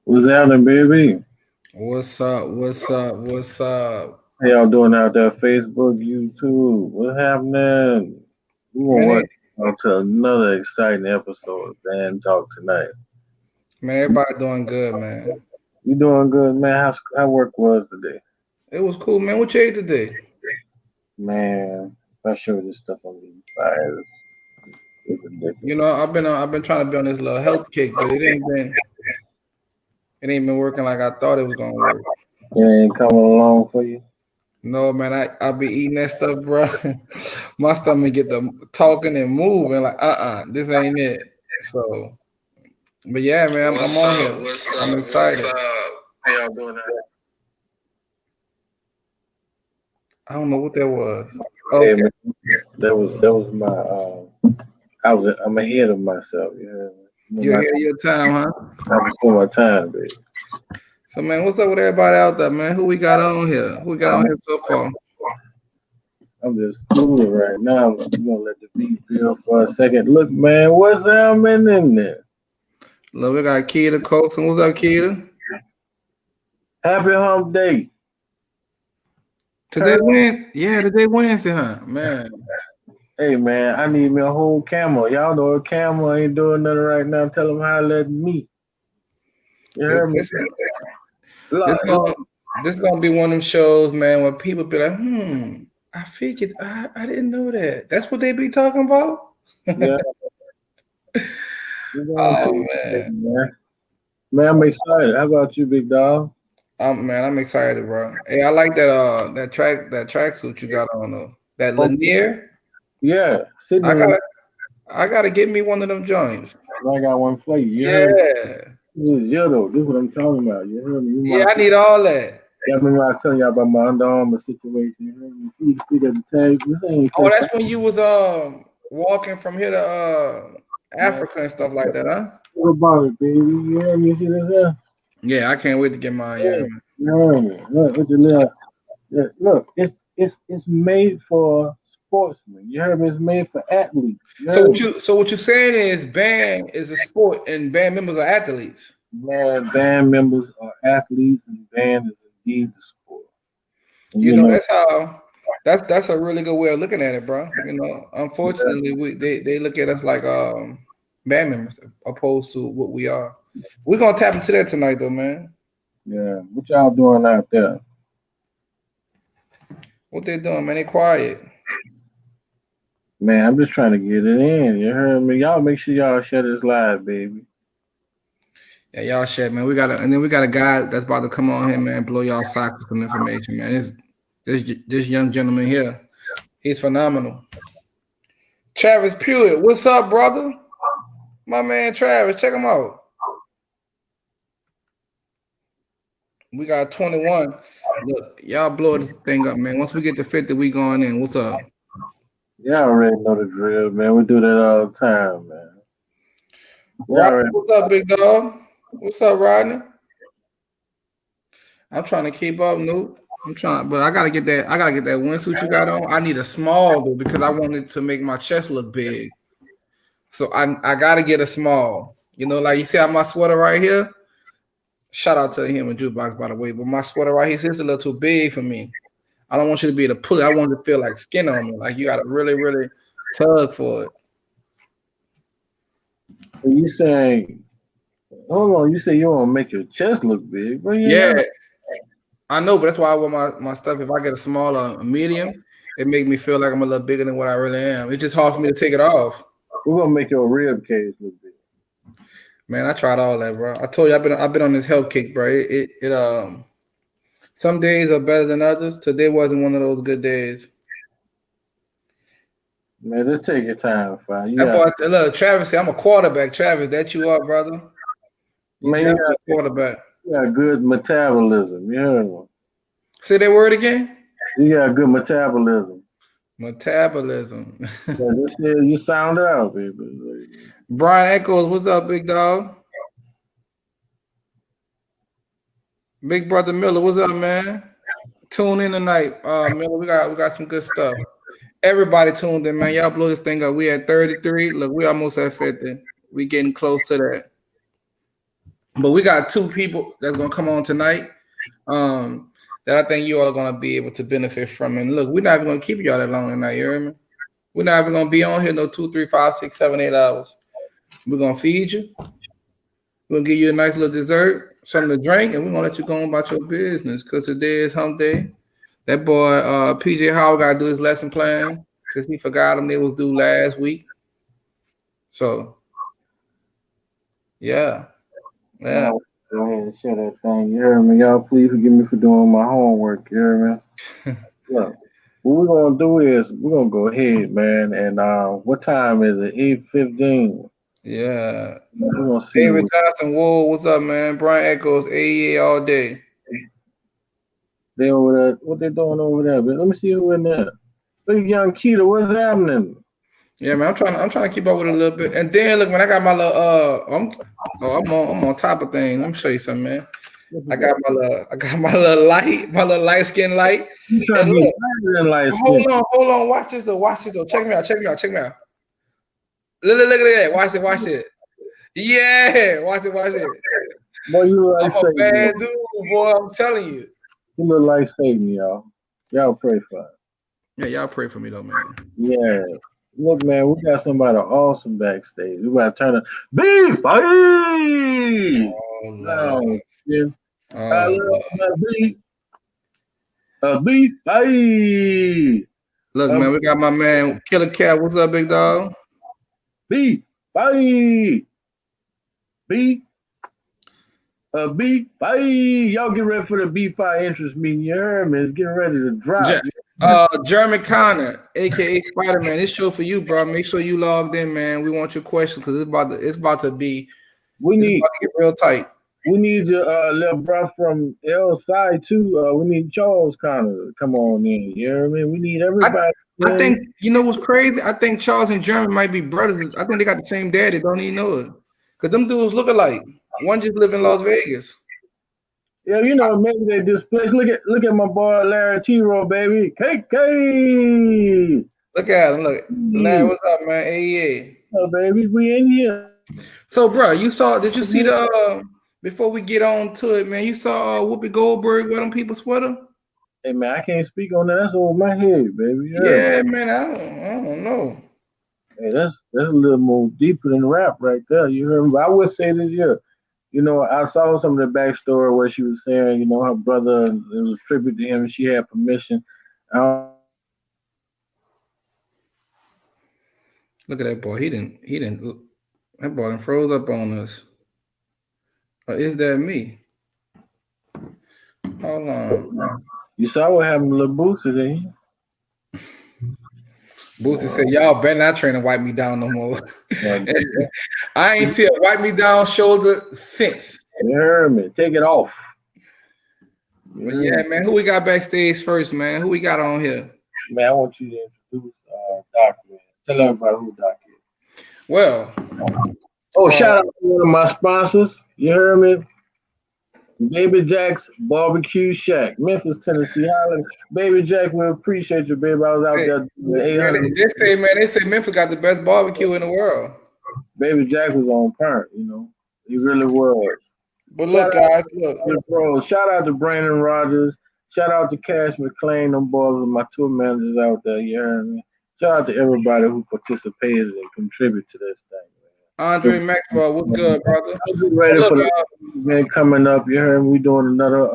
What's happening, baby? What's up? What's up? What's up? How y'all doing out there? Facebook, YouTube. What's happening? We gonna Man, watch on to another exciting episode of Dan Talk tonight. everybody doing good, man. You doing good, man? How work was today? It was cool, man. What you ate today? Man, if I show you this stuff on these fires, it's ridiculous. I've been trying to be on this little health kick, but it ain't been working like I thought it was gonna work. It ain't coming along for you. No, man, I be eating that stuff, bro. My stomach get the talking and moving like this ain't it. So, but yeah, man, I'm What's on up? here. What's I'm up? What's excited. up? How y'all doing out I don't know what that was. there? Hey, Okay. man, that was my I'm ahead of myself. You're here your time, huh? I'm before my time, baby. So man, what's up with everybody out there, man? Who we got on here? Who we got on here so far? I'm just cooling right now. I'm gonna let the beat build for a second. Look, man, what's happening in there? Look, we got Keita Colson. What's up, Keita? Happy hump day. Today Turn. today Wednesday, huh? Man. Hey, man, I need me a whole camera. Y'all know a camera ain't doing nothing right now. Tell them how let me. You This heard me? this this Look, gonna this gonna be one of them shows, man, where people be like, I figured I didn't know that. That's what they be talking about? yeah, we're going Oh to man. man. Man, I'm excited. How about you, big dog? I'm excited, bro. Hey, I like that tracksuit you got on that Oh, Lanier. yeah, sitting I in the. gotta I gotta get me one of them joints. I got one for you. You heard me? Yeah. This is Yellow. This is what I'm talking about. You heard me? You Yeah, my. I need all that. Yeah, I remember I was telling y'all about my Under Armour situation. You heard me? See that the tag. This ain't Oh, just that's when you was walking from here to man. Africa and stuff like that, huh? What about it, baby? You heard me? See this here? Yeah, I can't wait to get mine. Yeah, Yeah, man. you heard me? Look, look, look, look. It's made for sportsmen. You heard me? It's made for athletes. You So heard what me? you saying is band is a sport and band members are athletes. Man, band members are athletes, and band is indeed the sport. And You you know, know, that's a really good way of looking at it, bro. You know, unfortunately, they look at us like band members opposed to what we are. We're gonna tap into that tonight, though, man. yeah. What y'all doing out there? What they doing, man? They quiet. Man, I'm just trying to get it in. You heard me? Y'all make sure y'all share this live, baby. Yeah, y'all shit, man. And then we got a guy that's about to come on here, man. Blow y'all socks with some information, man. This young gentleman here, he's phenomenal. Travis Pewitt, what's up, brother? My man Travis, check him out. We got 21. Look, y'all blow this thing up, man. Once we get to 50, we going in. What's up? Y'all already know the drill, man. We do that all the time, man. Y'all Rodney, already. what's up, big dog? What's up, Rodney? I'm trying to keep up, Newt. I'm trying, but I gotta get that windsuit you got on. I need a small though because I wanted to make my chest look big. So I gotta get a small. You know, like you see how my sweater right here. Shout out to him and Jukebox, by the way. But my sweater right here is a little too big for me. I don't want you to be able to pull it. I want it to feel like skin on me. Like you gotta really, really tug for it. You saying, hold on, you say you want to make your chest look big. Bring it Yeah, out. I know, but that's why I wear my stuff. If I get a small or a medium, it make me feel like I'm a little bigger than what I really am. It's just hard for me to take it off. We're going to make your rib cage look big. Man, I tried all that, bro. I told you I've been on this health kick, bro. Some days are better than others. Today wasn't one of those good days. Man, just take your time, fine. You That got, boy, look, Travis said, I'm a quarterback. Travis, that you up, brother? You man, definitely a quarterback. you got good metabolism. You heard me? Say that word again. You got good metabolism. Metabolism. Yeah, this here, you sound out, baby. Brian Echoes, what's up, big dog? Big brother Miller, what's up, man? Tune in tonight, Miller. We got some good stuff. Everybody tuned in, man. Y'all blow this thing up. We at 33. Look, we almost at 50. We getting close to that. But we got two people that's gonna come on tonight. That I think you all are gonna be able to benefit from. And look, we're not even gonna keep y'all that long tonight. You hear me? We're not even gonna be on here no 2, 3, 5, 6, 7, 8 hours. We're gonna feed you. We're gonna give you a nice little dessert, something to drink, and we're gonna let you go on about your business. Cause today is hump day. That boy PJ Howard gotta do his lesson plan because he forgot them. They was due last week. So yeah. Man, go ahead and share that thing. You heard me? Y'all, please forgive me for doing my homework. You heard me? Yeah. What we're gonna do is we're gonna go ahead, man. And what time is it? 8:15. Yeah. We're gonna see David what Johnson, whoa, what's up, man? Brian Echoes, AEA all day. they over there. What they doing over there? But let me see who in there. Big young Keita, what's happening? Yeah, man, I'm trying to keep up with it a little bit. And then look, when I got my little I'm on top of things. Let me show you something, man. What's I it got? got my little light, my little light skin light. You trying And to be look, lighter than light skin? hold on, watch this though. Check me out. Look at that. Watch it. Yeah, watch it. Boy, you look like I'm a Satan. bad dude, boy. I'm telling you. You look like Satan, y'all. Y'all pray for it. Yeah, y'all pray for me though, man. Yeah. Look, man, we got somebody awesome backstage. We got to turn up. Beef! Hey! Oh Lord. Oh, yeah. I Oh love Lord. my beef. Beef! Hey! Look, man, we got my man Killer Cat. What's up, big dog? Beef! Hey! Beef! Beef! Hey! Y'all get ready for the B5 interest meeting. You heard me? It's getting ready to drop. Jeremy Connor, aka Spider Man. This show for you, bro. Make sure you logged in, man. We want your questions because it's about to get real tight. We need your little bro from L side too. We need Charles Connor to come on in. You know what I mean? We need everybody. I think you know what's crazy. I think Charles and Jeremy might be brothers. I think they got the same daddy. Don't even know it because them dudes look alike. One just live in Las Vegas. Yeah, you know, maybe they displaced. Look at my boy Larry T-Row, baby. KK. Look at him. Look, Larry, what's up, man? Hey, Oh, baby, we in here. so, bro, did you see the, before we get on to it, man, you saw Whoopi Goldberg wear them people's sweater? Hey, man, I can't speak on that. That's over my head, baby. Yeah, man, I don't know. Hey, that's a little more deeper than rap right there. You heard me? But I would say this year, you know, I saw some of the backstory where she was saying, you know, her brother, it was a tribute to him, and she had permission. Look at that boy. He didn't, that boy done froze up on us. Or is that me? Hold on. You saw what happened to Lil Boosie, then? Boosie said, y'all better not trying to wipe me down no more. Yeah, I ain't see a wipe me down shoulder since. you heard me. Take it off. But yeah, man, who we got backstage first, man? Who we got on here? Man, I want you to introduce Doc, man. Tell everybody who Doc is. Well, shout out to one of my sponsors. You heard me? Baby Jack's Barbecue Shack, Memphis, Tennessee, Highland. Baby Jack, we appreciate you, baby. I was out there doing 800. They say Memphis got the best barbecue in the world. Baby Jack was on point, you know. He really was. But look, guys, look. Shout out to Brandon Rogers. Shout out to Cash McClain. Them boys are my tour managers out there. You heard me? Shout out to everybody who participated and contributed to this thing. Andre Maxwell, what's good, brother? I'm ready for the event coming up. You heard me? We doing another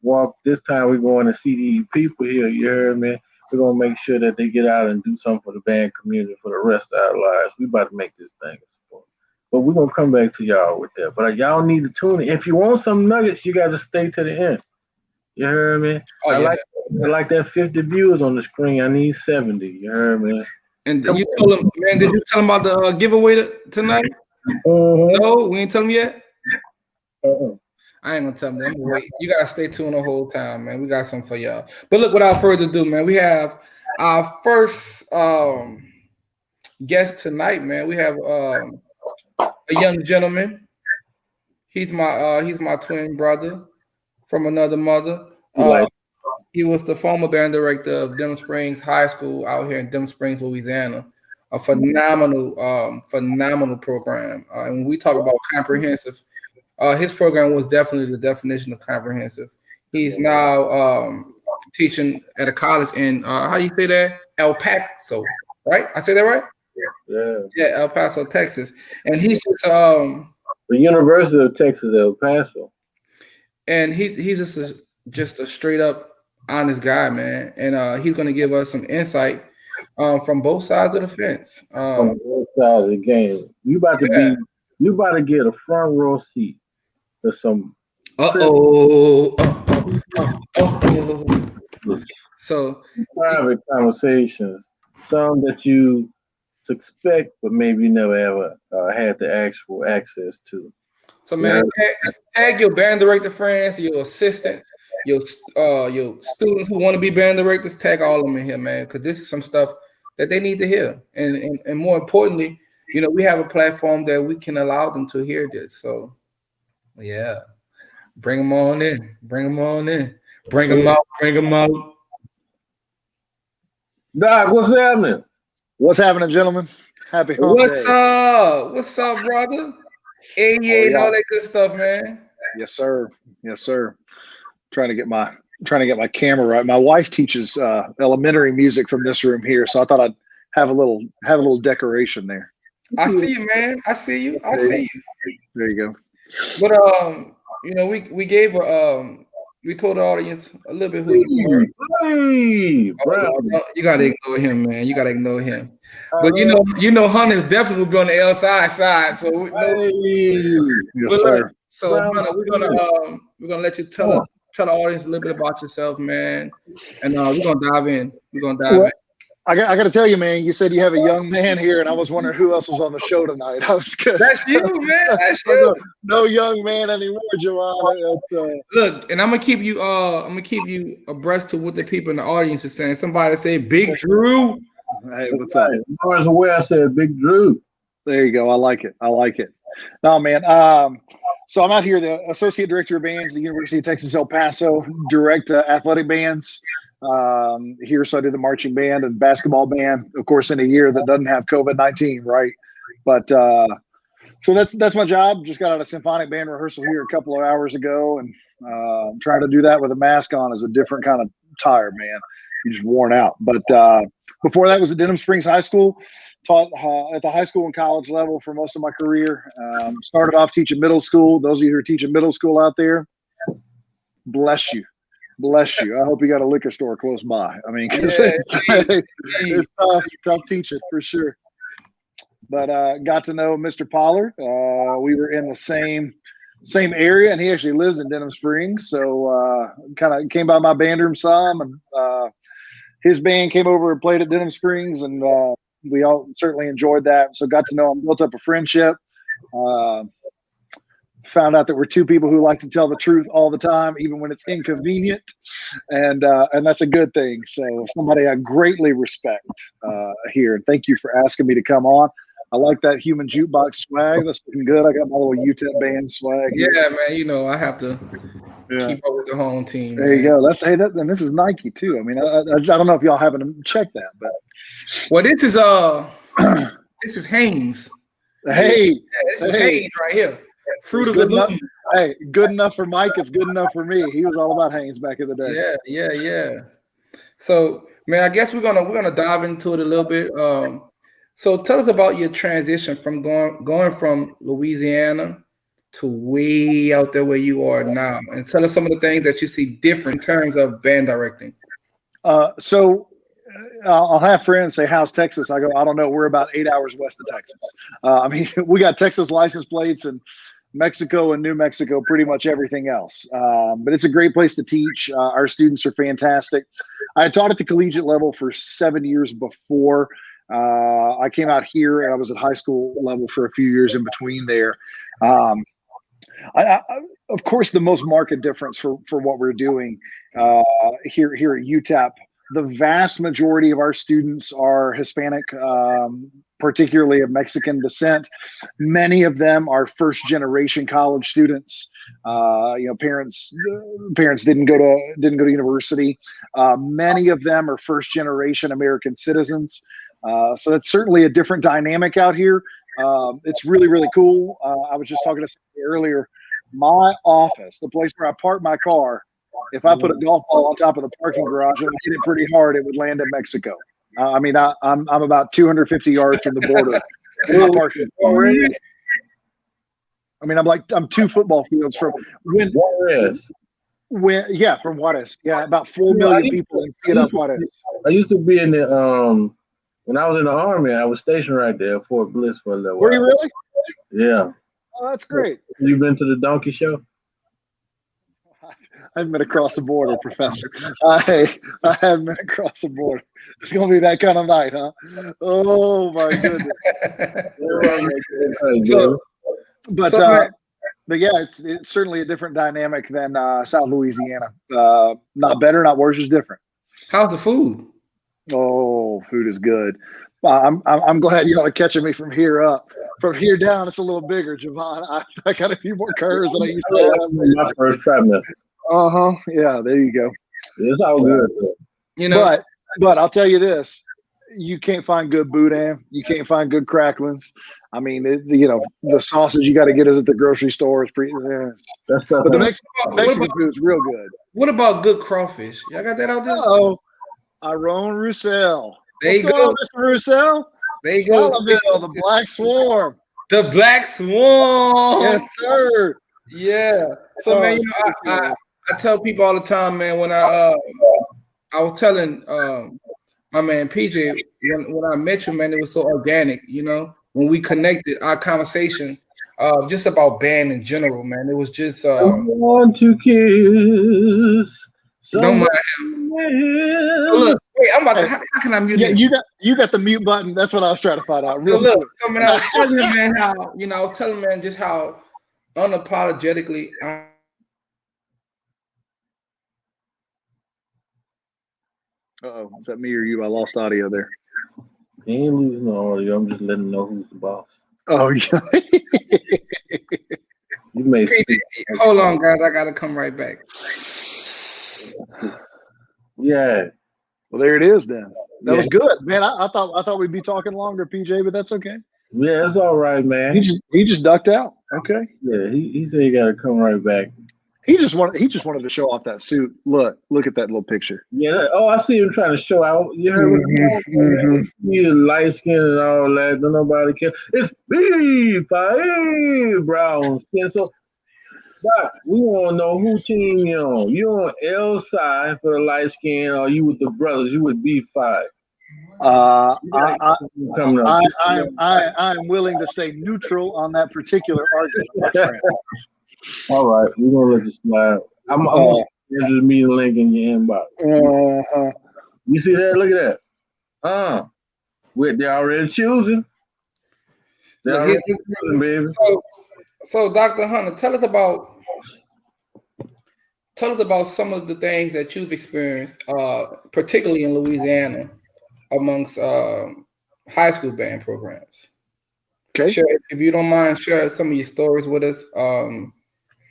walk. This time we're going to see the people here. You heard me? We're gonna make sure that they get out and do something for the band community for the rest of our lives. We about to make this thing a sport. But we're gonna come back to y'all with that. But y'all need to tune in. If you want some nuggets, you got to stay to the end. You heard me? I like that 50 views on the screen. I need 70. You heard me? And you told him, man, did you tell him about the giveaway tonight? No, we ain't tell him yet? I ain't gonna tell him that. I'm gonna wait. You gotta stay tuned the whole time, man. We got something for y'all. But look, without further ado, man, we have our first guest tonight, man. We have a young gentleman. He's my twin brother from another mother. He was the former band director of Denham Springs High School out here in Denham Springs, Louisiana. a phenomenal program. And when we talk about comprehensive, his program was definitely the definition of comprehensive. He's now teaching at a college in how do you say that? El Paso, right? I say that right? Yeah. Yeah, El Paso, Texas. And he's just The University of Texas, El Paso. and he's just a straight up honest guy, man. And he's gonna give us some insight from both sides of the fence. On both sides of the game. You about to Yeah. you about to get a front row seat to some So private conversations, some that you suspect, but maybe you never ever had the actual access to. So man, tag your band director friends, your assistants, your students who want to be band directors. Tag all of them in here, man, because this is some stuff that they need to hear, and more importantly, we have a platform that we can allow them to hear this. So, yeah, bring them on in, bring them on in, bring them out, bring them out. Doc, what's happening? What's happening, gentlemen? Happy hump What's day. up? What's up, brother? 88 and all that good stuff, man. Yes, sir. Yes, sir. Trying to get my camera right. My wife teaches elementary music from this room here, so I thought I'd have a little decoration there. I see you, man. I see you. I see you. There you go. But we told the audience a little bit who you were. Hey, bro. You gotta ignore him, man. You gotta ignore him. But Hunter's definitely will be on the LSI side. So Yes, sir. So Hunter, we're gonna let you tell the audience a little bit about yourself, man. And we're gonna dive in. I got to tell you, man, you said you have a young man here, and I was wondering who else was on the show tonight. I was good. That's you, man. That's you. No young man anymore, Javon. Look, and I'm gonna keep you abreast to what the people in the audience are saying. Somebody say Big Drew. Hey, what's up? As aware, I said Big Drew. There you go. I like it. No, man. So I'm out here, the associate director of bands, at the University of Texas El Paso, direct athletic bands. Here, so I do the marching band and basketball band, of course, in a year that doesn't have COVID-19, right? But so that's my job. Just got out of symphonic band rehearsal here a couple of hours ago, and trying to do that with a mask on is a different kind of tired, man. You're just worn out. But before that was at Denham Springs High School. Taught at the high school and college level for most of my career. Started off teaching middle school. Those of you who are teaching middle school out there, bless you. Bless you. I hope you got a liquor store close by. I mean, it's tough teaching for sure. But got to know Mr. Pollard. We were in the same area, and he actually lives in Denham Springs. So kind of came by my band room some, and his band came over and played at Denham Springs, and we all certainly enjoyed that. So got to know him, built up a friendship. Found out that we're two people who like to tell the truth all the time, even when it's inconvenient, and that's a good thing. So somebody I greatly respect here, and thank you for asking me to come on. I like that human jukebox swag. That's looking good. I got my little UTEP band swag. Yeah, man. I have to keep up with the home team. There you go. And this is Nike too. I mean, I don't know if y'all haven't checked that, but this is Hanes. Hey, this is Hanes right here. Fruit of the Loom. Hey, good enough for Mike. It's good enough for me. He was all about Hanes back in the day. Yeah. So, man, I guess we're gonna dive into it a little bit. So, tell us about your transition from going from Louisiana to way out there where you are now, and tell us some of the things that you see different in terms of band directing. So I'll have friends say, "How's Texas?" I go, "I don't know. We're about 8 hours west of Texas." I mean, we got Texas license plates and Mexico and New Mexico, pretty much everything else. But it's a great place to teach. Our students are fantastic. I taught at the collegiate level for 7 years before I came out here, and I was at high school level for a few years in between there. Of course, the most marked difference for what we're doing here at UTEP, the vast majority of our students are Hispanic, particularly of Mexican descent. Many of them are first-generation college students. Parents didn't go to university. Many of them are first-generation American citizens. So that's certainly a different dynamic out here. It's really, really cool. I was just talking to somebody earlier. My office, the place where I park my car, if I put a golf ball on top of the parking garage and I hit it pretty hard, it would land in Mexico. I mean, I'm about 250 yards from the border. In my parking car. I mean, I'm 2 football fields from from Juarez. Yeah, about 4 million people in Ciudad Juarez. I used to be in the when I was in the Army, I was stationed right there at Fort Bliss for a little while. Were you really? Yeah. Oh, that's great. You been to the Donkey Show? I haven't been across the border, Professor. I haven't been across the border. It's gonna be that kind of night, huh? Oh my goodness. But yeah, it's certainly a different dynamic than South Louisiana. Not better, not worse, just different. How's the food? Oh, food is good. I'm glad y'all are catching me from here up. From here down, it's a little bigger, Javon. I got a few more curves than I used to have. My first trimester. Yeah, there you go. It's all good. You know, but I'll tell you this: you can't find good boudin. You can't find good cracklings. I mean, the sausage you got to get is at the grocery store. It's pretty. But the Mexican food is real good. What about good crawfish? Y'all got that out there? Oh, Iron Roussel. There you go, Mr. Roussel. There you go. The Black Swarm. The Black Swarm. Yes, sir. Yeah. So man, I tell people all the time, man. When I was telling my man PJ when I met you, man, it was so organic. You know, when we connected, our conversation just about band in general, man. It was just. I want to kiss. Don't mind him. Look, wait, I'm about to. How can I mute him? You got the mute button. That's what I was trying to find out. So look, I mean, I was telling him, man, how I was telling man just how unapologetically. Uh-oh, is that me or you? I lost audio there. He ain't losing no audio. I'm just letting him know who's the boss. Oh yeah. You may. Hold on, guys. I gotta come right back. Yeah. Well, there it is then. That was good, man. I thought we'd be talking longer, PJ, but that's okay. Yeah, it's all right, man. He just ducked out. Okay. Yeah, he said he got to come right back. He just wanted to show off that suit. Look at that little picture. Yeah. I see him trying to show out. You heard He's light skin and all that. Don't nobody care. It's B5 brown skin. So, Doc, we want to know who team you on. You on L side for the light skin, or you with the brothers? You with B5? I'm willing to stay neutral on that particular argument, my friend. All right, we're gonna let you slide. I'm gonna just meet a link in your inbox. You see that? Look at that. They're already choosing. They're already choosing, baby. So, Dr. Hunter, tell us about some of the things that you've experienced, particularly in Louisiana, amongst high school band programs. Okay. Share, if you don't mind, share some of your stories with us.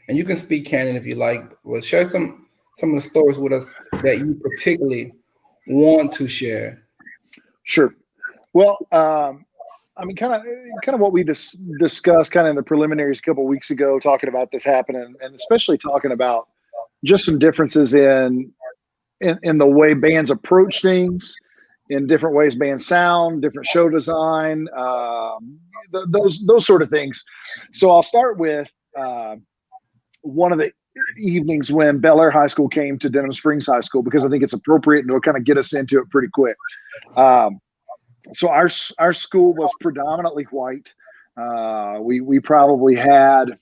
And you can speak canon if you like, but share some of the stories with us that you particularly want to share. Sure. Well, I mean, kind of what we discussed kind of in the preliminaries a couple of weeks ago, talking about this happening, and especially talking about just some differences in the way bands approach things, in different ways bands sound, different show design, those sort of things. So I'll start with one of the evenings when Bel Air High School came to Denham Springs High School, because I think it's appropriate and it'll kind of get us into it pretty quick. So our school was predominantly white. We probably had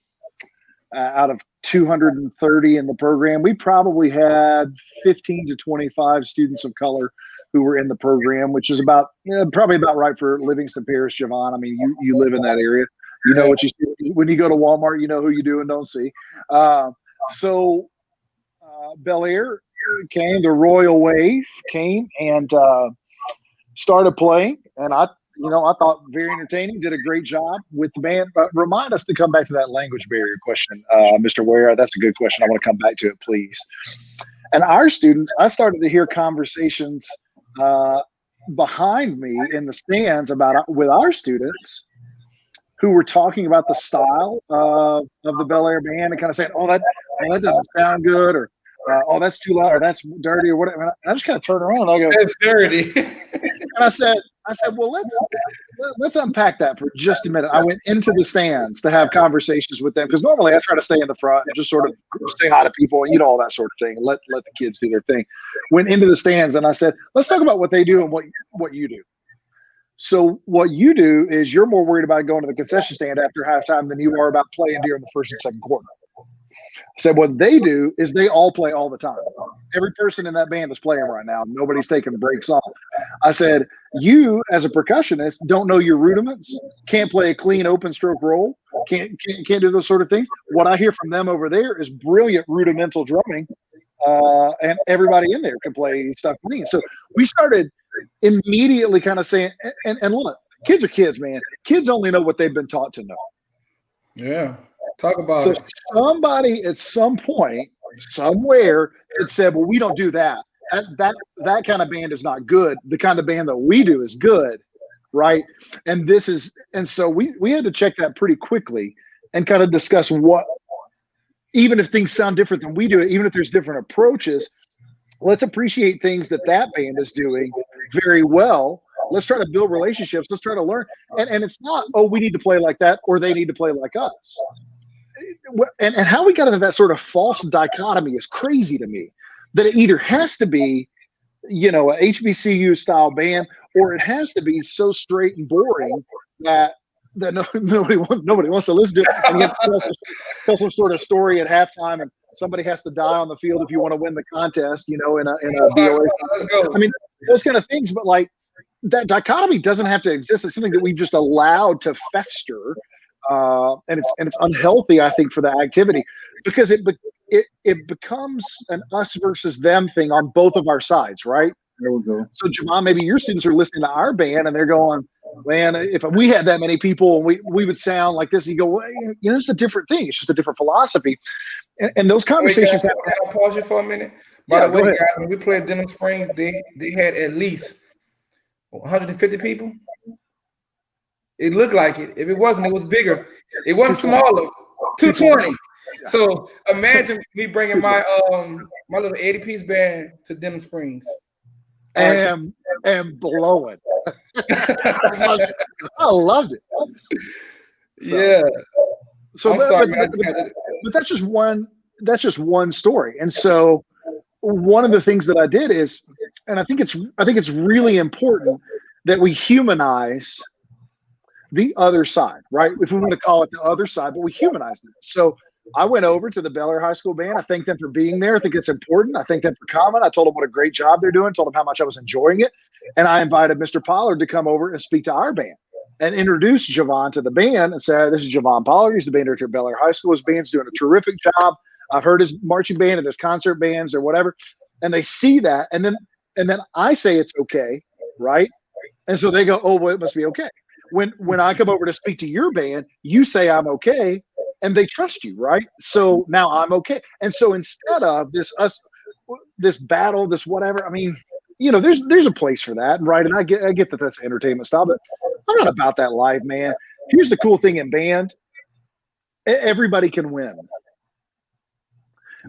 out of 230 in the program, we probably had 15 to 25 students of color who were in the program, which is probably about right for Livingston Parish, Javon. I mean, you live in that area. You know what you see when you go to Walmart. You know who you do and don't see. So Bel Air came, the Royal Wave came and started playing, and I thought very entertaining. Did a great job with the band. But remind us to come back to that language barrier question, Mr. Ware. That's a good question. I want to come back to it, please. And our students, I started to hear conversations behind me in the stands with our students who were talking about the style of the Bel Air band and kind of saying, "Oh, that doesn't sound good," or "Oh, that's too loud," or "That's dirty," or whatever. And I just kind of turned around and I go, "That's dirty." And I said, "Well, let's unpack that for just a minute." I went into the stands to have conversations with them because normally I try to stay in the front and just sort of say hi to people and all that sort of thing, and let the kids do their thing. Went into the stands and I said, "Let's talk about what they do and what you do." So what you do is you're more worried about going to the concession stand after halftime than you are about playing during the first and second quarter. I said what they do is they all play all the time. Every person in that band is playing right now. Nobody's taking breaks off. I said, you as a percussionist don't know your rudiments, can't play a clean open stroke roll, can't do those sort of things. What I hear from them over there is brilliant rudimental drumming, and everybody in there can play stuff clean. So we started immediately kind of saying, and look, kids are kids, man. Kids only know what they've been taught to know. Yeah. Talk about so it. Somebody at some point, somewhere, had said, well, we don't do that. That kind of band is not good. The kind of band that we do is good, right? And so we had to check that pretty quickly and kind of discuss what, even if things sound different than we do, even if there's different approaches, let's appreciate things that band is doing very well. Let's try to build relationships. Let's try to learn. And it's not, oh, we need to play like that or they need to play like us. And how we got into that sort of false dichotomy is crazy to me, that it either has to be, a HBCU style band, or it has to be so straight and boring that nobody wants to listen to it. And you have to tell some sort of story at halftime, and somebody has to die on the field if you want to win the contest, in a BOA. I mean, those kind of things. But like that dichotomy doesn't have to exist. It's something that we've just allowed to fester. And it's unhealthy, I think, for the activity, because it becomes an us versus them thing on both of our sides, right? There we go. So, Jamal, maybe your students are listening to our band and they're going, man, if we had that many people, we would sound like this. And you go, well, it's a different thing. It's just a different philosophy. And those conversations Can I pause you for a minute? By the way, guys, when we played Denham Springs, they had at least 150 people. It looked like it. If it wasn't, it was bigger. It wasn't smaller. 220. So imagine me bringing my my little 80-piece band to Denham Springs. And blowing. I loved it. Yeah. So, but that's just one. That's just one story. And so, one of the things that I did is, and I think it's really important that we humanize the other side, right? If we want to call it the other side, but we humanize them. So I went over to the Bel Air High School band. I thanked them for being there. I think it's important. I thanked them for coming. I told them what a great job they're doing, told them how much I was enjoying it. And I invited Mr. Pollard to come over and speak to our band and introduce Javon to the band and say, this is Javon Pollard. He's the band director at Bel Air High School. His band's doing a terrific job. I've heard his marching band and his concert bands or whatever. And they see that. And then I say it's okay, right? And so they go, oh, well, it must be okay. When I come over to speak to your band, you say I'm okay, and they trust you, right? So now I'm okay. And so instead of this battle, this whatever, I mean, there's a place for that, right? And I get that that's entertainment style, but I'm not about that life, man. Here's the cool thing in band: everybody can win.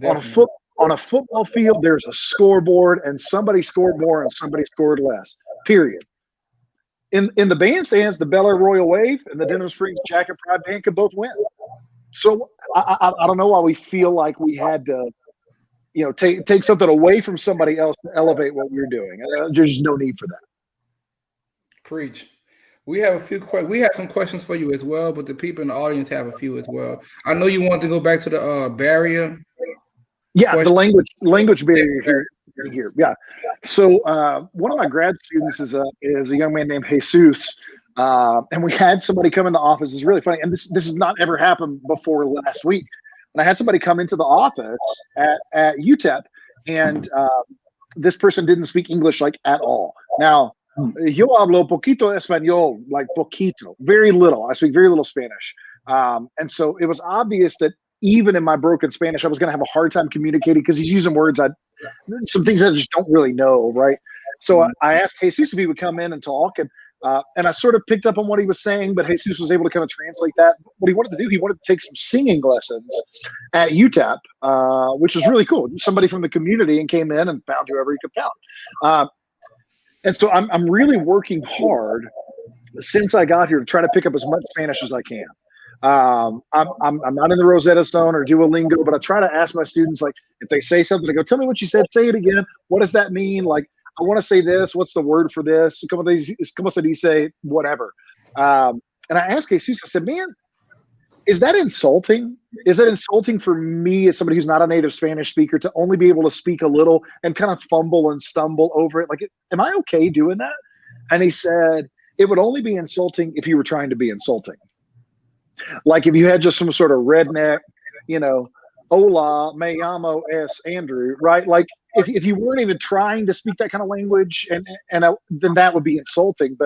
Definitely. On a football field, there's a scoreboard, and somebody scored more and somebody scored less. Period. In the bandstands, the Bel Air Royal Wave and the Denham Springs Jack and Pride band could both win. So I don't know why we feel like we had to, take something away from somebody else to elevate what we're doing. There's no need for that. Preach. We have we have some questions for you as well, but the people in the audience have a few as well. I know you want to go back to the barrier. Yeah, question. The language barrier here. Yeah. So one of my grad students is a young man named Jesus, and we had somebody come in the office. It's really funny, and this has not ever happened before last week. And I had somebody come into the office at UTEP, and this person didn't speak English like at all. Now, yo hablo poquito español, like poquito, very little. I speak very little Spanish, and so it was obvious that even in my broken Spanish, I was going to have a hard time communicating because he's using words some things I just don't really know, right? So I asked Jesus if he would come in and talk, and I sort of picked up on what he was saying, but Jesus was able to kind of translate that. What he wanted to do, he wanted to take some singing lessons at UTEP, which was really cool. Somebody from the community and came in and found whoever he could found. And so I'm really working hard since I got here to try to pick up as much Spanish as I can. I'm not in the Rosetta Stone or Duolingo, but I try to ask my students, like, if they say something, I go, tell me what you said, say it again. What does that mean? Like, I want to say this. What's the word for this? Como se dice, whatever. And I asked Jesus, I said, man, is that insulting? Is it insulting for me as somebody who's not a native Spanish speaker to only be able to speak a little and kind of fumble and stumble over it? Like, am I okay doing that? And he said, it would only be insulting if you were trying to be insulting. Like if you had just some sort of redneck, hola, me llamo es Andrew, right? Like if you weren't even trying to speak that kind of language, and then that would be insulting.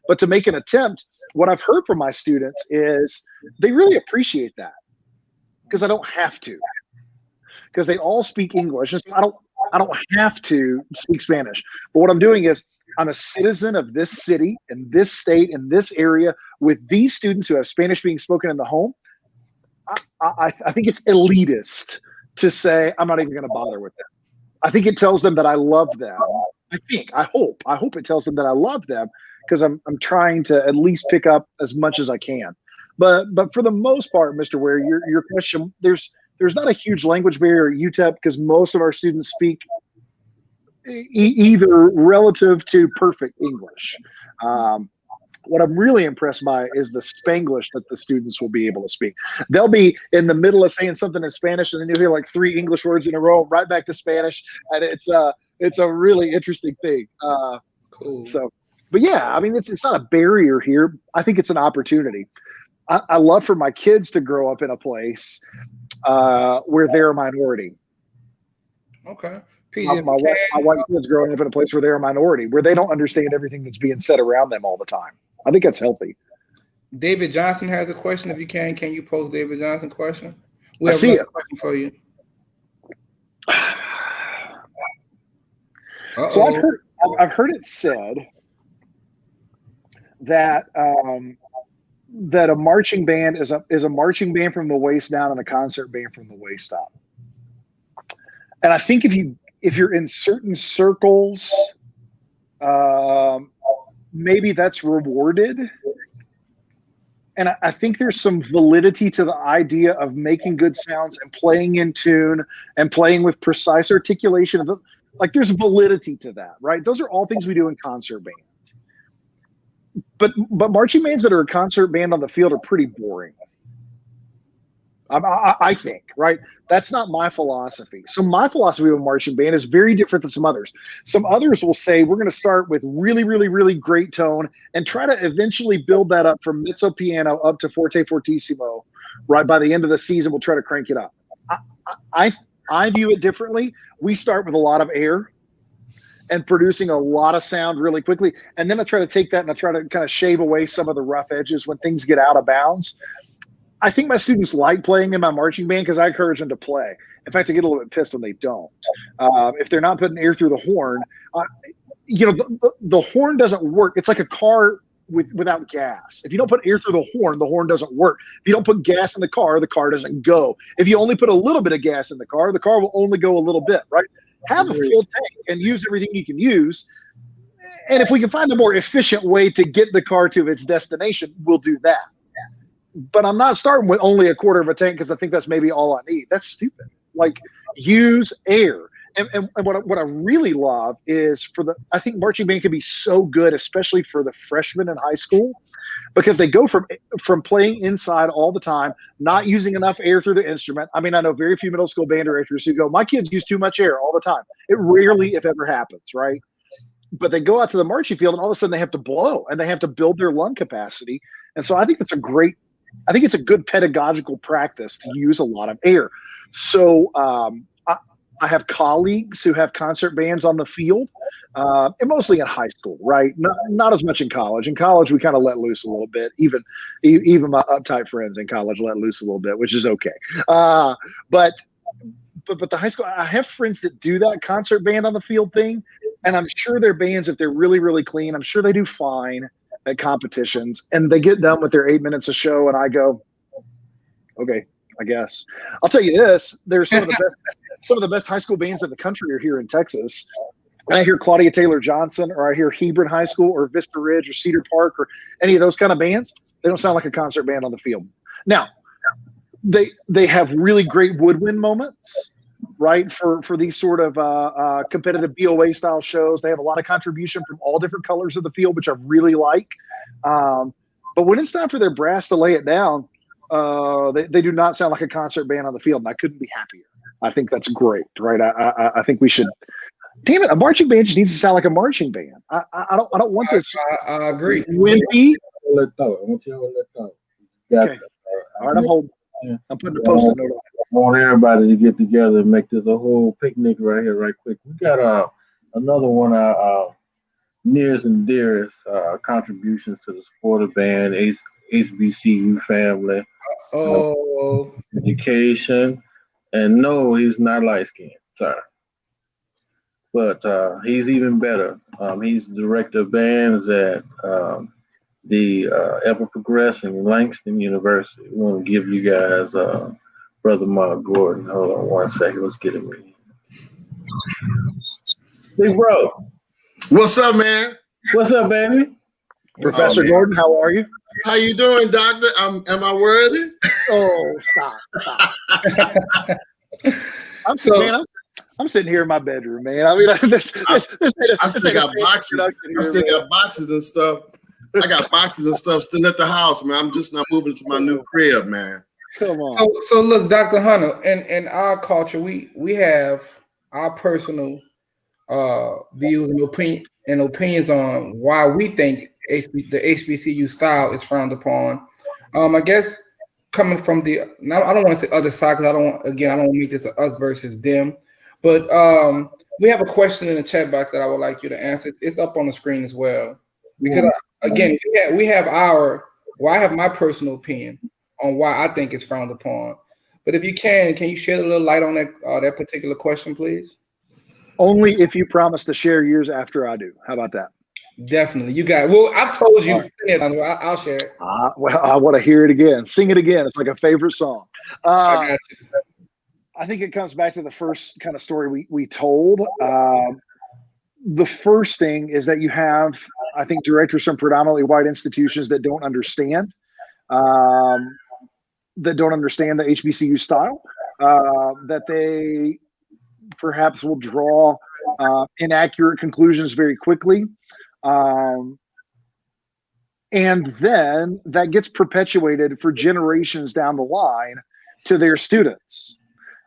But to make an attempt, what I've heard from my students is they really appreciate that because I don't have to, because they all speak English, and so I don't have to speak Spanish. But what I'm doing is I'm a citizen of this city, in this state, in this area, with these students who have Spanish being spoken in the home. I think it's elitist to say I'm not even going to bother with them. I think it tells them that I love them. I hope it tells them that I love them because I'm trying to at least pick up as much as I can. But for the most part, Mr. Ware, your question, there's not a huge language barrier at UTEP because most of our students speak either relative to perfect English. What I'm really impressed by is the Spanglish that the students will be able to speak. They'll be in the middle of saying something in Spanish, and then you'll hear like 3 English words in a row, right back to Spanish, and it's a really interesting thing. Cool. So, but yeah, I mean, it's not a barrier here. I think it's an opportunity. I love for my kids to grow up in a place where they're a minority. Okay. My white kids growing up in a place where they're a minority, where they don't understand everything that's being said around them all the time. I think that's healthy. David Johnson has a question. If you can you pose David Johnson question? I see it. Question for you. So I've heard it said that that a marching band is a marching band from the waist down and a concert band from the waist up. And I think if you're in certain circles, maybe that's rewarded. And I think there's some validity to the idea of making good sounds and playing in tune and playing with precise articulation. Like there's validity to that, right? Those are all things we do in concert bands. But marching bands that are a concert band on the field are pretty boring. I think, right? That's not my philosophy. So my philosophy of a marching band is very different than some others. Some others will say, we're going to start with really, really, really great tone and try to eventually build that up from mezzo piano up to forte fortissimo, right? By the end of the season, we'll try to crank it up. I view it differently. We start with a lot of air and producing a lot of sound really quickly. And then I try to take that and I try to kind of shave away some of the rough edges when things get out of bounds. I think my students like playing in my marching band because I encourage them to play. In fact, I get a little bit pissed when they don't. If they're not putting air through the horn, the horn doesn't work. It's like a car without gas. If you don't put air through the horn doesn't work. If you don't put gas in the car doesn't go. If you only put a little bit of gas in the car will only go a little bit, right? Have a full tank and use everything you can use. And if we can find a more efficient way to get the car to its destination, we'll do that. But I'm not starting with only a quarter of a tank because I think that's maybe all I need. That's stupid. Like, use air. And what I really love is I think marching band can be so good, especially for the freshmen in high school, because they go from playing inside all the time, not using enough air through the instrument. I mean, I know very few middle school band directors who go, my kids use too much air all the time. It rarely, if ever, happens, right? But they go out to the marching field and all of a sudden they have to blow and they have to build their lung capacity. And so I think it's a good pedagogical practice to use a lot of air. So I have colleagues who have concert bands on the field, and mostly in high school, right? Not as much in college. In college, we kind of let loose a little bit. Even my uptight friends in college let loose a little bit, which is okay. But the high school, I have friends that do that concert band on the field thing, And I'm sure their bands, if they're really, really clean, I'm sure they do fine at competitions. And they get done with their 8 minutes of show, and I go, okay, I guess. I'll tell you this: there's some of the best high school bands in the country are here in Texas. And I hear Claudia Taylor Johnson, or I hear Hebron High School, or Vista Ridge, or Cedar Park, or any of those kind of bands. They don't sound like a concert band on the field. Now, they have really great woodwind moments, right? For these sort of competitive BOA style shows, they have a lot of contribution from all different colors of the field, which I really like. But when it's time for their brass to lay it down, they do not sound like a concert band on the field, and I couldn't be happier. I think that's great, right? I think we should. Damn it, a marching band just needs to sound like a marching band. I don't want this. I agree. Wimpy. Let go. I want you to let go. Got Okay. All right, I'm holding. I'm putting a post-it note on it. I want everybody to get together and make this a whole picnic right here, right quick. We got another one of our nearest and dearest contributions to the sport of band, HBCU family, Oh, education. And no, he's not light skinned, sorry. But he's even better. He's the director of bands at the ever progressing Langston University. We want to give you guys Brother Mark Gordon. Hold on one second. Let's get him in. Big bro. What's up, man? What's up, baby? Professor man. Gordon, how are you? How you doing, doctor? Am I worthy? Oh, stop. I'm sitting here in my bedroom, man. I mean, I still got boxes. I still got boxes and stuff. I got boxes and stuff still at the house, man. I'm just not moving to my new crib, man. Come on. so look, Dr. Hunter, in our culture, we have our personal views and opinions on why we think the HBCU style is frowned upon. I guess coming from I don't want to say other side, because I don't want to make this an us versus them. But we have a question in the chat box that I would like you to answer. It's up on the screen as well. Because we have I have my personal opinion on why I think it's frowned upon. But if you can you shed a little light on that particular question, please? Only if you promise to share yours after I do. How about that? Definitely. You got it. Well, I've told you. I'll share it. Well, I want to hear it again. Sing it again. It's like a favorite song. I got you. I think it comes back to the first kind of story we told. The first thing is that you have, I think, directors from predominantly white institutions that don't understand the HBCU style, that they perhaps will draw inaccurate conclusions very quickly. And then that gets perpetuated for generations down the line to their students.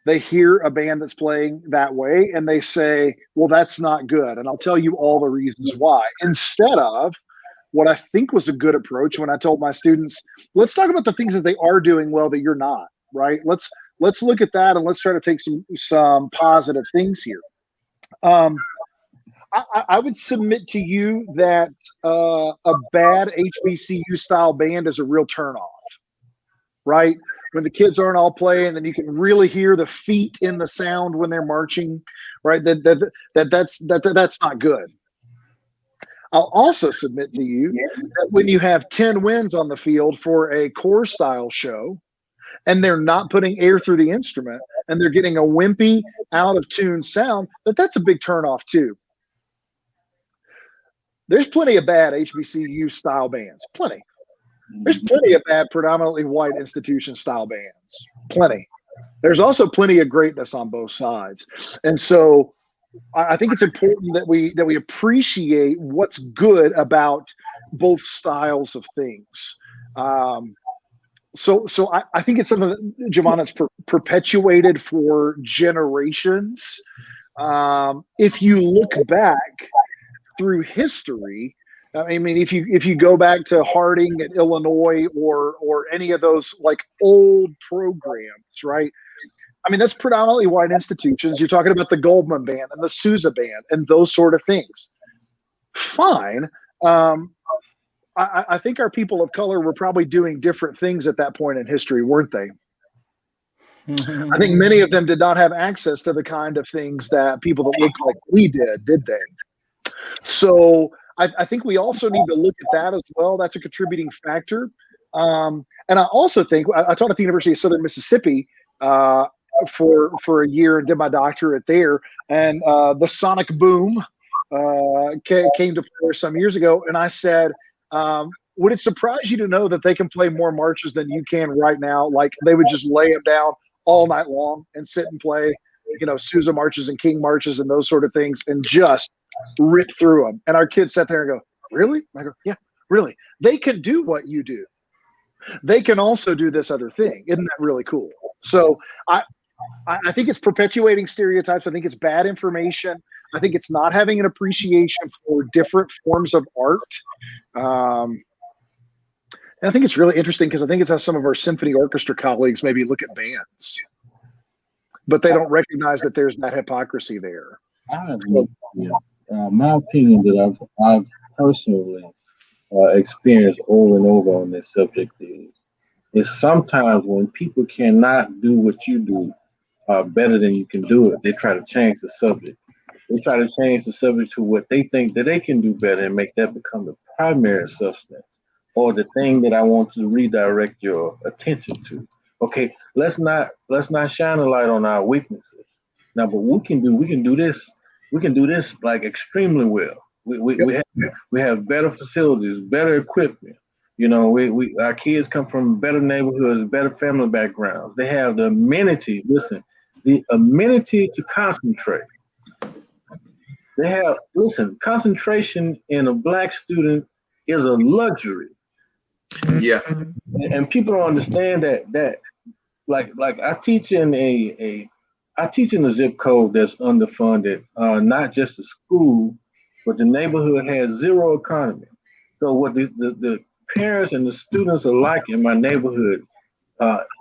They hear a band that's playing that way and they say, well, that's not good. And I'll tell you all the reasons why. Instead of what I think was a good approach when I told my students, let's talk about the things that they are doing well that you're not, right? Let's look at that and let's try to take some positive things here. I would submit to you that a bad HBCU style band is a real turnoff, right? When the kids aren't all playing and you can really hear the feet in the sound when they're marching, right? That's not good. I'll also submit to you that when you have 10 wins on the field for a core style show and they're not putting air through the instrument and they're getting a wimpy, out of tune sound, that's a big turnoff too. There's plenty of bad HBCU style bands, plenty. There's plenty of bad, predominantly white institution style bands, plenty. There's also plenty of greatness on both sides. And so I think it's important that we appreciate what's good about both styles of things. So I think it's something that Javon has perpetuated for generations. If you look back through history, I mean, if you go back to Harding at Illinois or any of those like old programs, right? I mean, that's predominantly white institutions. You're talking about the Goldman Band and the Sousa Band and those sort of things. Fine. I think our people of color were probably doing different things at that point in history, weren't they? I think many of them did not have access to the kind of things that people that look like we did they? So I think we also need to look at that as well. That's a contributing factor. And I also think I taught at the University of Southern Mississippi for a year and did my doctorate there. And the sonic boom came to play some years ago. And I said, would it surprise you to know that they can play more marches than you can right now? Like they would just lay them down all night long and sit and play, Sousa marches and King marches and those sort of things and just rip through them. And our kids sat there and go, really? I go, yeah, really. They can do what you do. They can also do this other thing. Isn't that really cool? So I think it's perpetuating stereotypes. I think it's bad information. I think it's not having an appreciation for different forms of art. And I think it's really interesting because I think it's how some of our symphony orchestra colleagues maybe look at bands, but they don't recognize that there's that hypocrisy there. My opinion that I've personally experienced over and over on this subject is sometimes when people cannot do what you do better than you can do it, they try to change the subject. They try to change the subject to what they think that they can do better and make that become the primary substance or the thing that I want to redirect your attention to. Okay, let's not shine a light on our weaknesses. Now, but we can do this like extremely well. We have better facilities, better equipment. Our kids come from better neighborhoods, better family backgrounds. They have the amenity. Listen, the amenity to concentrate. Concentration in a Black student is a luxury. Yeah. And people don't understand that like I teach in a zip code that's underfunded, not just the school, but the neighborhood has zero economy. So what the parents and the students alike in my neighborhood,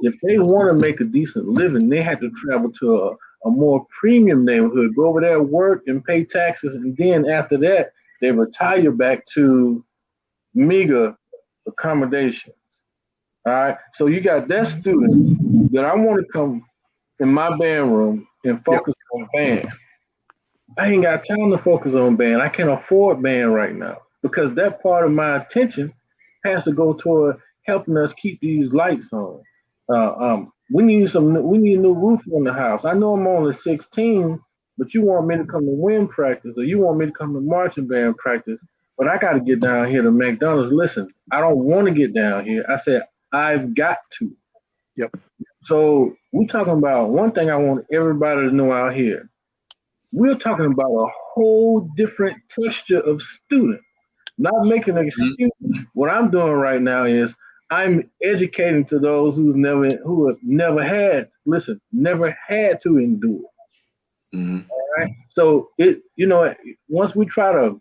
if they want to make a decent living, they have to travel to a more premium neighborhood, go over there, work and pay taxes, and then after that, they retire back to meager accommodations. All right. So you got that student that I want to come in my band room and focus on band. I ain't got time to focus on band. I can't afford band right now because that part of my attention has to go toward helping us keep these lights on. We need a new roof on the house. I know I'm only 16, but you want me to come to wind practice or you want me to come to marching band practice, but I got to get down here to McDonald's. Listen, I don't want to get down here. I said, I've got to. Yep. So we're talking about one thing I want everybody to know out here. We're talking about a whole different texture of student, not making an excuse. What I'm doing right now is I'm educating to those who have never had to endure. Mm-hmm. All right. So once we try to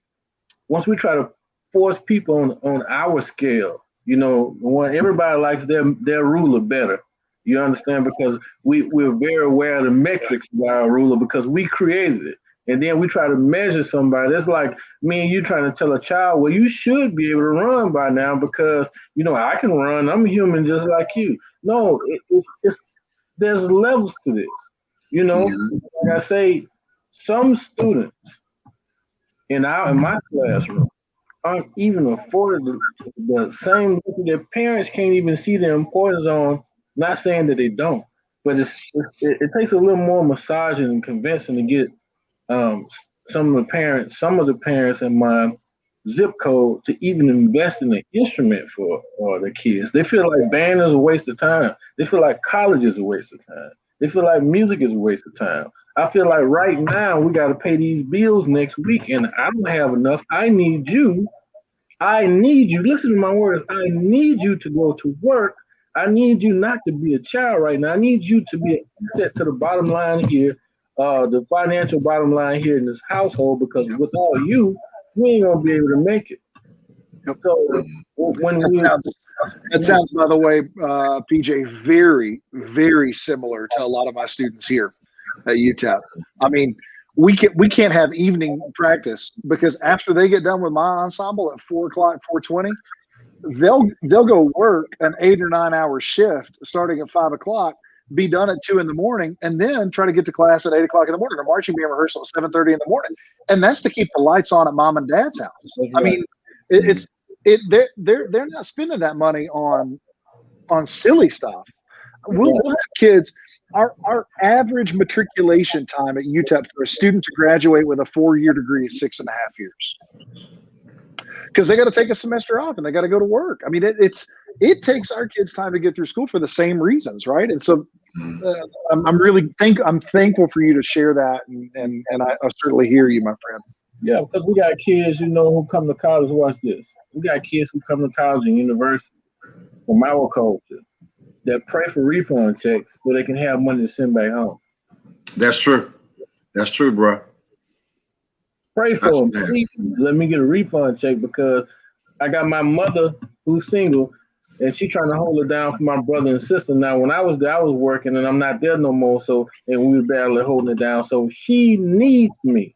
force people on our scale, when everybody likes their ruler better. You understand? Because we're very aware of the metrics of our ruler because we created it. And then we try to measure somebody. That's like me and you trying to tell a child, well, you should be able to run by now because, I can run. I'm human just like you. No, there's levels to this. Like I say, some students in my classroom aren't even afforded the same look. Their parents can't even see the importance on. Not saying that they don't, but it takes a little more massaging and convincing to get some of the parents in my zip code to even invest in an instrument for their kids. They feel like band is a waste of time. They feel like college is a waste of time. They feel like music is a waste of time. I feel like right now we got to pay these bills next week, and I don't have enough. I need you. Listen to my words. I need you to go to work. I need you not to be a child right now. I need you to be an asset to the bottom line here, the financial bottom line here in this household, because without you, we ain't gonna be able to make it. So that sounds, by the way, PJ, very, very similar to a lot of my students here at UTEP. I mean, we can't have evening practice because after they get done with my ensemble at 4:00, 4:20. They'll go work an 8 or 9 hour shift starting at 5 o'clock. be done at 2 a.m, and then try to get to class at 8 o'clock in the morning, or marching band rehearsal at 7:30 in the morning. And that's to keep the lights on at mom and dad's house. That's I right. mean, they're not spending that money on silly stuff. We'll have kids. Our average matriculation time at UTEP for a student to graduate with a 4-year degree is 6.5 years. Because they got to take a semester off and they got to go to work. I mean, it takes our kids time to get through school for the same reasons, right? And so I'm thankful for you to share that, and I certainly hear you, my friend. Yeah, because we got kids, who come to college. Watch this. We got kids who come to college and university from our culture that pray for refund checks so they can have money to send back home. That's true. That's true, bro. Pray for them. Please let me get a refund check because I got my mother who's single and she trying to hold it down for my brother and sister. Now, when I was there, I was working and I'm not there no more. And we were barely holding it down. So she needs me.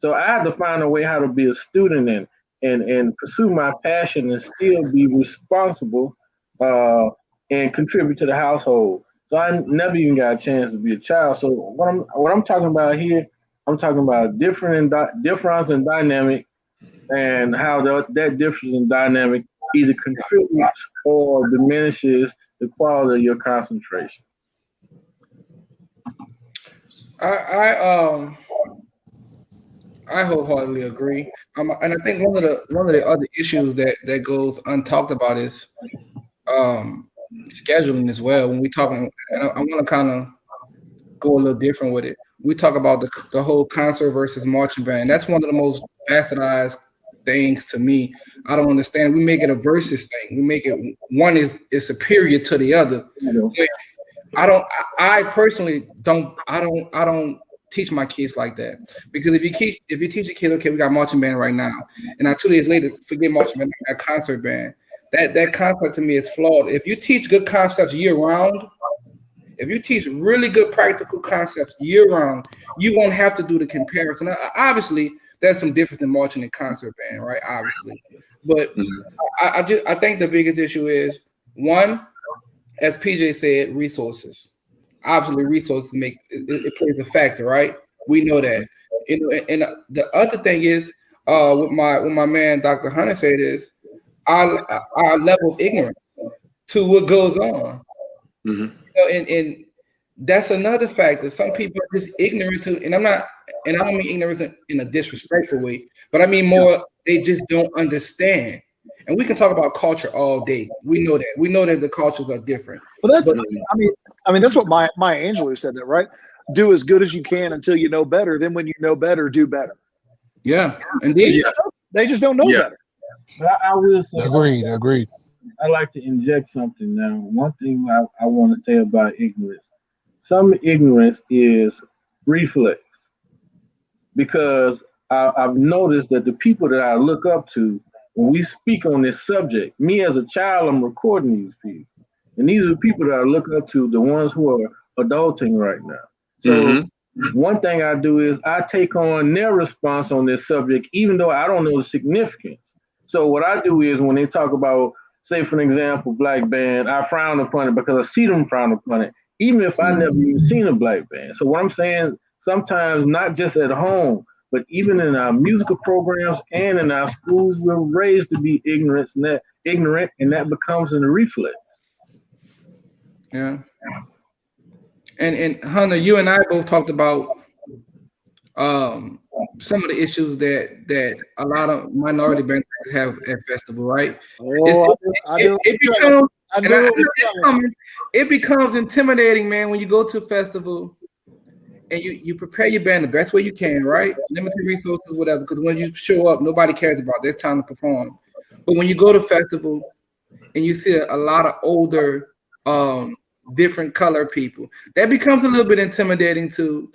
So I had to find a way how to be a student and pursue my passion and still be responsible and contribute to the household. So I never even got a chance to be a child. So what I'm talking about here, I'm talking about difference in dynamic and how that difference in dynamic either contributes or diminishes the quality of your concentration. I wholeheartedly agree. And I think one of the other issues that goes untalked about is scheduling as well. When we talking, and I want to kind of go a little different with it. We talk about the whole concert versus marching band. That's one of the most bastardized things to me. I don't understand. We make it a versus thing. We make it one is superior to the other. I personally don't teach my kids like that, because if you teach a kid, okay, we got marching band right now, and now 2 days later, forget marching band, we got concert band. That concept to me is flawed. If you teach good concepts year round, if you teach really good practical concepts year round, you won't have to do the comparison. Now, obviously, there's some difference in marching and concert band, right? Obviously, but I think the biggest issue is, one, as PJ said, resources. Obviously, resources it plays a factor, right? We know that. And the other thing is, what my man Dr. Hunter said is our level of ignorance to what goes on. Mm-hmm. And that's another factor. Some people are just ignorant to, and I don't mean ignorance in a disrespectful way, but I mean more they just don't understand. And we can talk about culture all day. We know that. We know that the cultures are different. Well, I mean, that's what Maya Angelou said, that, right? Do as good as you can until you know better. Then when you know better, do better. Yeah, indeed. They just don't know better. But I will say, agreed. I like to inject something now. One thing I want to say about ignorance. Some ignorance is reflex. Because I've noticed that the people that I look up to, when we speak on this subject, me as a child, I'm recording these people. And these are the people that I look up to, the ones who are adulting right now. So one thing I do is I take on their response on this subject, even though I don't know the significance. So what I do is when they talk about, say, for example, black band, I frown upon it because I see them frown upon it, even if I never even seen a black band. So what I'm saying, sometimes not just at home, but even in our musical programs and in our schools, we're raised to be ignorant, and that becomes a reflex. Yeah. And Hunter, you and I both talked about some of the issues that a lot of minority bands have at festival, right? It becomes intimidating, man, when you go to a festival and you prepare your band the best way you can, right? Limited resources, whatever, because when you show up, nobody cares about it. It's time to perform. But when you go to festival and you see a lot of older, different color people, that becomes a little bit intimidating to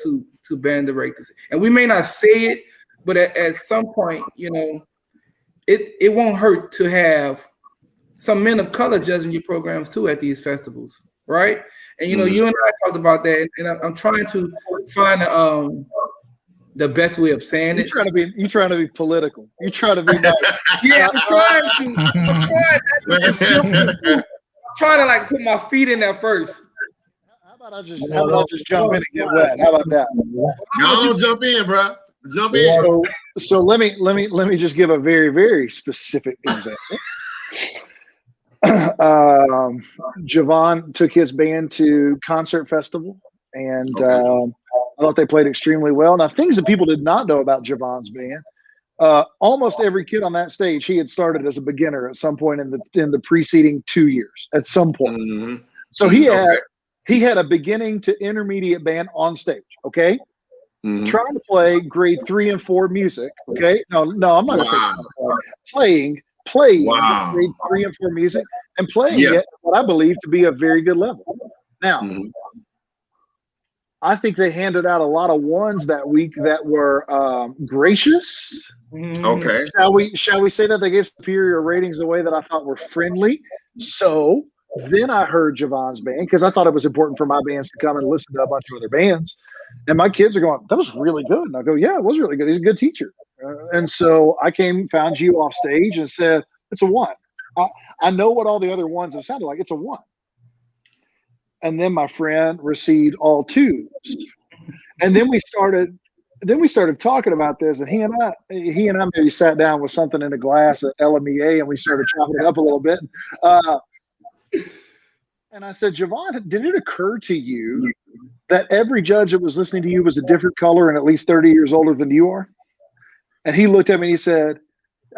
band directors. And we may not say it, but at some point, it won't hurt to have some men of color judging your programs too at these festivals, right? And you and I talked about that, and I'm trying to find the best way of saying it. You're trying to be political. You're trying to be nice. Yeah, I'm trying to like put my feet in there first. How about I just jump in and get wet? How about that? Y'all don't jump in, bro. Jump in. So let me just give a very, very specific example. Javon took his band to Concert Festival, and I thought they played extremely well. Now, things that people did not know about Javon's band: almost every kid on that stage, he had started as a beginner at some point in the preceding 2 years. At some point, so he had a beginning to intermediate band on stage. Okay. Trying to play grade 3 and 4 music. Okay. No, I'm not gonna say playing grade 3 and 4 music and playing it what I believe to be a very good level. Now, I think they handed out a lot of ones that week that were gracious. Okay. Shall we say that they gave superior ratings away that I thought were friendly? So then I heard Javon's band because I thought it was important for my bands to come and listen to a bunch of other bands. And my kids are going, that was really good. And I go, yeah, it was really good. He's a good teacher. And so I found you off stage and said, it's a 1. I know what all the other ones have sounded like. It's a 1. And then my friend received all 2s. And then we started talking about this, and he and I maybe sat down with something in a glass at LMEA, and we started chopping it up a little bit. And I said, Javon, did it occur to you that every judge that was listening to you was a different color and at least 30 years older than you are? And he looked at me and he said,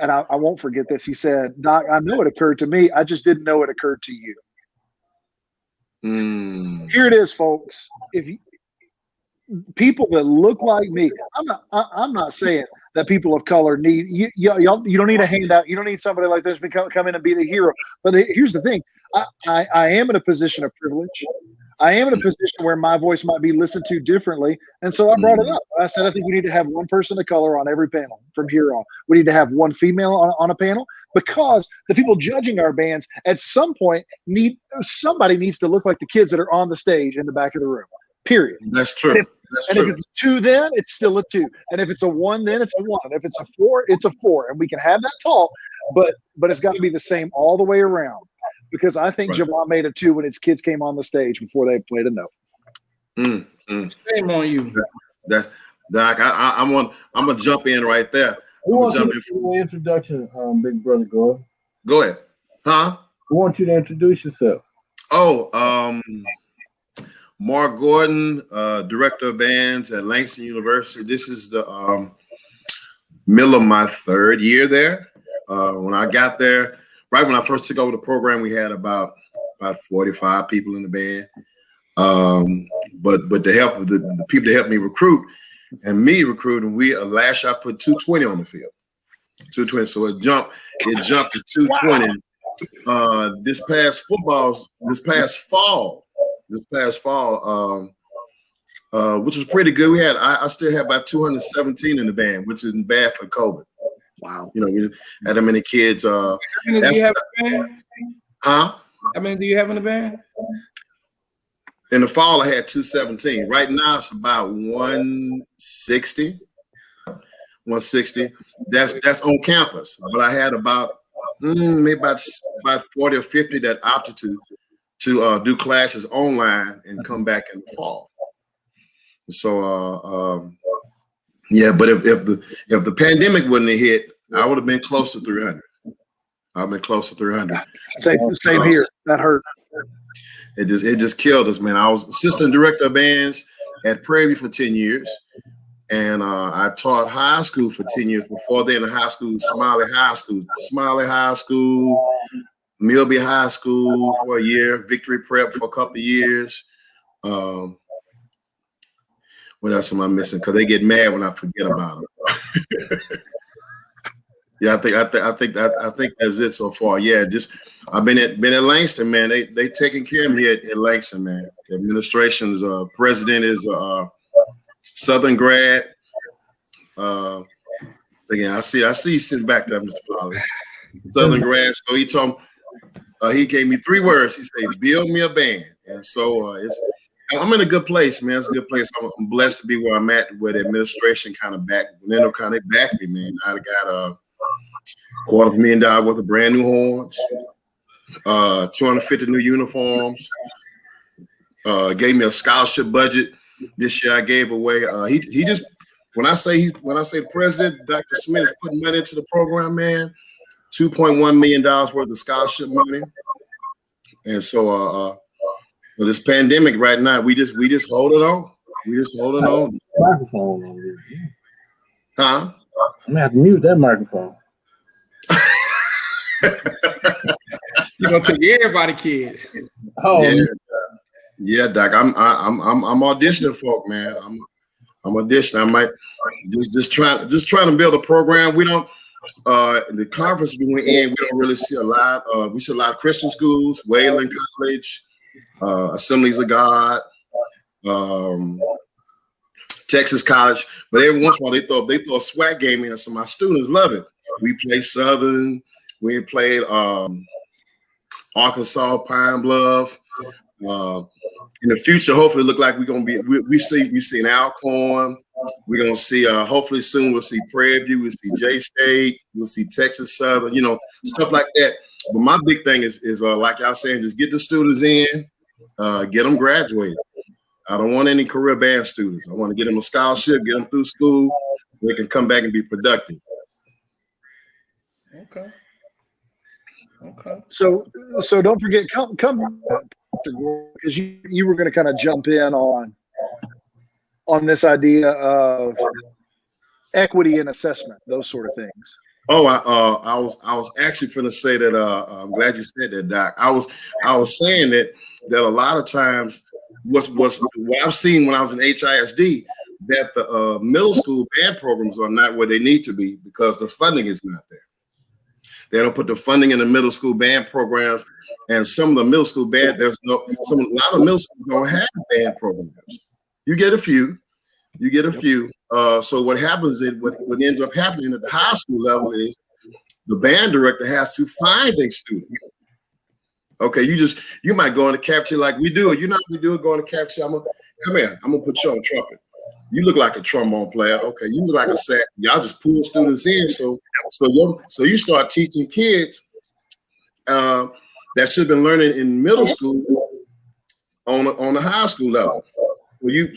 and I won't forget this, he said, Doc, I know it occurred to me. I just didn't know it occurred to you. Here it is, folks. People that look like me, I'm not saying that people of color need you don't need a handout. You don't need somebody like this to come in and be the hero. But here's the thing. I am in a position of privilege. I am in a position where my voice might be listened to differently. And so I brought it up. I said, I think we need to have one person of color on every panel from here on. We need to have one female on a panel because the people judging our bands at some point somebody needs to look like the kids that are on the stage in the back of the room. Period. That's true. And if it's 2, then it's still a 2. And if it's a 1, then it's a 1. And if it's a 4, it's a 4. And we can have that talk, but it's got to be the same all the way around. Because I think Javon made a 2 when his kids came on the stage before they played a note. Shame on you. Doc, I'm gonna jump in right there. Who wants you to do the introduction, Big Brother Gordon? Go ahead. Huh? I want you to introduce yourself. Oh, Mark Gordon, director of bands at Langston University. This is the middle of my 3rd year there. When I got there, right when I first took over the program, we had about 45 people in the band. But the help of the people that helped me recruit and me recruiting, last year I put 220 on the field. 220. So it jumped to 220. This past fall, which was pretty good. I still had about 217 in the band, which isn't bad for COVID. Wow. You know, we had that many kids. How many do you have in the band? Huh? How many do you have in the band? In the fall, I had 217. Right now, it's about 160. 160. That's on campus. But I had about maybe about 40 or 50 that opted to do classes online and come back in the fall. So yeah, but if the pandemic wouldn't have hit, I would have been close to 300. I've been close to 300. Same here. That hurt. It just killed us, man. I was assistant director of bands at Prairie for 10 years. And I taught high school for 10 years. Before then, in high school, Smiley High School, Milby High School for a year, Victory Prep for a couple of years. What else am I missing? Because they get mad when I forget about them. Yeah, I think that's it so far. Yeah, I've been at Langston, man. They taking care of me at Langston, man. The administration's president is Southern grad. Again, I see you sitting back there, Mr. Polly. Southern grad. So he told me, he gave me 3 words. He said, "Build me a band." And so I'm in a good place, man. It's a good place. I'm blessed to be where I'm at, where the administration kind of backed me, man. I got $250,000 worth of brand new horns, 250 new uniforms, Gave me a scholarship budget this year. I gave away. He just when I say the president, Dr. Smith is putting money into the program, man. $2.1 million worth of scholarship money, and so this pandemic right now, we just holding on. We just holding on. Microphone over here. Huh? I'm gonna have to mute that microphone. You're gonna take everybody, kids. Oh, yeah, Doc. I'm auditioning, folk, man. I'm auditioning. I might just trying to build a program. We don't. The conference we went in, we don't really see a lot. We see a lot of Christian schools, Wayland College, Assemblies of God, Texas College. But every once in a while, they throw a swag game in, so my students love it. We play Southern. We played Arkansas, Pine Bluff. In the future, hopefully, look like we're gonna be. We've seen Alcorn. We're gonna see. Hopefully, soon we'll see Prairie View. We'll see J State. We'll see Texas Southern. You know, stuff like that. But my big thing is like y'all saying, just get the students in, get them graduated. I don't want any career band students. I want to get them a scholarship, get them through school, they can come back and be productive. Okay. So don't forget, come because you were going to kind of jump in on this idea of equity and assessment, those sort of things. Oh, I was actually going to say that. I'm glad you said that, Doc. I was saying that a lot of times what I've seen when I was in HISD, that the middle school band programs are not where they need to be because the funding is not there. They don't put the funding in the middle school band programs, and some of the middle school band, a lot of middle schools don't have band programs. You get a few. So what happens is what ends up happening at the high school level is the band director has to find a student. Okay, you might go in the cafeteria like we do. You know how we do it, go in the cafeteria. Come here, I'm gonna put you on trumpet. You look like a trombone player. Okay, you look like a sax. Y'all just pull students in. So you start teaching kids that should have been learning in middle school on the high school level. Then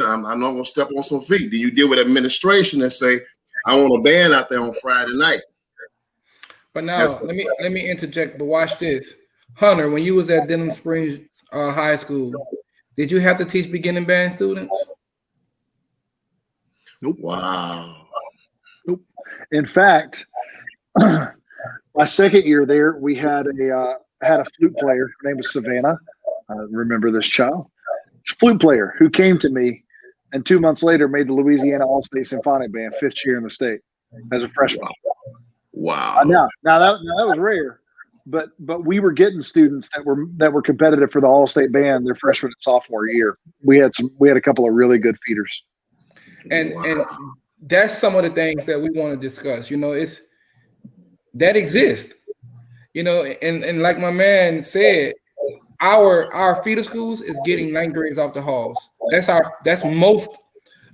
I'm not gonna step on some feet. Then you deal with administration and say, I want a band out there on Friday night. But now let me interject. But watch this, Hunter. When you was at Denham Springs High School, did you have to teach beginning band students? Nope. Wow. Nope. In fact, my second year there, we had a flute player. Her name was Savannah. I remember this child. Flute player who came to me, and 2 months later made the Louisiana All-State Symphonic Band, 5th chair in the state as a freshman. Wow. Now that was rare. But we were getting students that were competitive for the All-State band their freshman and sophomore year. We had a couple of really good feeders. And that's some of the things that we want to discuss. You know, it's that exists. You know, and like my man said, our feeder schools is getting 9th grades off the halls. That's most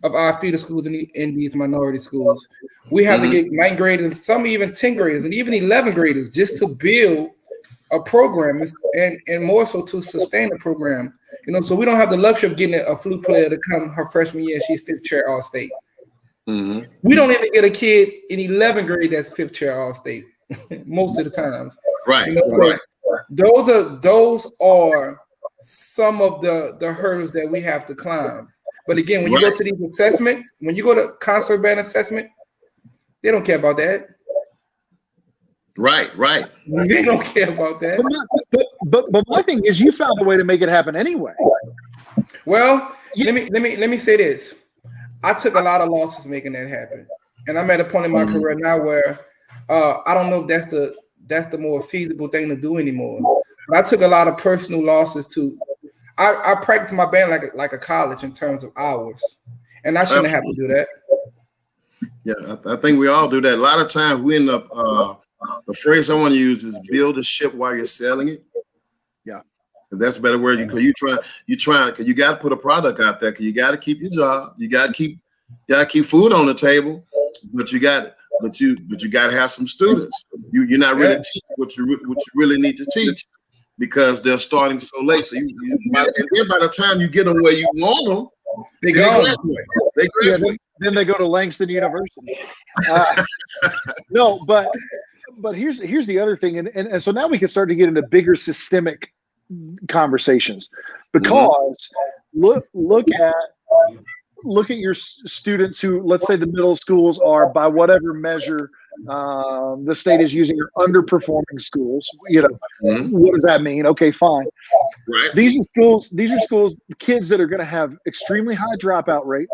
of our feeder schools in these minority schools. We have to get 9th graders, some even 10th graders, and even 11th graders just to build a program and more so to sustain the program. You know, so we don't have the luxury of getting a flute player to come her freshman year. She's 5th chair All-State. Mm-hmm. We don't even get a kid in 11th grade that's 5th chair All-State most of the times. Right, you know, right. Those are some of the hurdles that we have to climb. But again, when you go to these assessments, when you go to concert band assessment, they don't care about that. Right. They don't care about that. But my thing is, you found a way to make it happen anyway. Well, let me say this. I took a lot of losses making that happen, and I'm at a point in my career now where I don't know if that's the more feasible thing to do anymore. But I took a lot of personal losses to. I practice my band like a college in terms of hours, and I shouldn't have to do that. Yeah, I think we all do that. A lot of times we end up. The phrase I want to use is "build a ship while you're selling it." Yeah, that's a better word. Because you trying because you got to put a product out there. Because you got to keep your job. You got to keep food on the table. But you got to have some students. You're not really teaching what you really need to teach. because they're starting so late. So and then by the time you get them where you want them, They they gone. graduate. They Yeah, graduate. then they go to Langston University. No, but here's the other thing, and so now we can start to get into bigger systemic conversations, because look at your students who, let's say the middle schools are, by whatever measure the state is using, are underperforming schools. What does that mean? Okay, fine. Right. These are schools, kids that are going to have extremely high dropout rates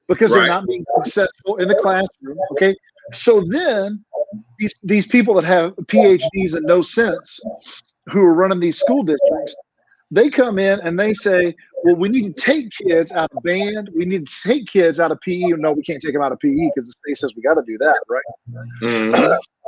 because they're not being successful in the classroom. Okay. So then these people that have PhDs and no sense, who are running these school districts, they come in and they say, well, we need to take kids out of band. We need to take kids out of PE. No, we can't take them out of PE because the state says we got to do that, right?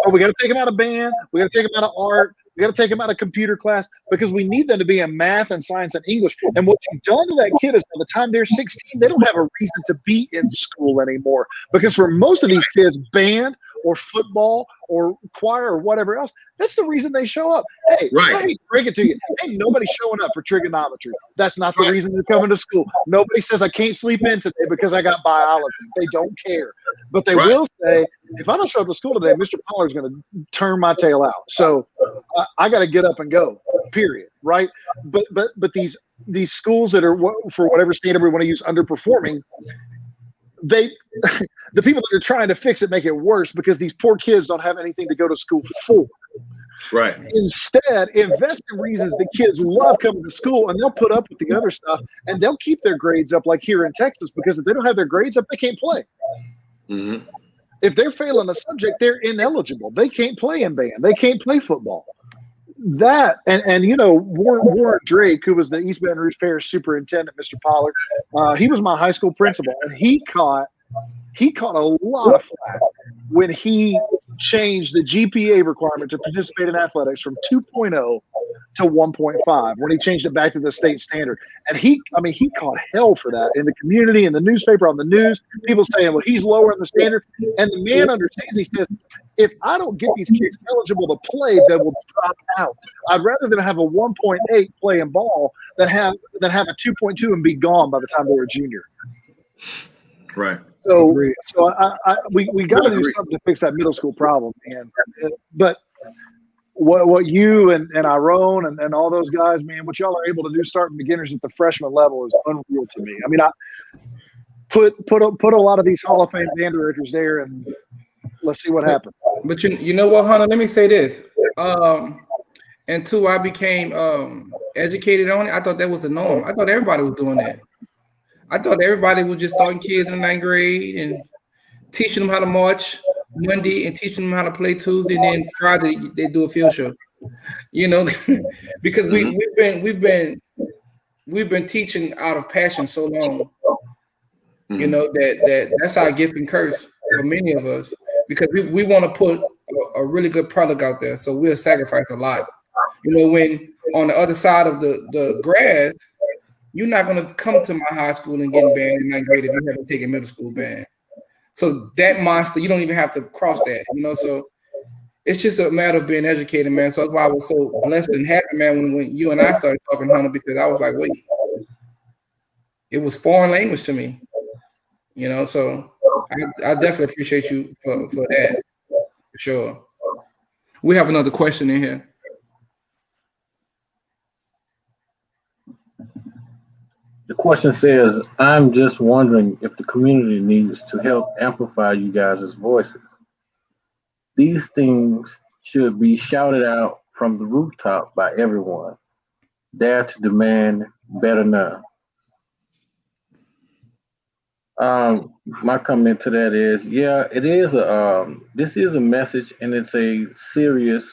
Oh, we got to take them out of band. We got to take them out of art. We got to take them out of computer class because we need them to be in math and science and English. And what you've done to that kid is, by the time they're 16, they don't have a reason to be in school anymore. Because for most of these kids, band or football or choir or whatever else, that's the reason they show up. Hey, I hate to break it to you. Ain't nobody showing up for trigonometry. That's not the reason they're coming to school. Nobody says I can't sleep in today because I got biology. They don't care. But they will say, if I don't show up to school today, Mr. Pollard's going to turn my tail out. So I got to get up and go, period. Right. But these schools that are, for whatever standard we want to use, underperforming, the people that are trying to fix it make it worse because these poor kids don't have anything to go to school for. Right. Instead, invest in reasons the kids love coming to school, and they'll put up with the other stuff, and they'll keep their grades up, like here in Texas, because if they don't have their grades up, they can't play. If they're failing a subject, they're ineligible. They can't play in band. They can't play football. That and Warren Drake, who was the East Baton Rouge Parish superintendent, Mr. Pollard, he was my high school principal, and he caught a lot of flack when he changed the GPA requirement to participate in athletics from 2.0 to 1.5 when he changed it back to the state standard. And he caught hell for that in the community, in the newspaper, on the news. People saying, well, he's lowering the standard. And the man understands. He says, if I don't get these kids eligible to play, they will drop out. I'd rather them have a 1.8 playing ball than have a 2.2 and be gone by the time they're a junior. Right. So we got to do something to fix that middle school problem, man. But what you and Iron and all those guys, man, what y'all are able to do starting beginners at the freshman level is unreal to me. I mean, I put a lot of these Hall of Fame band directors there, and let's see what happens. But you know what, Hunter? Let me say this. Until I became educated on it, I thought that was the norm. I thought everybody was doing that. I thought everybody was just starting kids in the 9th grade and teaching them how to march Monday and teaching them how to play Tuesday, and then Friday they do a field show. Because we've been teaching out of passion so long. That's our gift and curse for many of us, because we want to put a really good product out there, so we'll sacrifice a lot. When on the other side of the grass, you're not going to come to my high school and get in band in 9th grade if you haven't taken middle school band. So that monster, you don't even have to cross that, So it's just a matter of being educated, man. So that's why I was so blessed and happy, man, when you and I started talking, Hunter, because I was like, wait, it was foreign language to me, So I definitely appreciate you for that, for sure. We have another question in here. The question says, I'm just wondering if the community needs to help amplify you guys' voices. These things should be shouted out from the rooftop by everyone. Dare to demand better now. My comment to that is, yeah, it is this is a message, and it's a serious,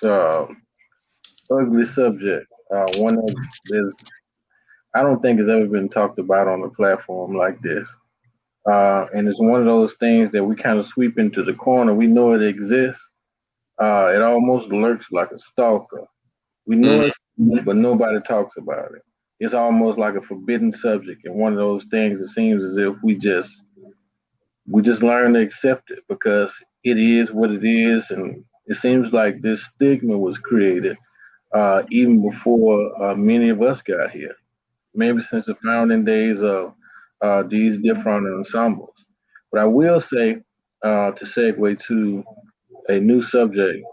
ugly subject. One that is, I don't think has ever been talked about on a platform like this. And it's one of those things that we kind of sweep into the corner. We know it exists. It almost lurks like a stalker. We know it, but nobody talks about it. It's almost like a forbidden subject. And one of those things, it seems as if we just learn to accept it because it is what it is. And it seems like this stigma was created even before many of us got here. Maybe since the founding days of these different ensembles. But I will say, to segue to a new subject,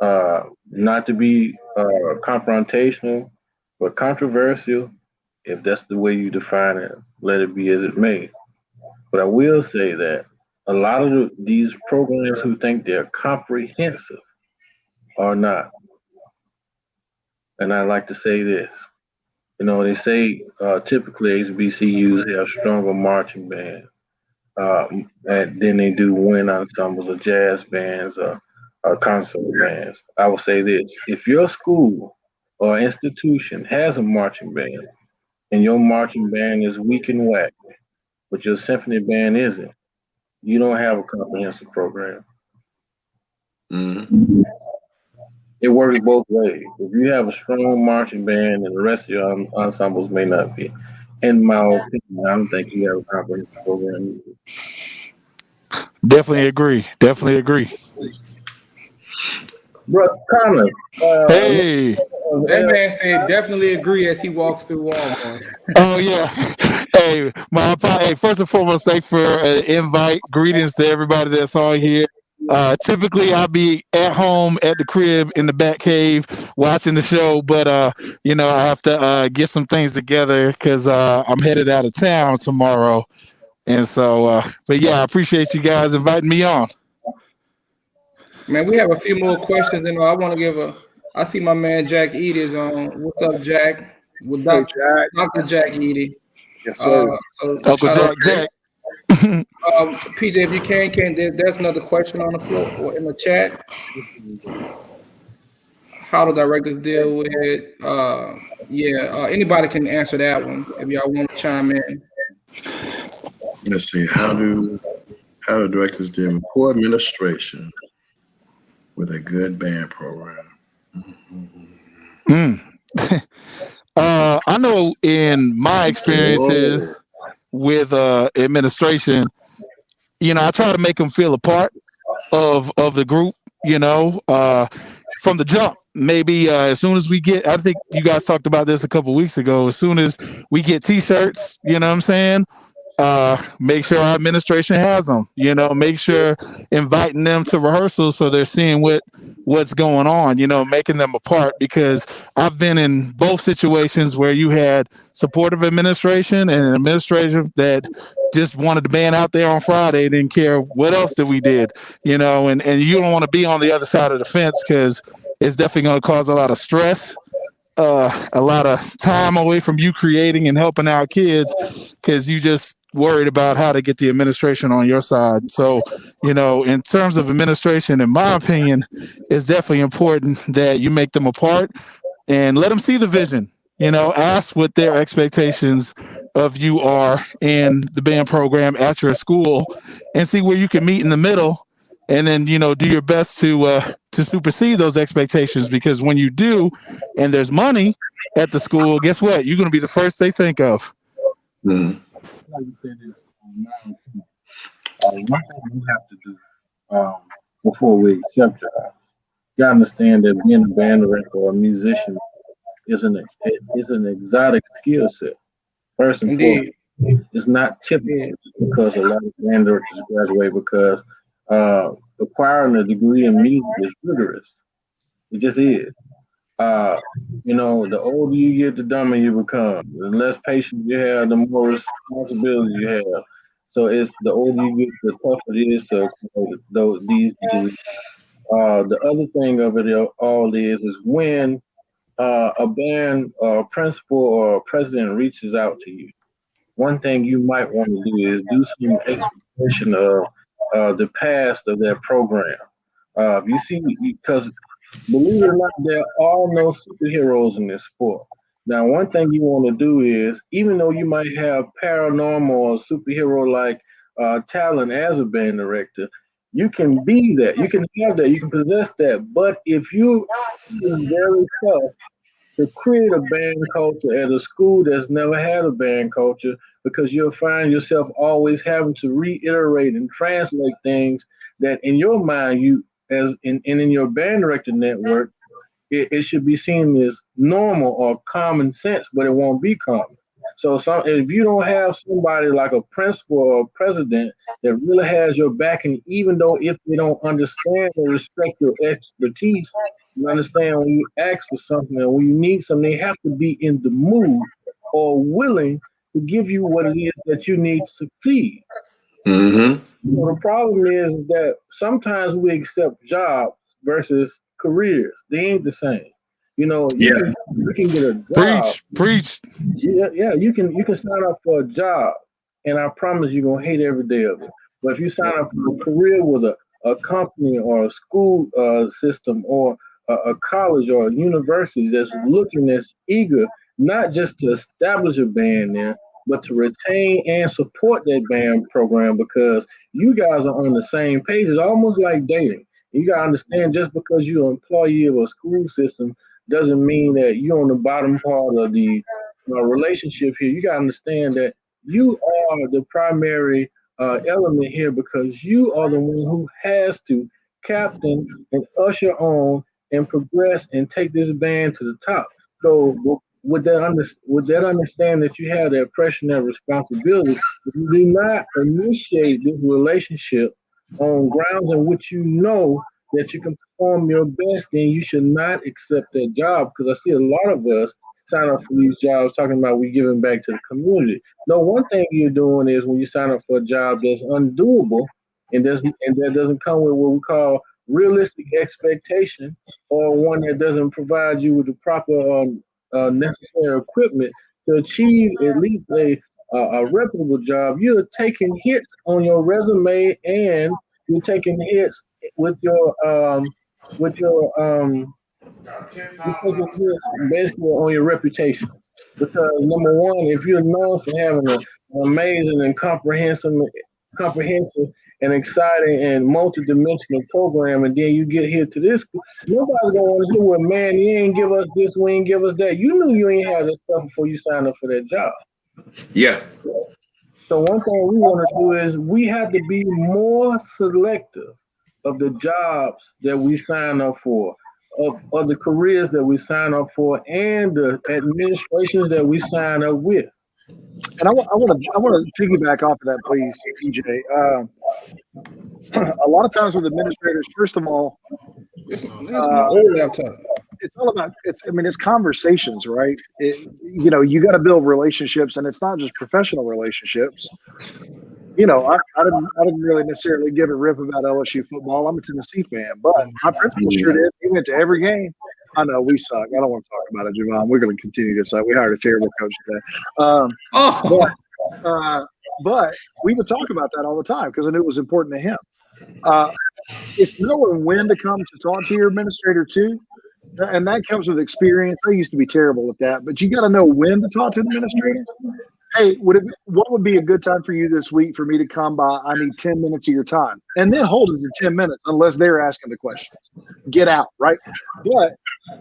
not to be confrontational, but controversial, if that's the way you define it, let it be as it may. But I will say that a lot of these programs who think they're comprehensive are not. And I like to say this. You know, they say typically HBCUs have stronger marching bands than they do wind ensembles or jazz bands or concert bands. I will say this: if your school or institution has a marching band and your marching band is weak and whack, but your symphony band isn't, you don't have a comprehensive program. Mhm. It works both ways. If you have a strong marching band and the rest of your ensembles may not be, in my opinion, I don't think you have a comprehensive program. Definitely agree. Definitely agree. But Connor, Hey. That man said definitely agree as he walks through Walmart. Oh yeah. Hey, hey, first and foremost, thanks for invite. Greetings to everybody that's on here. Typically I'll be at home at the crib in the back cave watching the show, but I have to get some things together because I'm headed out of town tomorrow. And so but yeah, I appreciate you guys inviting me on. Man, we have a few more questions, and I want to give a. I see my man Jack Eady is on. What's up, Jack? With Hey, Jack. Dr. Jack Eady. Yes, sir. So Uncle shout out Jack. PJ, if you can there's another question on the floor or in the chat. How do directors deal with it? Anybody can answer that one if y'all want to chime in. Let's see. How do directors deal with poor administration with a good band program? Mm. I know in my experiences with administration, I try to make them feel a part of the group, from the jump. Maybe as soon as we get, I think you guys talked about this a couple weeks ago. As soon as we get T-shirts, you know what I'm saying? Make sure our administration has them. Make sure inviting them to rehearsals so they're seeing what's going on. Making them a part, because I've been in both situations where you had supportive administration and an administration that just wanted the band out there on Friday, didn't care what else that we did. And you don't want to be on the other side of the fence, because it's definitely going to cause a lot of stress, a lot of time away from you creating and helping our kids, because you just worried about how to get the administration on your side. So, in terms of administration, in my opinion, it's definitely important that you make them a part and let them see the vision. Ask what their expectations of you are in the band program at your school, and see where you can meet in the middle, and then do your best to supersede those expectations, because when you do and there's money at the school, guess what, you're going to be the first they think of. Mhm. Like you said, one thing we have to do before we accept jobs, you gotta understand that being a band director or a musician is an exotic skill set. First and foremost, Indeed. it's not typical, Yeah. because a lot of band directors graduate because acquiring a degree in music is rigorous. It just is. Uh, the older you get, the dumber you become. The less patience you have, the more responsibility you have. So it's the older you get, the tougher it is to acquire these degrees. The other thing of it all is when a band principal or president reaches out to you, one thing you might want to do is do some exploration of the past of their program. You see, because believe it or not, there are no superheroes in this sport. Now, one thing you want to do is, even though you might have paranormal or superhero like talent as a band director, you can be that. You can have that. You can possess that. But if you is very tough to create a band culture at a school that's never had a band culture, because you'll find yourself always having to reiterate and translate things that in your mind you as in your band director network it should be seen as normal or common sense, but it won't be common. So if you don't have somebody like a principal or a president that really has your back, and even though if they don't understand or respect your expertise, you understand when you ask for something and when you need something, they have to be in the mood or willing to give you what it is that you need to succeed. Mm-hmm. The problem is that sometimes we accept jobs versus careers. They ain't the same. Yeah. You can get a job. Preach. Yeah, you can sign up for a job, and I promise you're gonna hate every day of it. But if you sign up for a career with a company or a school system or a college or a university that's looking, that's eager not just to establish a band there, but to retain and support that band program, because you guys are on the same page. It's almost like dating. You gotta understand, just because you're an employee of a school system doesn't mean that you're on the bottom part of the relationship here. You got to understand that you are the primary element here, because you are the one who has to captain and usher on and progress and take this band to the top. So with that understand that you have that pressure and that responsibility, if you do not initiate this relationship on grounds in which you know that you can perform your best, then you should not accept that job. Because I see a lot of us sign up for these jobs talking about we giving back to the community. No, one thing you're doing is when you sign up for a job that's undoable and that doesn't come with what we call realistic expectation, or one that doesn't provide you with the proper necessary equipment to achieve at least a reputable job, you're taking hits on your resume, and you're taking hits with your basically on your reputation. Because number one, if you're known for having an amazing and comprehensive and exciting and multi-dimensional program, and then you get here to this, nobody's gonna want to hear, well, man, you ain't give us this, we ain't give us that. You knew you ain't had this stuff before you signed up for that job. Yeah. So one thing we want to do is we have to be more selective of the jobs that we sign up for, of the careers that we sign up for, and the administrations that we sign up with. And I want to piggyback off of that, please, TJ. A lot of times with administrators, first of all, It's my old laptop. it's all about it's conversations, right? You got to build relationships, and it's not just professional relationships. I didn't really necessarily give a rip about LSU football. I'm a Tennessee fan, but my principal sure did. He went to every game. I know we suck. I don't want to talk about it, Javon. We're going to continue this. We hired a terrible coach today. But we would talk about that all the time because I knew it was important to him. It's knowing when to come to talk to your administrator too, and that comes with experience. I used to be terrible at that, but you got to know when to talk to the administrator. Hey, what would be a good time for you this week for me to come by? I need 10 minutes of your time. And then hold it for 10 minutes unless they're asking the questions. Get out, right? But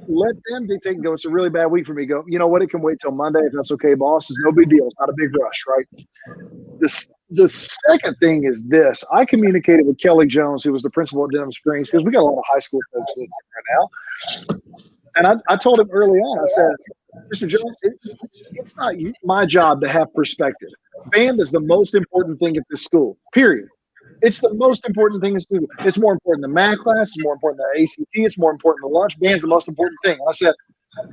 let them dictate and go, it's a really bad week for me. Go, you know what? It can wait till Monday if that's okay, boss. It's no big deal. It's not a big rush, right? The second thing is this. I communicated with Kelly Jones, who was the principal at Denham Springs, because we got a lot of high school folks listening right now. And I told him early on, I said, Mr. Jones, it's not my job to have perspective. Band is the most important thing at this school, period. It's the most important thing in school. It's more important than math class. It's more important than ACT. It's more important than lunch. Band's the most important thing. And I said,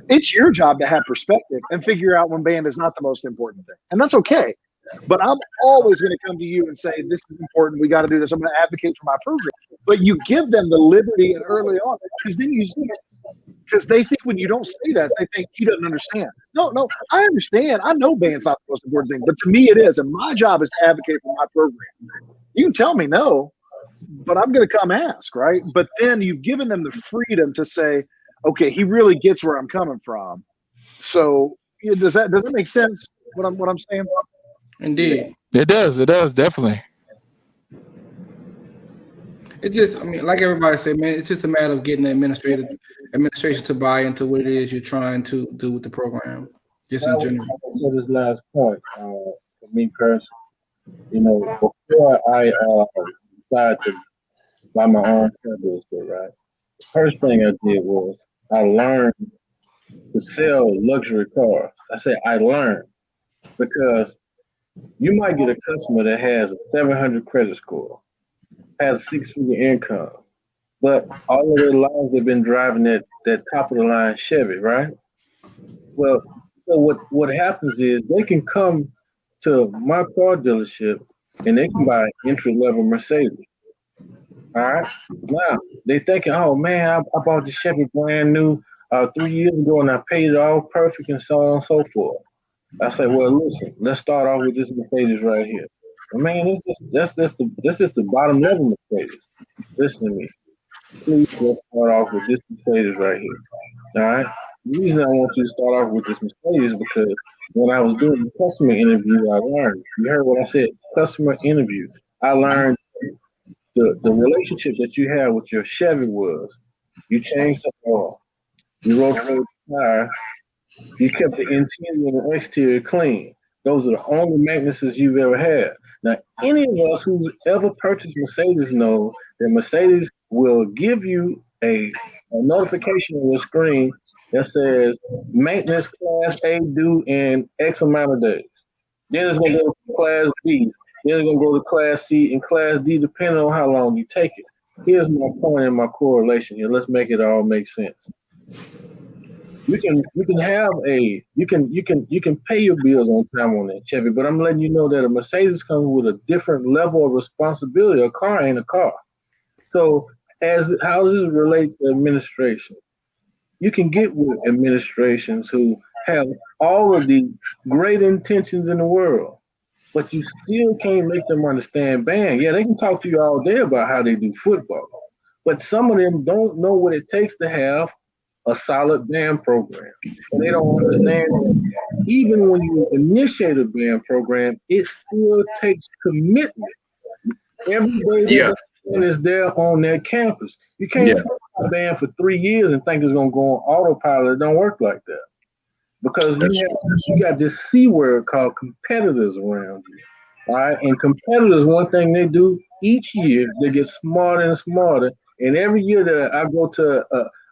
it's your job to have perspective and figure out when band is not the most important thing. And that's okay. But I'm always going to come to you and say, this is important. We got to do this. I'm going to advocate for my program. But you give them the liberty and early on, because then because they think when you don't say that, they think he doesn't understand. No, I understand. I know band's not the most important thing, but to me it is. And my job is to advocate for my program. You can tell me no, but I'm going to come ask, right? But then you've given them the freedom to say, okay, he really gets where I'm coming from. So does that make sense? What I'm saying? Indeed. It does, definitely. It just, like everybody said, man, it's just a matter of getting the administration to buy into what it is you're trying to do with the program, just in general. So this last point, for me personally, before I decided to buy my own service, right? The first thing I did was I learned to sell luxury cars. I say I learned because you might get a customer that has a 700 credit score, has a six-figure income, but all of their lives they've been driving that top of the line Chevy, right? Well, so what happens is they can come to my car dealership and they can buy an entry level Mercedes. All right. Now they thinking, oh man, I bought the Chevy brand new 3 years ago and I paid it all perfect and so on and so forth. I say, well, listen, let's start off with this Mercedes right here. Man, that's just the bottom level Mercedes. Listen to me, please. Let's start off with this Mercedes right here. All right. The reason I want you to start off with this Mercedes is because when I was doing the customer interview, I learned. You heard what I said, customer interview. I learned the relationship that you had with your Chevy was you changed the oil, you rotated the tire, you kept the interior and the exterior clean. Those are the only maintenances you've ever had. Now, any of us who's ever purchased Mercedes know that Mercedes will give you a notification on your screen that says maintenance class A due in X amount of days. Then it's going to go to class B. Then it's going to go to class C and class D, depending on how long you take it. Here's my point and my correlation here. Let's make it all make sense. You can pay your bills on time on that Chevy, but I'm letting you know that a Mercedes comes with a different level of responsibility. A car ain't a car. So how does this relate to administration? You can get with administrations who have all of the great intentions in the world, but you still can't make them understand band. Yeah, they can talk to you all day about how they do football, but some of them don't know what it takes to have a solid band program. And they don't understand that even when you initiate a band program, it still takes commitment. Every day that band is there on their campus. You can't put a band for 3 years and think it's going to go on autopilot. It don't work like that. Because you got this C word called competitors around you. All right. And competitors, one thing they do each year, they get smarter and smarter. And every year that I go to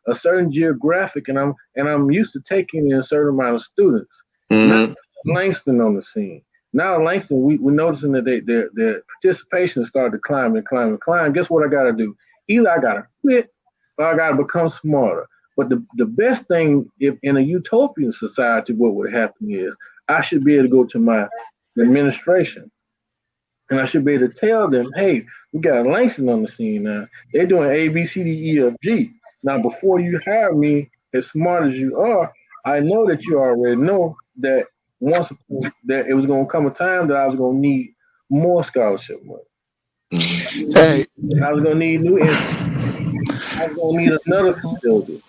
a certain geographic and I'm used to taking in a certain amount of students. Now Langston on the scene. Now Langston, we're noticing that their participation started to climb and climb and climb. Guess what I gotta do? Either I gotta quit or I gotta become smarter. But the best thing, if in a utopian society, what would happen is I should be able to go to my administration and I should be able to tell them, hey, we got Langston on the scene now. They're doing A, B, C, D, E, F, G. Now, before you hire me, as smart as you are, I know that you already know that that it was going to come a time that I was going to need more scholarship money. Hey, I was going to need new I was going to need another facility.